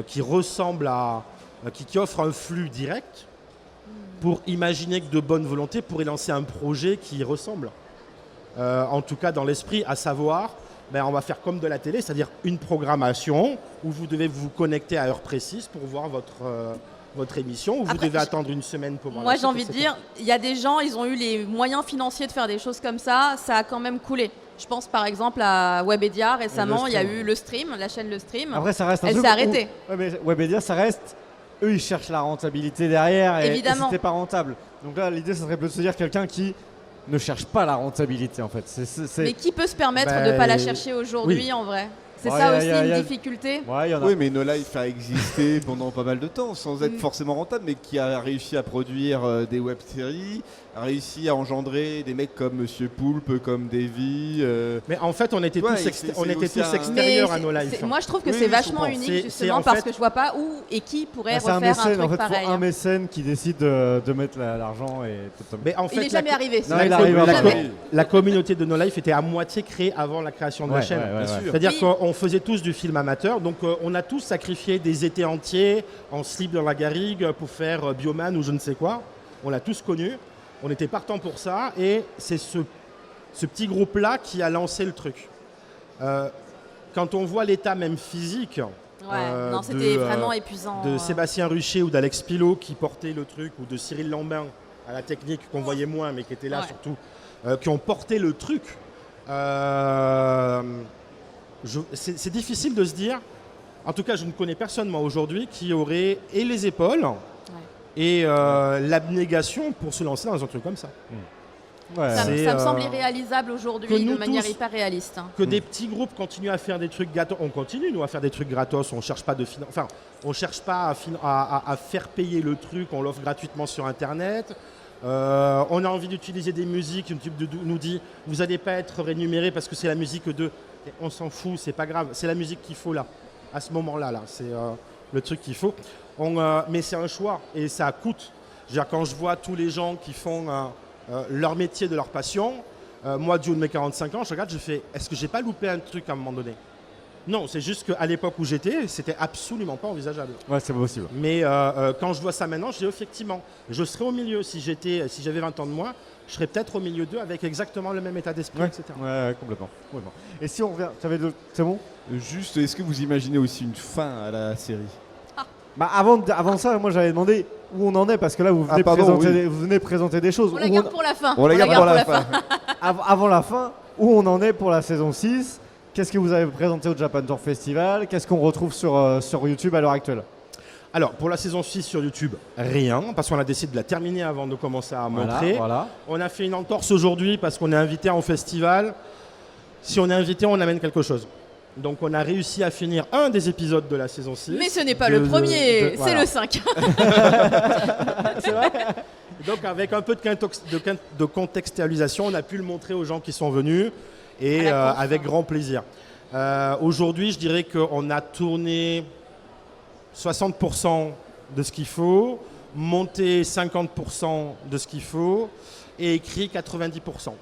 qui ressemblent à, qui offrent un flux direct pour imaginer que de bonne volonté pourrait lancer un projet qui y ressemble. En tout cas dans l'esprit, à savoir, on va faire comme de la télé, c'est-à-dire une programmation où vous devez vous connecter à heure précise pour voir votre émission, où vous Après, devez attendre une semaine pour voir Moi, la j'ai suite, envie de etc. dire, il y a des gens, ils ont eu les moyens financiers de faire des choses comme ça a quand même coulé. Je pense par exemple à Webedia récemment, il y a stream. eu le stream, la chaîne Le Stream. Après, ça reste un Elle truc s'est où- arrêtée. Ouais, mais Webedia, ça reste. Eux, ils cherchent la rentabilité derrière. Et Évidemment. c'était pas rentable. Donc là, l'idée, ça serait de se dire quelqu'un qui ne cherche pas la rentabilité, en fait. Mais qui peut se permettre Bah, de ne pas la chercher aujourd'hui oui. en vrai? C'est Ouais, ça y a- aussi y a- une y a- difficulté. Ouais, il y en a. Oui, mais No Life a existé pendant pas mal de temps sans être forcément rentable, mais qui a réussi à produire des web-séries, a réussi à engendrer des mecs comme Monsieur Poulpe, comme Davy. Mais en fait, on était Ouais, tous, c'est on était aussi tous un- extérieurs à c'est- No Life. c'est- moi, je trouve que Oui, c'est oui, je vachement comprends. unique C'est justement en parce fait- que je vois pas où et qui pourrait Bah, c'est un refaire un mécène, truc en fait, pareil. faut un mécène qui décide de mettre l'argent et tout. Mais en Il fait, n'est jamais arrivé. Non, la, il com- arrive la après. com- la communauté de No Life était à moitié créée avant la création de la chaîne. ouais. C'est-à-dire Oui. qu'on faisait tous du film amateur, donc on a tous sacrifié des étés entiers en slip dans la garrigue pour faire Bioman ou je ne sais quoi. On l'a tous connu, on était partant pour ça, et c'est ce petit groupe-là qui a lancé le truc. Quand on voit l'état même physique Ouais, non, c'était vraiment épuisant. de Sébastien Rucher ou d'Alex Pilot qui portait le truc, ou de Cyril Lambin à la technique qu'on voyait moins mais qui était là Ouais. surtout, qui ont porté le truc. C'est difficile de se dire, en tout cas je ne connais personne moi aujourd'hui qui aurait et les épaules et l'abnégation pour se lancer dans un truc comme ça. Ouais. Ça, C'est, ça me semble irréalisable que aujourd'hui nous de manière tous- hyper réaliste. Que des petits groupes continuent à faire des trucs gratos, on continue nous à faire des trucs gratos, on cherche pas on cherche pas à faire payer le truc, on l'offre gratuitement sur internet. On a envie d'utiliser des musiques, YouTube nous dit vous n'allez pas être rémunéré parce que c'est la musique de. Et on s'en fout, c'est pas grave, c'est la musique qu'il faut là, à ce moment-là, c'est le truc qu'il faut. Mais c'est un choix et ça coûte. Je veux dire, quand je vois tous les gens qui font leur métier de leur passion, moi du haut de mes 45 ans, je regarde, je fais est-ce que j'ai pas loupé un truc à un moment donné? Non, c'est juste qu'à l'époque où j'étais, c'était absolument pas envisageable. Ouais, c'est possible. Mais quand je vois ça maintenant, je dis effectivement, je serais au milieu. Si j'avais 20 ans de moins, je serais peut-être au milieu d'eux avec exactement le même état d'esprit, Ouais, etc. ouais, complètement. Et si on revient, c'est bon? Juste, est-ce que vous imaginez aussi une fin à la série? Bah avant ça, moi j'avais demandé où on en est parce que là vous venez, vous venez présenter des choses. On la Où garde pour la fin. On la garde pour la fin. Avant la fin, où on en est pour la saison 6? Qu'est-ce que vous avez présenté au Japan Tour Festival? Qu'est-ce qu'on retrouve sur YouTube à l'heure actuelle? Alors, pour la saison 6 sur YouTube, rien, parce qu'on a décidé de la terminer avant de commencer à montrer. Voilà. On a fait une entorse aujourd'hui parce qu'on est invité en festival. Si on est invité, on amène quelque chose. Donc on a réussi à finir un des épisodes de la saison 6. Mais ce n'est pas le premier, c'est voilà. le 5. C'est vrai? Donc avec un peu de contextualisation, on a pu le montrer aux gens qui sont venus et avec grand plaisir. Aujourd'hui, je dirais qu'on a tourné 60% de ce qu'il faut, monté 50% de ce qu'il faut et écrit 90%.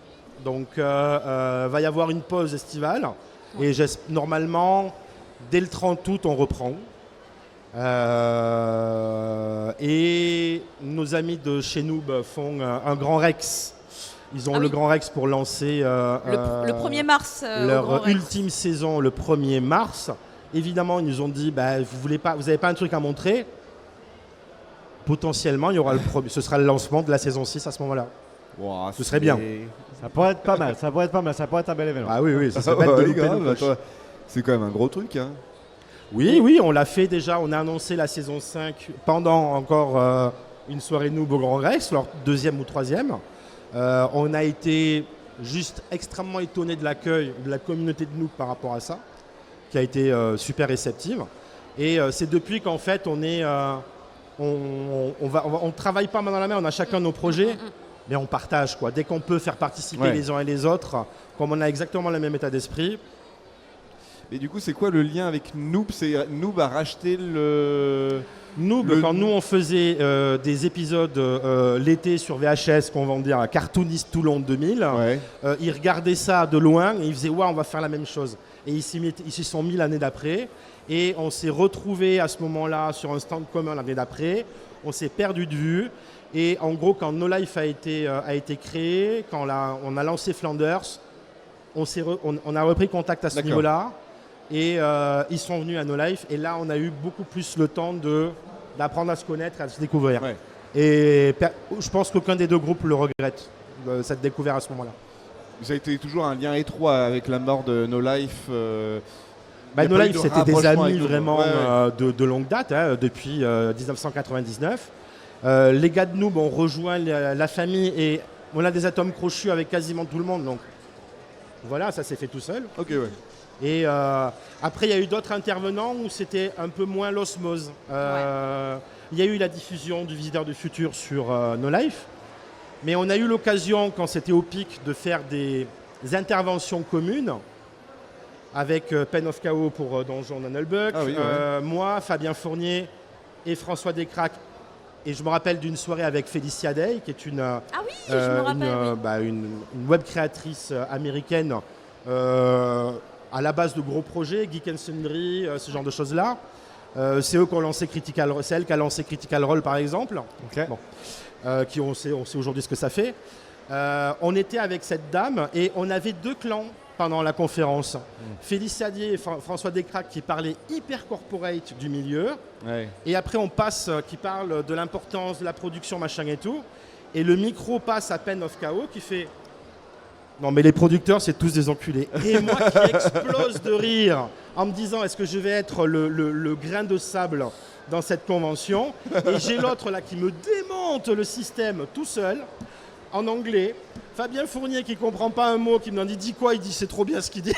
Donc va y avoir une pause estivale et normalement dès le 30 août on reprend. Et nos amis de chez Noob font un Grand Rex. Ils ont le Grand Rex pour lancer Le 1er mars. Au Grand leur Rex. ultime saison le 1er mars. Évidemment, ils nous ont dit vous n'avez pas un truc à montrer. Potentiellement, il y aura ce sera le lancement de la saison 6 à ce moment-là. Wow, Ce serait bien. Ça pourrait être pas mal, ça pourrait être un bel événement. Ah oui, ça Ah serait bête de ouais, louper grave, nos poches. attends, c'est quand même un gros truc. Hein. Oui, on l'a fait déjà. On a annoncé la saison 5 pendant encore une soirée Noob au Grand Rex, leur deuxième ou troisième. On a été juste extrêmement étonné de l'accueil de la communauté de Noob par rapport à ça, qui a été super réceptive. Et c'est depuis qu'en fait on travaille pas main dans la main, on a chacun nos projets, mais on partage quoi. Dès qu'on peut faire participer les uns et les autres, comme on a exactement le même état d'esprit. Et du coup, c'est quoi le lien avec Noob? C'est Noob a racheté Noob, quand nous on faisait des épisodes l'été sur VHS, qu'on va dire à Cartoonist Toulon 2000, ils regardaient ça de loin et ils faisaient on va faire la même chose. Et ils s'y sont mis l'année d'après. Et on s'est retrouvés à ce moment-là sur un stand commun l'année d'après. On s'est perdu de vue. Et en gros, quand No Life a été créé, quand on a lancé Flanders, on a repris contact à ce niveau-là. Et ils sont venus à No Life. Et là, on a eu beaucoup plus le temps d'apprendre à se connaître, à se découvrir. Ouais. Et je pense qu'aucun des deux groupes le regrette, cette découverte à ce moment-là. Ça a été toujours un lien étroit avec la mort de No Life. No Life, c'était des amis vraiment de longue date, depuis 1999. Les gars de Noob ont rejoint la famille et on a des atomes crochus avec quasiment tout le monde. Donc voilà, ça s'est fait tout seul. Ok, ouais. Et après, il y a eu d'autres intervenants où c'était un peu moins l'osmose. Il y a eu la diffusion du Visiteur du Futur sur No Life. Mais on a eu l'occasion, quand c'était au pic, de faire des interventions communes avec Pen of Chaos pour Donjon Nullbuck, moi, Fabien Fournier et François Descraques. Et je me rappelle d'une soirée avec Félicia Day, qui est une web créatrice américaine à la base de gros projets, Geek and Sundry, ce genre de choses-là. C'est eux qui ont lancé Critical Role, c'est elle qui a lancé Critical Role par exemple. Okay. Bon. On sait aujourd'hui ce que ça fait. On était avec cette dame et on avait deux clans pendant la conférence. Félicia Day et François Descraques qui parlaient hyper corporate du milieu. Ouais. Et après on passe, qui parle de l'importance de la production, machin et tout. Et le micro passe à Pen of Chaos qui fait... Non mais les producteurs c'est tous des enculés. Et moi qui explose de rire en me disant est-ce que je vais être le grain de sable dans cette convention. Et j'ai l'autre là qui me démonte le système tout seul en anglais. Fabien Fournier qui comprend pas un mot, qui me dit quoi, il dit c'est trop bien ce qu'il dit.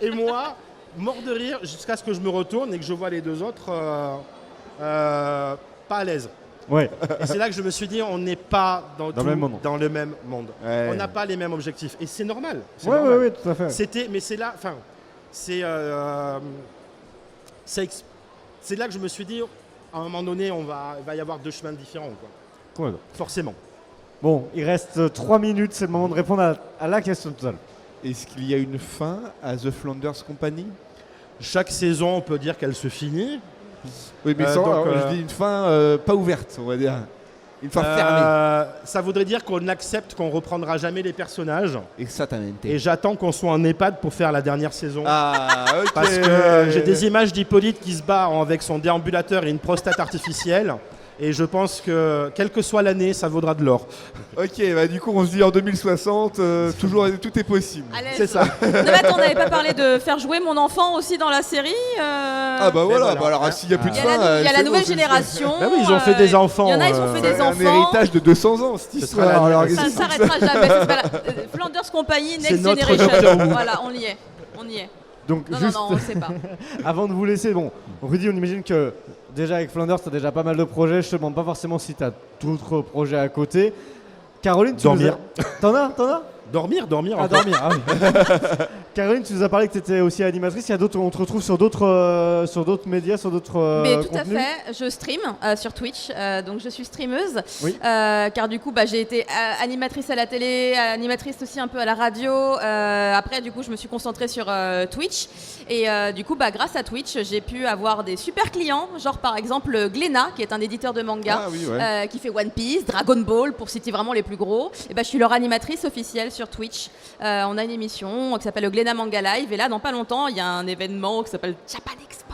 Et moi, mort de rire jusqu'à ce que je me retourne et que je vois les deux autres pas à l'aise. Ouais. Et c'est là que je me suis dit on n'est pas dans le même monde. Ouais. On n'a pas les mêmes objectifs. Et c'est normal. Oui, tout à fait. Mais c'est là, c'est là que je me suis dit, à un moment donné, il va y avoir deux chemins différents. Quoi. Ouais. Forcément. Bon, il reste 3 minutes, c'est le moment de répondre à la question totale. Est-ce qu'il y a une fin à The Flanders Company? Chaque saison, on peut dire qu'elle se finit. Oui, mais je dis une fin pas ouverte, on va dire. Une fin fermée. Ça voudrait dire qu'on accepte qu'on reprendra jamais les personnages. Exactement. Et j'attends qu'on soit en EHPAD pour faire la dernière saison. Ah, ok. Parce que j'ai des images d'Hippolyte qui se bat avec son déambulateur et une prostate artificielle. Et je pense que, quelle que soit l'année, ça vaudra de l'or. Ok, du coup, on se dit en 2060, toujours, tout est possible. C'est ça. Non, mais attends, on n'avait pas parlé de faire jouer mon enfant aussi dans la série Ah bah voilà, alors s'il n'y a plus de fin... Il y a la nouvelle génération. Bah oui, ils ont fait des enfants. Il y en a, ils ont fait des enfants. Un héritage de 200 ans, cette histoire. Ça ne s'arrêtera jamais. Flanders Company, Next Generation. Voilà, on y est. Donc, non, on ne sait pas. Avant de vous laisser, Rudy, on imagine que déjà avec Flanders, tu as déjà pas mal de projets. Je te demande pas forcément si tu as d'autres projets à côté. Caroline, tu dormir. T'en as Dormir. Ah, dormir, ah oui. Caroline, tu nous as parlé que tu étais aussi animatrice. Il y a d'autres, on te retrouve sur d'autres médias, sur d'autres Mais tout contenus. à fait, je stream sur Twitch, donc je suis streameuse, oui. Car du coup j'ai été animatrice à la télé, animatrice aussi un peu à la radio. Après du coup je me suis concentrée sur Twitch et du coup grâce à Twitch j'ai pu avoir des super clients, genre par exemple Glénat qui est un éditeur de manga qui fait One Piece, Dragon Ball pour citer vraiment les plus gros. Et je suis leur animatrice officielle sur Twitch. On a une émission qui s'appelle le Glénat Manga Live et là dans pas longtemps il y a un événement qui s'appelle Japan Expo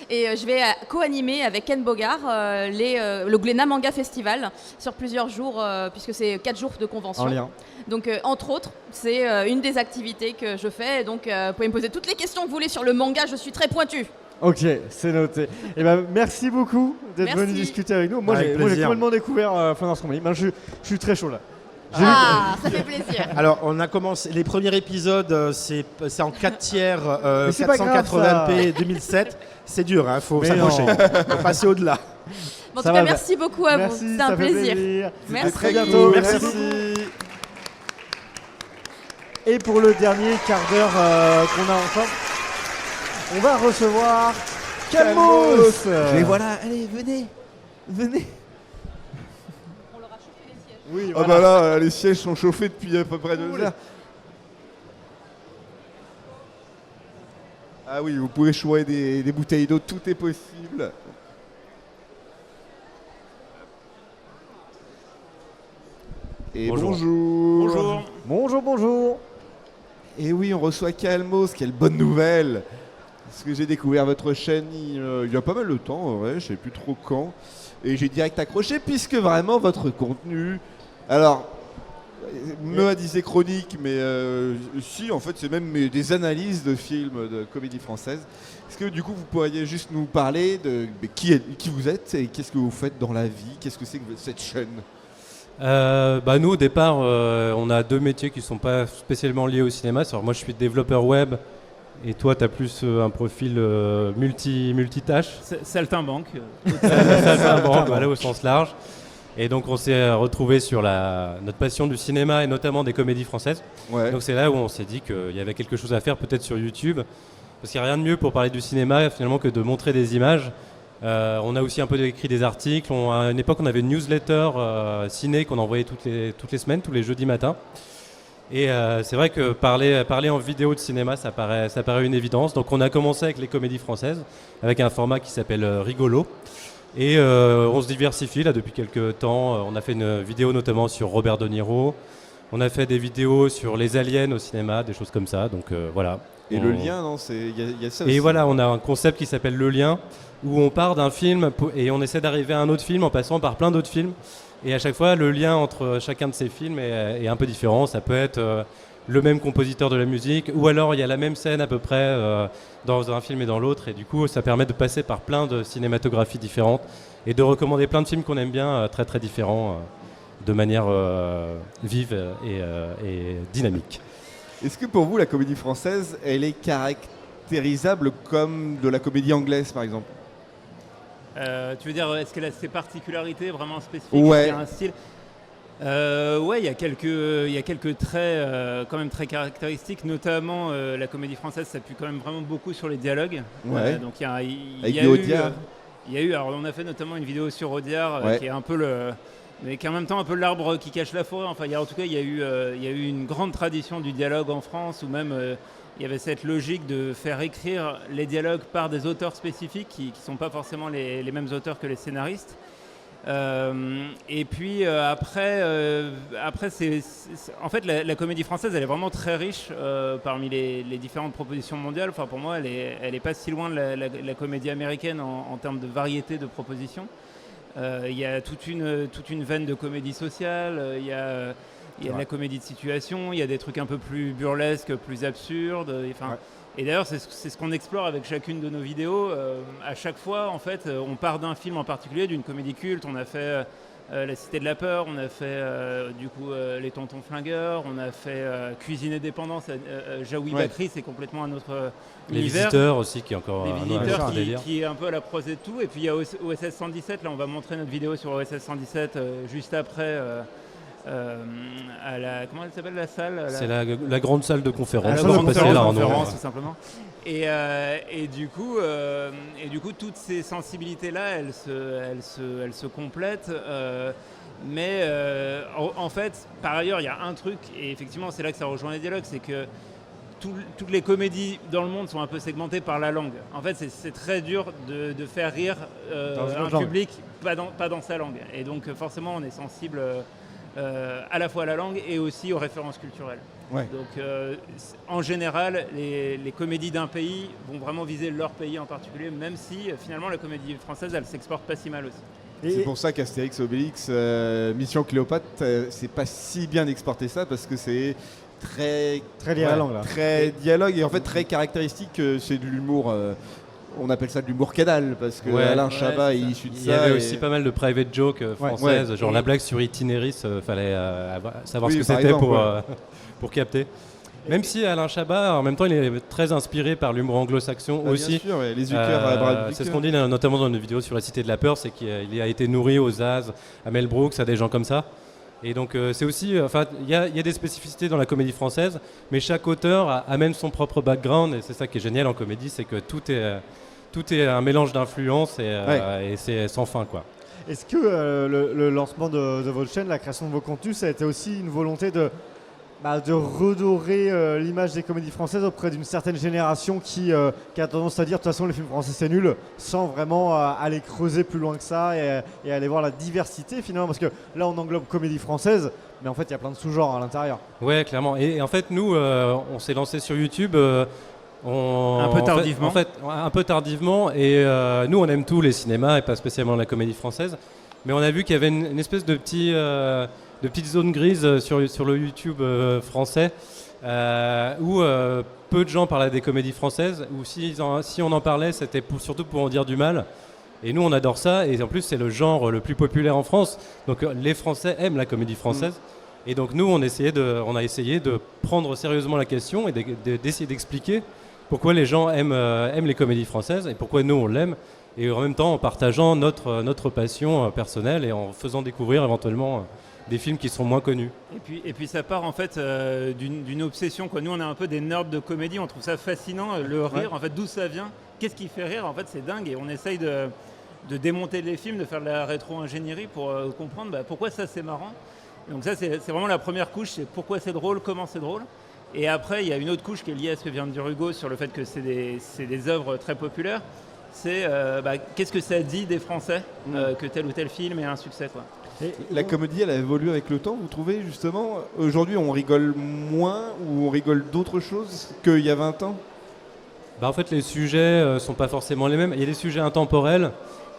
et je vais co-animer avec Ken Bogart le Glénat Manga Festival sur plusieurs jours puisque c'est 4 jours de convention. En lien. Donc entre autres c'est une des activités que je fais donc vous pouvez me poser toutes les questions que vous voulez sur le manga, je suis très pointue. Ok, c'est noté. Et merci beaucoup d'être venu discuter avec nous. Moi j'ai complètement découvert Flanders Company. Je suis très chaud là. Ah, ça fait plaisir. Alors, on a commencé. Les premiers épisodes, c'est en 4 tiers, Mais c'est pas grave, 480p 2007. C'est dur, hein, faut Mais s'accrocher. non. Faut passer au-delà. En tout Ça cas, va, merci beaucoup à vous. Merci, C'était un ça fait plaisir. plaisir. Merci. À très bientôt. Merci Merci. Et pour le dernier quart d'heure qu'on a ensemble, on va recevoir Calmos. Et voilà, allez, venez. Oui, Ah voilà. bah là, les sièges sont chauffés depuis à peu près 2 heures. Ah oui, vous pouvez choyer des bouteilles d'eau, tout est possible. Et bonjour. Bonjour. Et oui, on reçoit Calmos, quelle bonne nouvelle. Parce que j'ai découvert votre chaîne il y a pas mal de temps, ouais, je sais plus trop quand. Et j'ai direct accroché puisque vraiment votre contenu... Alors, Mea disait chronique, mais si, en fait, c'est même des analyses de films de comédie française. Est-ce que du coup, vous pourriez juste nous parler de qui vous êtes et qu'est-ce que vous faites dans la vie? Qu'est-ce que c'est que cette chaîne? Nous au départ on a 2 métiers qui ne sont pas spécialement liés au cinéma. Alors moi je suis développeur web et toi tu as plus un profil multitâche. Saltimbanque. Saltimbanque, voilà, au sens large. Et donc on s'est retrouvés sur notre passion du cinéma et notamment des comédies françaises. Ouais. Donc c'est là où on s'est dit qu'il y avait quelque chose à faire peut-être sur YouTube. Parce qu'il n'y a rien de mieux pour parler du cinéma finalement que de montrer des images. On a aussi un peu écrit des articles. À une époque, on avait une newsletter ciné qu'on envoyait toutes les semaines, tous les jeudis matins. Et c'est vrai que parler en vidéo de cinéma, ça paraît une évidence. Donc on a commencé avec les comédies françaises, avec un format qui s'appelle Rigolo. Et on se diversifie là depuis quelques temps. On a fait une vidéo notamment sur Robert De Niro. On a fait des vidéos sur les aliens au cinéma, des choses comme ça. Donc voilà. Et le lien, non, il y a ça aussi. Et voilà, on a un concept qui s'appelle Le Lien, où on part d'un film et on essaie d'arriver à un autre film en passant par plein d'autres films. Et à chaque fois, le lien entre chacun de ces films est un peu différent. Ça peut être le même compositeur de la musique, ou alors il y a la même scène à peu près dans un film et dans l'autre. Et du coup, ça permet de passer par plein de cinématographies différentes et de recommander plein de films qu'on aime bien, très très différents, de manière vive et dynamique. Est-ce que pour vous, la comédie française, elle est caractérisable comme de la comédie anglaise, par exemple? Tu veux dire, est-ce qu'elle a ses particularités vraiment spécifiques? Ouais. Est-ce qu'il y a un style? Ouais, il y a quelques traits quand même très caractéristiques, notamment la comédie française s'appuie quand même vraiment beaucoup sur les dialogues. Ouais. Donc il Avec y a des eu, Audiard. il y a eu, alors on a fait notamment une vidéo sur Audiard Ouais. qui est un peu mais qui est en même temps un peu l'arbre qui cache la forêt. Enfin, en tout cas, il y a eu une grande tradition du dialogue en France, où même il y avait cette logique de faire écrire les dialogues par des auteurs spécifiques qui ne sont pas forcément les mêmes auteurs que les scénaristes. Et puis après en fait, la comédie française, elle est vraiment très riche parmi les différentes propositions mondiales. Enfin, pour moi, elle est pas si loin de la comédie américaine en termes de variété de propositions. Il y a toute une veine de comédie sociale, il y a de la comédie de situation, il y a des trucs un peu plus burlesques, plus absurdes. Enfin, et d'ailleurs, c'est ce qu'on explore avec chacune de nos vidéos. À chaque fois, en fait, on part d'un film en particulier, d'une comédie culte. On a fait La Cité de la Peur, on a fait Les Tontons Flingueurs, on a fait Cuisine et Dépendance. Jaoui Bakri, c'est complètement un autre Les univers. Visiteurs aussi, qui est encore Les un Visiteurs autre délire. qui est un peu à la croisée de tout. Et puis il y a OSS 117, là on va montrer notre vidéo sur OSS 117 juste après à la... Comment elle s'appelle la salle? C'est la grande salle de conférence. La On va grande passer salle de là, en nom. conférence, tout simplement. Et du coup, toutes ces sensibilités-là, elles se complètent. Mais en fait, par ailleurs, il y a un truc, et effectivement, c'est là que ça rejoint les dialogues, c'est que toutes les comédies dans le monde sont un peu segmentées par la langue. En fait, c'est très dur de faire rire un public pas dans sa langue. Et donc, forcément, on est sensible à la fois à la langue et aussi aux références culturelles. Ouais. Donc, en général, les comédies d'un pays vont vraiment viser leur pays en particulier, même si, finalement, la comédie française, elle s'exporte pas si mal aussi. C'est pour ça qu'Astérix Obélix, Mission Cléopâtre, c'est pas si bien exporté ça, parce que c'est très lié à la langue, là. très dialogue et en fait très caractéristique. C'est de l'humour on appelle ça de l'humour canal, parce que Ouais. Alain Ouais, Chabat c'est est ça. issu de Il ça. y avait et- aussi pas mal de private jokes françaises, Ouais. genre Et- la blague sur Itinéris, fallait savoir Oui, ce que par c'était exemple, pour, ouais. pour capter. Même si Alain Chabat, en même temps, il est très inspiré par l'humour anglo-saxon Bah, bien aussi. sûr, ouais, les Zucker à Brad c'est ce Zucker. qu'on dit notamment dans une vidéo sur la Cité de la Peur, c'est qu'il a été nourri aux Zaz, à Mel Brooks, à des gens comme ça. Et donc c'est aussi, enfin, il y a des spécificités dans la comédie française, mais chaque auteur amène son propre background, et c'est ça qui est génial en comédie, c'est que tout est un mélange d'influences et c'est sans fin, quoi. Est-ce que le lancement de votre chaîne, la création de vos contenus, ça a été aussi une volonté de redorer l'image des comédies françaises auprès d'une certaine génération qui a tendance à dire de toute façon les films français c'est nul, sans vraiment aller creuser plus loin que ça et aller voir la diversité finalement, parce que là on englobe comédie française, mais en fait il y a plein de sous-genres à l'intérieur. Ouais, clairement. Et en fait, nous, on s'est lancé sur YouTube. Un peu tardivement. En fait, un peu tardivement. Et nous, on aime tous les cinémas et pas spécialement la comédie française. Mais on a vu qu'il y avait une espèce de petite zone grise sur le YouTube français où peu de gens parlaient des comédies françaises. Ou si on en parlait, c'était surtout pour en dire du mal. Et nous, on adore ça. Et en plus, c'est le genre le plus populaire en France. Donc, les Français aiment la comédie française. Et donc, nous, on a essayé de prendre sérieusement la question et d'essayer d'expliquer pourquoi les gens aiment les comédies françaises et pourquoi nous, on l'aime. Et en même temps, en partageant notre passion personnelle et en faisant découvrir éventuellement des films qui sont moins connus. Et puis ça part en fait d'une obsession, quoi. Nous, on est un peu des nerds de comédie, on trouve ça fascinant, le rire, en fait, d'où ça vient, qu'est-ce qui fait rire, en fait, c'est dingue. Et on essaye de démonter les films, de faire de la rétro-ingénierie pour comprendre pourquoi ça c'est marrant. Donc ça, c'est vraiment la première couche, c'est pourquoi c'est drôle, comment c'est drôle. Et après, il y a une autre couche qui est liée à ce que vient de dire Hugo sur le fait que c'est des œuvres très populaires. C'est qu'est-ce que ça dit des Français que tel ou tel film est un succès, quoi. La comédie, elle a évolué avec le temps, vous trouvez, justement? Aujourd'hui, on rigole moins ou on rigole d'autres choses qu'il y a 20 ans? En fait, les sujets sont pas forcément les mêmes. Il y a des sujets intemporels,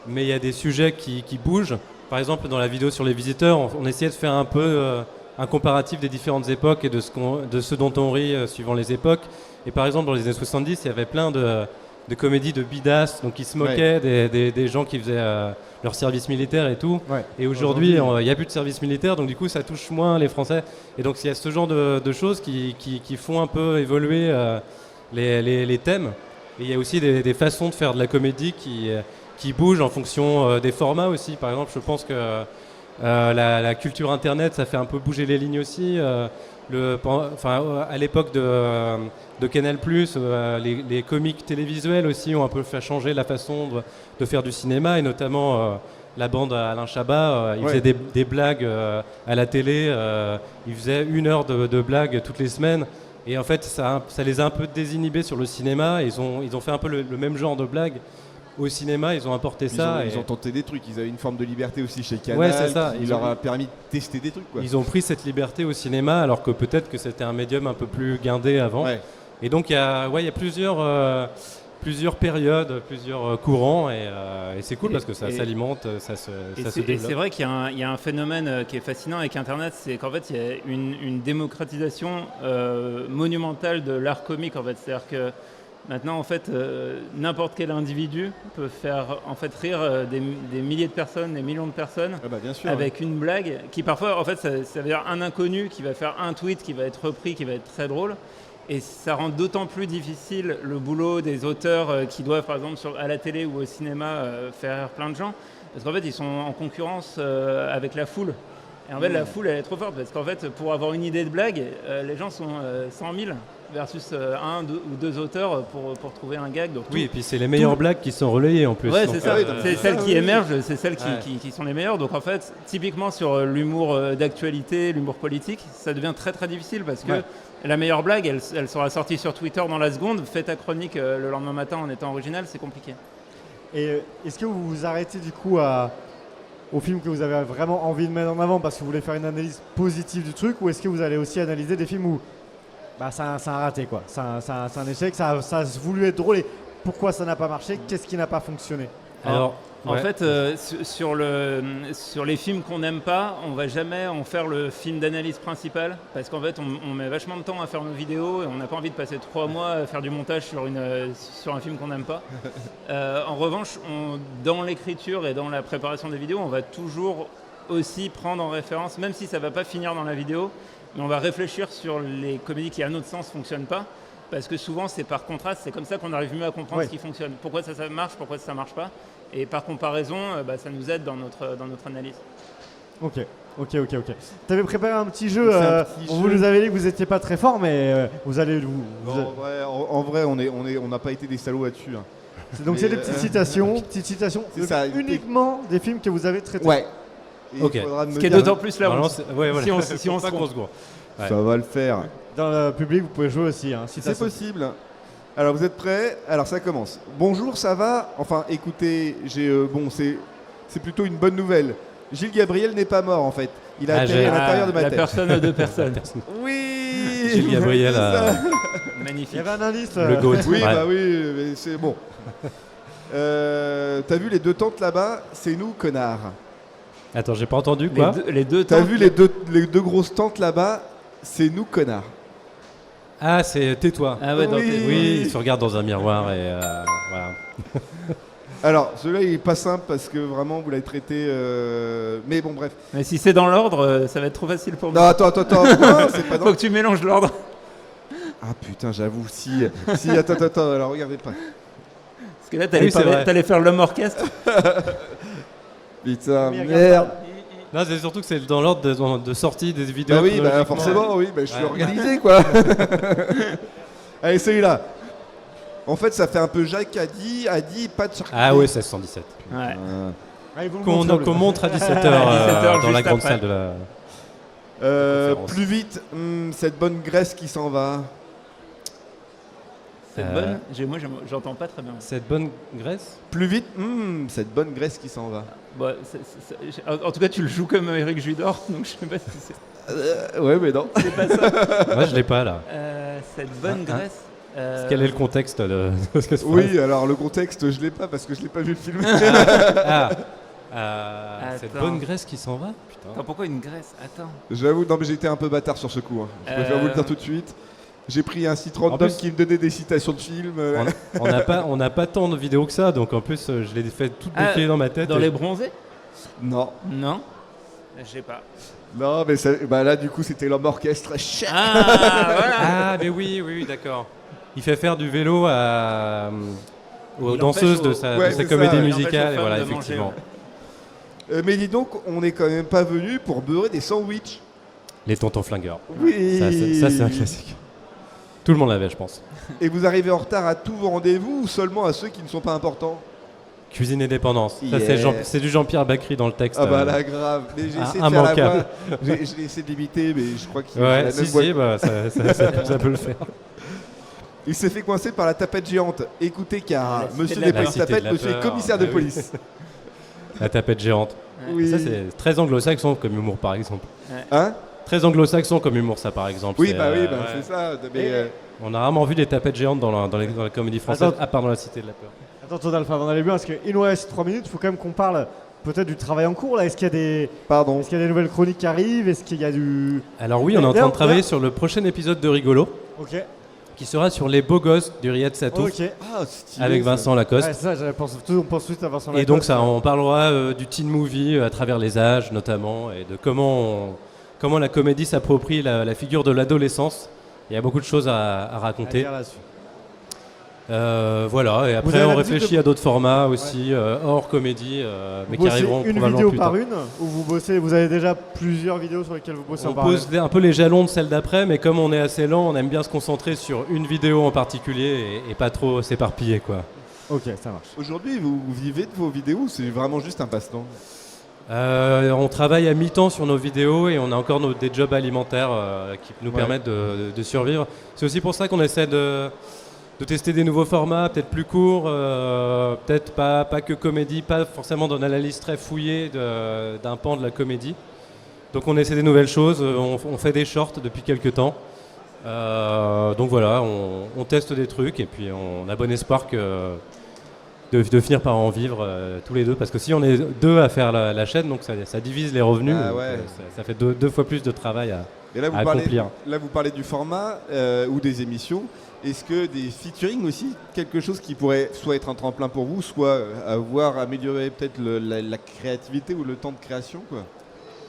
mais il y a des sujets qui bougent. Par exemple, dans la vidéo sur les visiteurs, on essayait de faire un peu un comparatif des différentes époques et de ce dont on rit suivant les époques. Et par exemple, dans les années 70, il y avait plein de comédies de bidas, donc qui se moquaient des gens qui faisaient leur service militaire et tout. Ouais. Et aujourd'hui, il n'y a plus de service militaire, donc du coup, ça touche moins les Français. Et donc, il y a ce genre de choses qui font un peu évoluer les thèmes. Et il y a aussi des façons de faire de la comédie qui bougent en fonction des formats aussi. Par exemple, je pense que la culture Internet, ça fait un peu bouger les lignes aussi. À l'époque de Canal+, les comiques télévisuels aussi ont un peu fait changer la façon de faire du cinéma, et notamment la bande Alain Chabat, il faisait des blagues à la télé, il faisait 1 heure de blagues toutes les semaines, et en fait ça les a un peu désinhibés sur le cinéma. Ils ont fait un peu le même genre de blagues au cinéma, ils ont apporté ça. Ils ont tenté des trucs, ils avaient une forme de liberté aussi chez Canal, Ouais, c'est ça. qui leur a permis de tester des trucs, quoi. Ils ont pris cette liberté au cinéma, alors que peut-être que c'était un médium un peu plus guindé avant. Ouais. Et donc il y a plusieurs périodes, plusieurs courants, et c'est cool parce que ça s'alimente, ça se Et développe. c'est vrai qu'il y a un phénomène qui est fascinant avec Internet, c'est qu'en fait il y a une démocratisation monumentale de l'art comique, en fait. C'est-à-dire que maintenant, en fait, n'importe quel individu peut faire en fait rire des milliers de personnes, des millions de personnes, Bien sûr, avec une blague qui parfois, en fait, ça veut dire un inconnu qui va faire un tweet qui va être repris, qui va être très drôle. Et ça rend d'autant plus difficile le boulot des auteurs qui doivent, par exemple, à la télé ou au cinéma, faire rire plein de gens. Parce qu'en fait, ils sont en concurrence avec la foule. Et en fait, la foule, elle est trop forte. Parce qu'en fait, pour avoir une idée de blague, les gens sont 100 000 versus 1 ou 2 auteurs pour trouver un gag. Donc, Oui, et puis c'est les meilleures blagues qui sont relayées en plus. Ouais, Donc, c'est ça. C'est celles qui émergent, c'est celles qui sont les meilleures. Donc en fait, typiquement sur l'humour d'actualité, l'humour politique, ça devient très très difficile parce que la meilleure blague, elle sera sortie sur Twitter dans la seconde. Fais ta chronique le lendemain matin en étant original, c'est compliqué. Et est-ce que vous vous arrêtez du coup au film que vous avez vraiment envie de mettre en avant parce que vous voulez faire une analyse positive du truc, ou est-ce que vous allez aussi analyser des films où c'est un raté, quoi, c'est un échec, ça a voulu être drôle et pourquoi ça n'a pas marché, qu'est-ce qui n'a pas fonctionné? Alors, En ouais. fait, sur les films qu'on n'aime pas, on va jamais en faire le film d'analyse principal parce qu'en fait, on met vachement de temps à faire nos vidéos et on n'a pas envie de passer 3 mois à faire du montage sur un film qu'on n'aime pas. En revanche, dans l'écriture et dans la préparation des vidéos, on va toujours aussi prendre en référence, même si ça ne va pas finir dans la vidéo, mais on va réfléchir sur les comédies qui, à notre sens, ne fonctionnent pas. Parce que souvent, c'est par contraste, c'est comme ça qu'on arrive mieux à comprendre ce qui fonctionne. Pourquoi ça marche, pourquoi ça ne marche pas. Et par comparaison, ça nous aide dans notre analyse. Ok. Tu avais préparé un petit jeu. Vous jeu. nous avez dit que vous n'étiez pas très fort, mais vous allez. Non, en vrai, on n'a pas été des salauds là-dessus. Hein. Donc Mais, c'est des petites citations. C'est ça. Uniquement des films que vous avez traités. Ouais. Et il Ok. faudra me Ce qui est dire- d'autant plus là Normalement, où ouais, voilà. si on Faut se pas qu'on trompe. se gourre. Ouais. Ça va le faire. Dans le public, vous pouvez jouer aussi. Hein, C'est citation. possible. Alors vous êtes prêts? Alors ça commence. Bonjour, ça va? Enfin, écoutez, c'est plutôt une bonne nouvelle. Gilles Gabriel n'est pas mort en fait. Il a atterri à l'intérieur de ma la tête. personne à 2 personnes. Oui. Gilles Gabriel c'est ça. Il Magnifique. y avait un indice. Le GOAT. Oui, Ouais. bah oui, mais c'est bon. T'as vu les deux tantes là-bas? C'est nous, connards. Attends, j'ai pas entendu quoi. Les deux T'as tantes, vu les deux grosses tantes là-bas? C'est nous, connards. Ah, c'est tais-toi. Ah ouais, Oui. Oui, il se regarde dans un miroir et voilà. Alors, celui-là, il est pas simple parce que vraiment, vous l'avez traité. Mais bon, bref. Mais si c'est dans l'ordre, ça va être trop facile pour Non, moi. attends. Non, c'est pas dans. Faut que tu mélanges l'ordre. Ah putain, j'avoue, si, attends, alors regardez pas. Parce que là, t'allais c'est vrai. t'allais faire l'homme orchestre. Putain, Mais regarde merde. Non, c'est surtout que c'est dans l'ordre de sortie des vidéos. Bah oui, bah chronologiquement. forcément, oui, bah, je suis Ouais. organisé quoi. Allez, celui-là. En fait, ça fait un peu Jacques a dit, pas de charcuterie. Ah ouais, 1617. Ouais. Ah, ils vont le Qu'on montrer, qu'on montre à 17h 17h, dans juste la grande après. salle de la. conférence. Plus vite, cette bonne graisse qui s'en va. C'est bonne. Moi, j'entends pas très bien. Cette bonne graisse. Plus vite, cette bonne graisse qui s'en va. Bah, en tout cas, tu le joues comme Eric Judor, donc je sais pas si c'est Ouais, mais non. pas ça. Moi, je l'ai pas là. Cette bonne Hein, hein. graisse. Quel est le contexte de ce que se passe Oui, alors le contexte, je l'ai pas parce que je l'ai pas vu le film. Cette Attends. bonne graisse qui s'en va. Putain. Attends, pourquoi une graisse? Attends. J'avoue, non, mais j'ai été un peu bâtard sur ce coup. Hein. Je préfère vous le dire tout de suite. J'ai pris un site random plus- qui me donnait des citations de films. On n'a pas tant de vidéos que ça, donc en plus, je l'ai fait toutes défiler dans ma tête. Dans et- les bronzés? Non. Non. Je sais pas. Non, mais bah là, du coup, c'était l'homme orchestre. Ah, voilà. Ah, mais oui, d'accord. Il fait faire du vélo aux Il danseuses empêche de aux- sa, Ouais, de sa c'est comédie ça, il empêche aux musicale, et femmes voilà, de manger, effectivement. Mais dis donc, on n'est quand même pas venu pour beurrer des sandwichs. Les tontons flingueurs. Oui. Ça, c'est un classique. Tout le monde l'avait, je pense. Et vous arrivez en retard à tous vos rendez-vous ou seulement à ceux qui ne sont pas importants? Cuisine et dépendance. Ça, Yeah. c'est du Jean-Pierre Bacry dans le texte. Ah bah là, grave. Mais j'ai essayé de faire la immanquable. voix. J'ai essayé de l'imiter, mais je crois qu'il a la Ouais, même si, voix. si, bah, ça peut le faire. Il s'est fait coincer par la tapette géante. Écoutez, car La cité monsieur de la n'est peur. pas une La cité de tapette, la monsieur est peur. commissaire de Ah oui. police. La tapette géante. Oui. Ça, c'est très anglo-saxon comme humour, par exemple. Hein? Très anglo-saxon comme humour, ça, par exemple. Oui, C'est, bah oui, bah, ouais. c'est ça. Mais, On a rarement vu des tapettes géantes dans la comédie française, Attends. à part dans La Cité de la Peur. Attends, Tonalpha, on allait bien parce qu'il nous reste 3 minutes. Il faut quand même qu'on parle peut-être du travail en cours là. Est-ce qu'il y a Pardon. des nouvelles chroniques qui arrivent? Est-ce qu'il y a du. Alors oui, on est en train de travailler sur le prochain épisode de Rigolo, Ok. qui sera sur les beaux gosses du Riad Satou, Ok. Ah, stylé, avec ça. Vincent Lacoste. Ouais, c'est ça, on pense tout à Vincent Et donc Lacoste. ça, on parlera du teen movie à travers les âges notamment, et de comment la comédie s'approprie la figure de l'adolescence. Il y a beaucoup de choses à À raconter. dire là-dessus. Voilà, et Vous après avez on l'habitude réfléchit de- à d'autres formats aussi, hors comédie, mais Vous qui bossez arriveront une probablement vidéo plus par tard. une ou vous avez déjà plusieurs vidéos sur lesquelles vous bossez en On parallèle? pose un peu les jalons de celle d'après, mais comme on est assez lent, on aime bien se concentrer sur une vidéo en particulier et pas trop s'éparpiller, quoi. Ok, ça marche. Aujourd'hui, vous vivez de vos vidéos ou c'est vraiment juste un passe-temps? On travaille à mi-temps sur nos vidéos et on a encore des jobs alimentaires qui nous Ouais. permettent de survivre. C'est aussi pour ça qu'on essaie de tester des nouveaux formats, peut-être plus courts, peut-être pas que comédie, pas forcément dans l'analyse très fouillée d'un pan de la comédie. Donc on essaie des nouvelles choses, on fait des shorts depuis quelques temps. Donc voilà, on teste des trucs et puis on a bon espoir de finir par en vivre tous les deux. Parce que si on est deux à faire la chaîne, donc ça divise les revenus. Ah donc, ouais. ça fait deux fois plus de travail à Et là, accomplir. vous parlez du format ou des émissions. Est-ce que des featuring aussi, quelque chose qui pourrait soit être un tremplin pour vous, soit avoir amélioré peut-être la créativité ou le temps de création, quoi?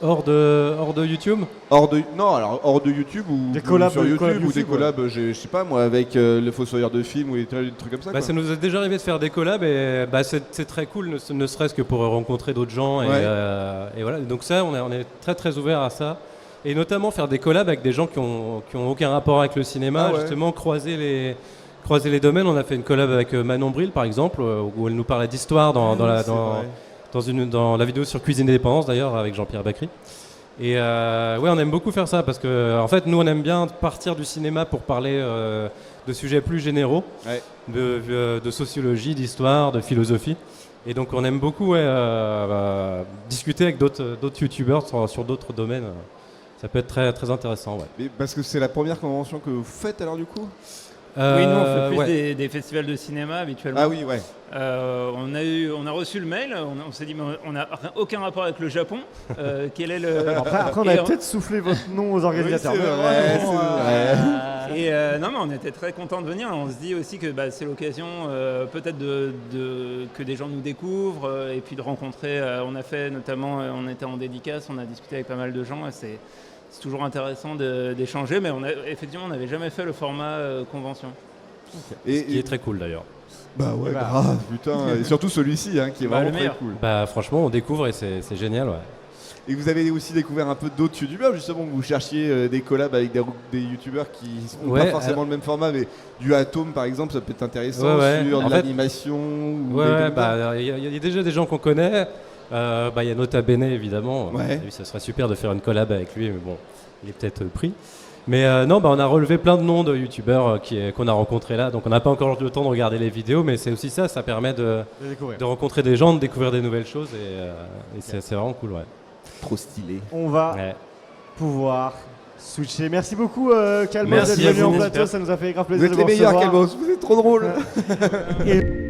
Hors de YouTube? Hors de YouTube ou Des collabs, sur YouTube collabs ou des YouTube, collabs, je sais pas moi, avec le Fossoyeur de film ou des trucs comme ça. Bah, quoi. ça nous est déjà arrivé de faire des collabs et c'est très cool, ne serait-ce que pour rencontrer d'autres gens. Ouais. Et voilà. Donc ça, on est très très ouvert à ça. Et notamment faire des collabs avec des gens qui ont aucun rapport avec le cinéma, Ah ouais. justement croiser les domaines. On a fait une collab avec Manon Bril par exemple, où elle nous parlait d'histoire dans la vidéo sur Cuisine et Dépendance d'ailleurs avec Jean-Pierre Bacry. Et ouais, on aime beaucoup faire ça parce que en fait nous on aime bien partir du cinéma pour parler de sujets plus généraux, Ouais. de sociologie, d'histoire, de philosophie. Et donc on aime beaucoup discuter avec d'autres youtubeurs sur d'autres domaines. Ça peut être très, très intéressant. Ouais. Mais parce que c'est la première convention que vous faites alors du coup. Oui, nous on fait plus ouais. des festivals de cinéma habituellement. Ah oui, ouais. On a reçu le mail, on s'est dit mais on n'a aucun rapport avec le Japon. Quel est le Après, on Et avait peut-être soufflé votre nom aux organisateurs. Oui, c'est Mais vrai, bon, c'est vrai. Et non, mais on était très contents de venir. On se dit aussi que c'est l'occasion peut-être que des gens nous découvrent et puis de rencontrer. On a fait notamment, on était en dédicace, on a discuté avec pas mal de gens. Et c'est toujours intéressant d'échanger, mais effectivement, on n'avait jamais fait le format convention. Et, Ce qui est très cool d'ailleurs. Bah ouais, Bah. grave, putain. Et surtout celui-ci qui est Bah, vraiment le très meilleur. cool. Bah franchement, on découvre et c'est génial. Ouais. Et vous avez aussi découvert un peu d'autres youtubeurs, justement, que vous cherchiez des collabs avec des youtubeurs qui n'ont Ouais, pas forcément le même format, mais du Atome par exemple, ça peut être intéressant, Ouais. sur En de fait, l'animation. Ou Ouais, des ouais, trucs comme ça. bah il y a déjà des gens qu'on connaît. Il y a Nota Bene évidemment. Ouais. Et ça serait super de faire une collab avec lui, mais bon, il est peut-être pris. Mais non, on a relevé plein de noms de youtubeurs qu'on a rencontrés là, donc on n'a pas encore le temps de regarder les vidéos, mais c'est aussi ça permet de découvrir. rencontrer des gens, de découvrir des nouvelles choses, et c'est vraiment cool, ouais. Trop stylé. On va Ouais. pouvoir switcher. Merci beaucoup, Calmos, Merci d'être à venu vous, en plateau. super. Ça nous a fait grave Vous plaisir êtes de les vous meilleurs, recevoir. Calvos, vous êtes trop drôles. Et